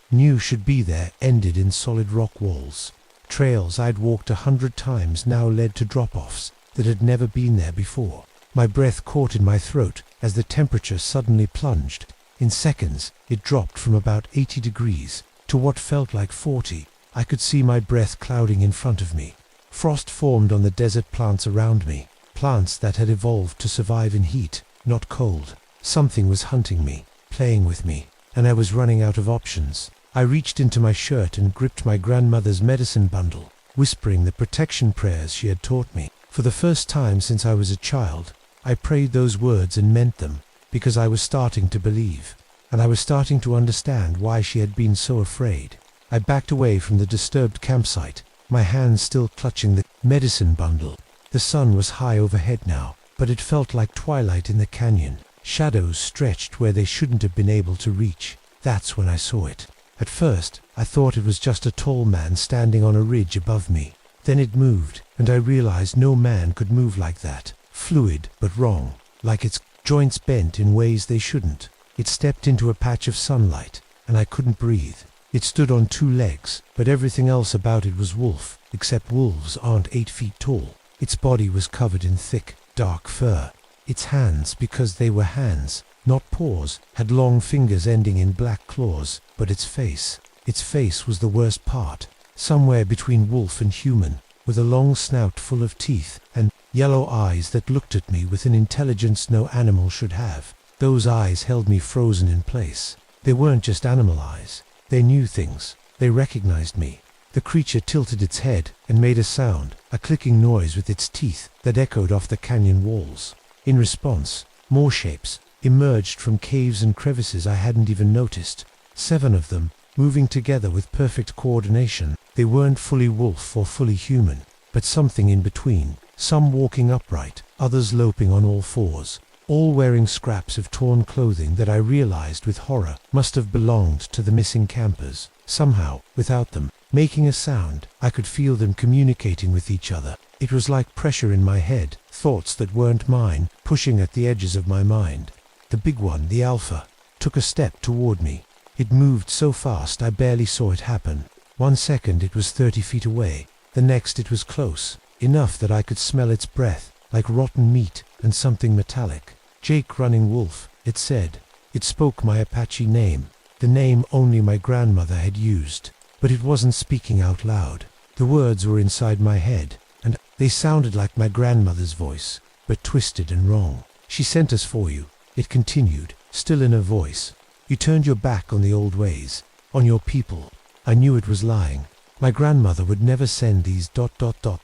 knew should be there ended in solid rock walls. Trails I'd walked 100 times now led to drop-offs that had never been there before. My breath caught in my throat as the temperature suddenly plunged. In seconds, it dropped from about 80 degrees to what felt like 40. I could see my breath clouding in front of me. Frost formed on the desert plants around me, plants that had evolved to survive in heat, not cold. Something was hunting me, playing with me, and I was running out of options. I reached into my shirt and gripped my grandmother's medicine bundle, whispering the protection prayers she had taught me. For the first time since I was a child, I prayed those words and meant them, because I was starting to believe, and I was starting to understand why she had been so afraid. I backed away from the disturbed campsite, my hands still clutching the medicine bundle. The sun was high overhead now, but it felt like twilight in the canyon. Shadows stretched where they shouldn't have been able to reach. That's when I saw it. At first, I thought it was just a tall man standing on a ridge above me. Then it moved, and I realized no man could move like that. Fluid, but wrong, like its joints bent in ways they shouldn't. It stepped into a patch of sunlight, and I couldn't breathe. It stood on two legs, but everything else about it was wolf, except wolves aren't 8 feet tall. Its body was covered in thick, dark fur. Its hands, because they were hands, not paws, had long fingers ending in black claws, but its face was the worst part. Somewhere between wolf and human, with a long snout full of teeth, and yellow eyes that looked at me with an intelligence no animal should have. Those eyes held me frozen in place. They weren't just animal eyes. They knew things. They recognized me. The creature tilted its head and made a sound, a clicking noise with its teeth that echoed off the canyon walls. In response, more shapes emerged from caves and crevices I hadn't even noticed. 7 of them, moving together with perfect coordination. They weren't fully wolf or fully human, but something in between. Some walking upright, others loping on all fours. all wearing scraps of torn clothing that I realized with horror must have belonged to the missing campers. Somehow, without them making a sound, I could feel them communicating with each other. It was like pressure in my head, thoughts that weren't mine, pushing at the edges of my mind. The big one, the Alpha, took a step toward me. It moved so fast I barely saw it happen. 1 second it was 30 feet away, the next it was close, enough that I could smell its breath, like rotten meat and something metallic. "Jake Running Wolf," it said. It spoke my Apache name, the name only my grandmother had used, but it wasn't speaking out loud. The words were inside my head, and they sounded like my grandmother's voice, but twisted and wrong. "She sent us for you," it continued, still in her voice. "You turned your back on the old ways, on your people." I knew it was lying. My grandmother would never send these ...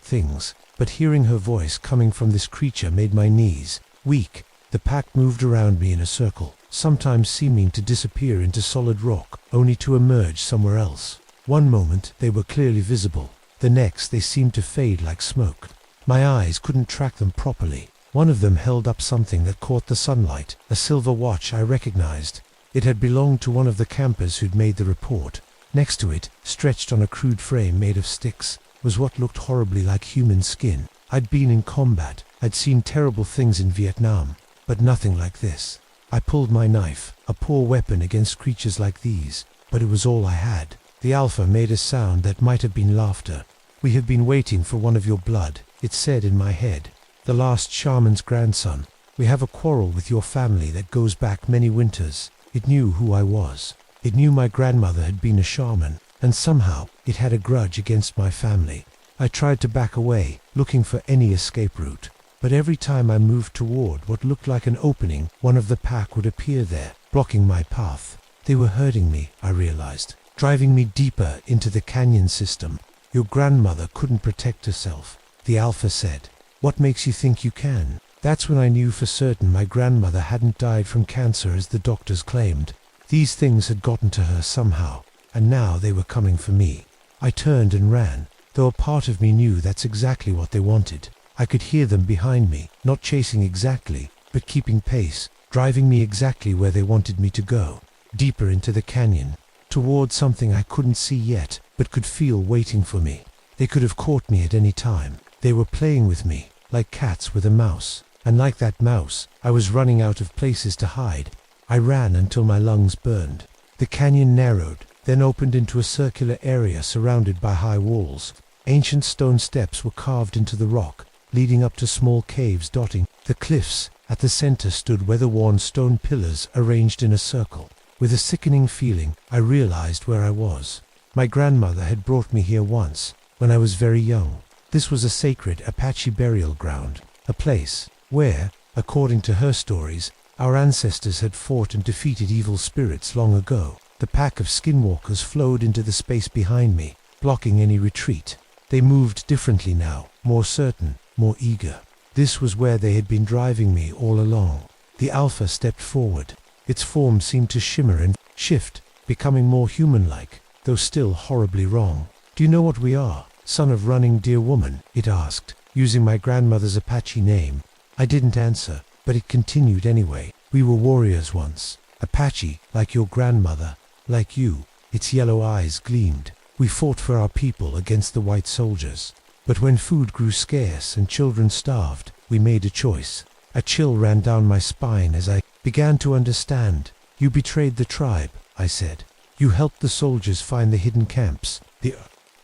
things, but hearing her voice coming from this creature made my knees weak. The pack moved around me in a circle, sometimes seeming to disappear into solid rock, only to emerge somewhere else. One moment they were clearly visible, the next they seemed to fade like smoke. My eyes couldn't track them properly. One of them held up something that caught the sunlight, a silver watch I recognized. It had belonged to one of the campers who'd made the report. Next to it, stretched on a crude frame made of sticks, was what looked horribly like human skin. I'd been in combat, I'd seen terrible things in Vietnam, but nothing like this. I pulled my knife, a poor weapon against creatures like these, but it was all I had. The Alpha made a sound that might have been laughter. "We have been waiting for one of your blood," it said in my head. "The last shaman's grandson. We have a quarrel with your family that goes back many winters." It knew who I was. It knew my grandmother had been a shaman, and somehow it had a grudge against my family. I tried to back away, looking for any escape route. But every time I moved toward what looked like an opening, one of the pack would appear there, blocking my path. They were hurting me, I realized, driving me deeper into the canyon system. "Your grandmother couldn't protect herself," the Alpha said. "What makes you think you can?" That's when I knew for certain my grandmother hadn't died from cancer as the doctors claimed. These things had gotten to her somehow, and now they were coming for me. I turned and ran, though a part of me knew that's exactly what they wanted. I could hear them behind me, not chasing exactly, but keeping pace, driving me exactly where they wanted me to go, deeper into the canyon, toward something I couldn't see yet, but could feel waiting for me. They could have caught me at any time. They were playing with me, like cats with a mouse, and like that mouse, I was running out of places to hide. I ran until my lungs burned. The canyon narrowed, then opened into a circular area surrounded by high walls. Ancient stone steps were carved into the rock, leading up to small caves dotting the cliffs. At the center stood weather-worn stone pillars arranged in a circle. With a sickening feeling, I realized where I was. My grandmother had brought me here once, when I was very young. This was a sacred Apache burial ground, a place where, according to her stories, our ancestors had fought and defeated evil spirits long ago. The pack of skinwalkers flowed into the space behind me, blocking any retreat. They moved differently now, more certain, more eager. This was where they had been driving me all along. The Alpha stepped forward. Its form seemed to shimmer and shift, becoming more human-like, though still horribly wrong. "Do you know what we are, son of Running Deer Woman?" it asked, using my grandmother's Apache name. I didn't answer, but it continued anyway. "We were warriors once. Apache, like your grandmother, like you." Its yellow eyes gleamed. "We fought for our people against the white soldiers. But when food grew scarce and children starved, we made a choice." A chill ran down my spine as I began to understand. "You betrayed the tribe," I said. "You helped the soldiers find the hidden camps." The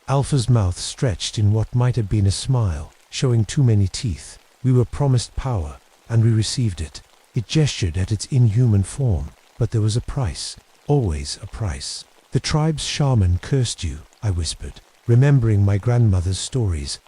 Alpha's mouth stretched in what might have been a smile, showing too many teeth. "We were promised power, and we received it." It gestured at its inhuman form, but there was a price, always a price. "The tribe's shaman cursed you," I whispered, remembering my grandmother's stories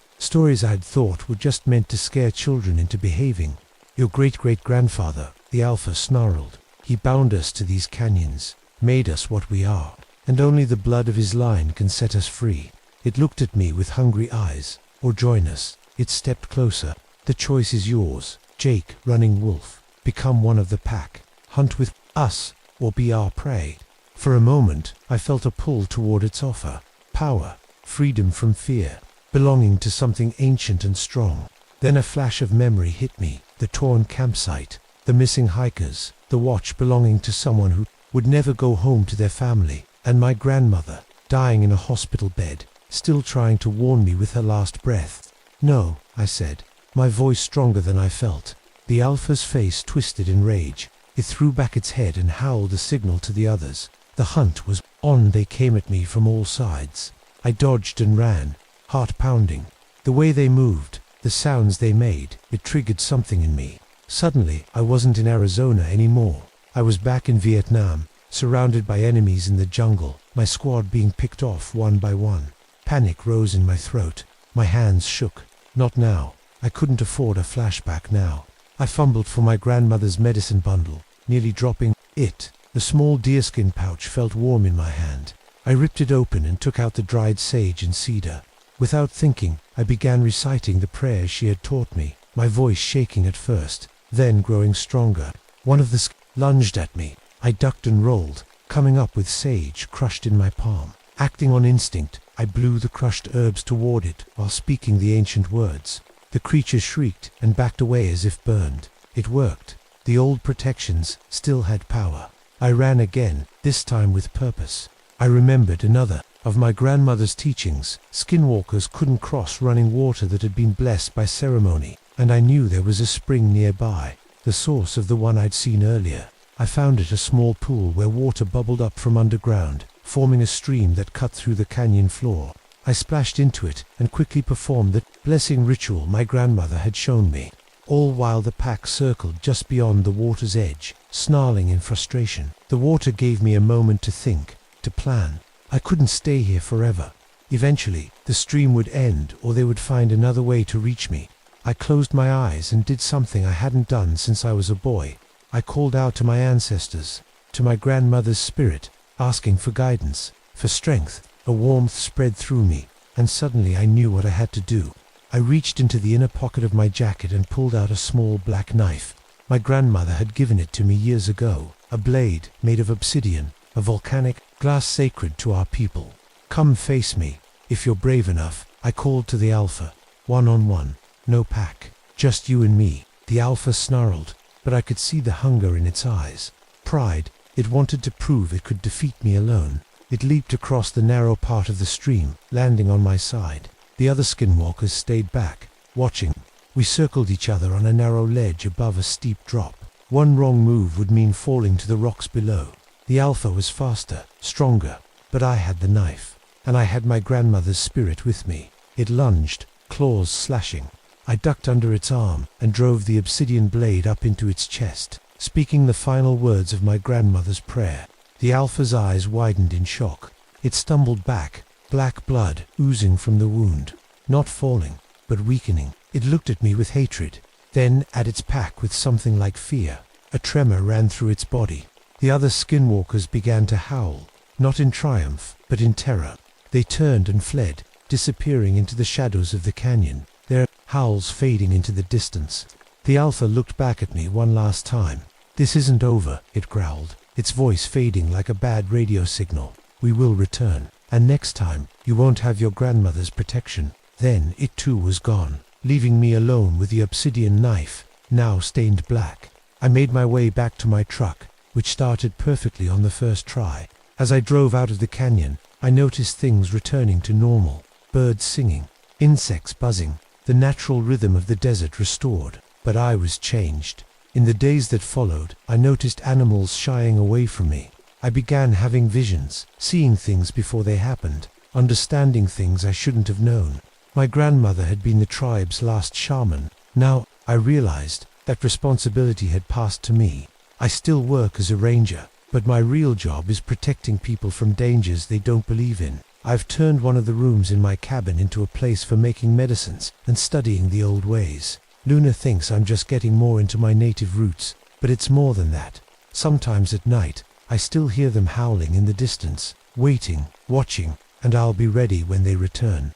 I had thought were just meant to scare children into behaving. "Your great-great-grandfather," the Alpha snarled. "He bound us to these canyons, made us what we are, and only the blood of his line can set us free." It looked at me with hungry eyes. "Or join us." It stepped closer. "The choice is yours, Jake Running Wolf. Become one of the pack. Hunt with us, or be our prey." For a moment, I felt a pull toward its offer. Power, freedom from fear, belonging to something ancient and strong. Then a flash of memory hit me, the torn campsite, the missing hikers, the watch belonging to someone who would never go home to their family, and my grandmother, dying in a hospital bed, still trying to warn me with her last breath. "No," I said, my voice stronger than I felt. The Alpha's face twisted in rage. It threw back its head and howled a signal to the others. The hunt was on. They came at me from all sides. I dodged and ran, heart pounding. The way they moved, the sounds they made, it triggered something in me. Suddenly, I wasn't in Arizona anymore. I was back in Vietnam, surrounded by enemies in the jungle, my squad being picked off one by one. Panic rose in my throat. My hands shook. Not now. I couldn't afford a flashback now. I fumbled for my grandmother's medicine bundle, nearly dropping it. The small deerskin pouch felt warm in my hand. I ripped it open and took out the dried sage and cedar. Without thinking, I began reciting the prayers she had taught me, my voice shaking at first, then growing stronger. One of the lunged at me. I ducked and rolled, coming up with sage crushed in my palm. Acting on instinct, I blew the crushed herbs toward it while speaking the ancient words. The creature shrieked and backed away as if burned. It worked. The old protections still had power. I ran again, this time with purpose. I remembered another of my grandmother's teachings. Skinwalkers couldn't cross running water that had been blessed by ceremony, and I knew there was a spring nearby, the source of the one I'd seen earlier. I found it a small pool where water bubbled up from underground, forming a stream that cut through the canyon floor. I splashed into it and quickly performed the blessing ritual my grandmother had shown me, all while the pack circled just beyond the water's edge, snarling in frustration. The water gave me a moment to think, to plan. I couldn't stay here forever. Eventually, the stream would end or they would find another way to reach me. I closed my eyes and did something I hadn't done since I was a boy. I called out to my ancestors, to my grandmother's spirit, asking for guidance, for strength. A warmth spread through me, and suddenly I knew what I had to do. I reached into the inner pocket of my jacket and pulled out a small black knife. My grandmother had given it to me years ago, a blade made of obsidian, a volcanic glass sacred to our people. "Come face me, if you're brave enough," I called to the Alpha. "One-on-one, no pack, just you and me." The Alpha snarled, but I could see the hunger in its eyes. Pride. It wanted to prove it could defeat me alone. It leaped across the narrow part of the stream, landing on my side. The other skinwalkers stayed back, watching. We circled each other on a narrow ledge above a steep drop. One wrong move would mean falling to the rocks below. The Alpha was faster, stronger, but I had the knife, and I had my grandmother's spirit with me. It lunged, claws slashing. I ducked under its arm and drove the obsidian blade up into its chest, speaking the final words of my grandmother's prayer. The Alpha's eyes widened in shock. It stumbled back, black blood oozing from the wound. Not falling, but weakening. It looked at me with hatred, then at its pack with something like fear. A tremor ran through its body. The other skinwalkers began to howl, not in triumph, but in terror. They turned and fled, disappearing into the shadows of the canyon, their howls fading into the distance. The Alpha looked back at me one last time. "This isn't over," it growled, its voice fading like a bad radio signal. "We will return, and next time, you won't have your grandmother's protection." Then it too was gone, leaving me alone with the obsidian knife, now stained black. I made my way back to my truck, which started perfectly on the first try. As I drove out of the canyon, I noticed things returning to normal. Birds singing, insects buzzing, the natural rhythm of the desert restored. But I was changed. In the days that followed, I noticed animals shying away from me. I began having visions, seeing things before they happened, understanding things I shouldn't have known. My grandmother had been the tribe's last shaman. Now, I realized that responsibility had passed to me. I still work as a ranger, but my real job is protecting people from dangers they don't believe in. I've turned one of the rooms in my cabin into a place for making medicines and studying the old ways. Luna thinks I'm just getting more into my native roots, but it's more than that. Sometimes at night, I still hear them howling in the distance, waiting, watching, and I'll be ready when they return.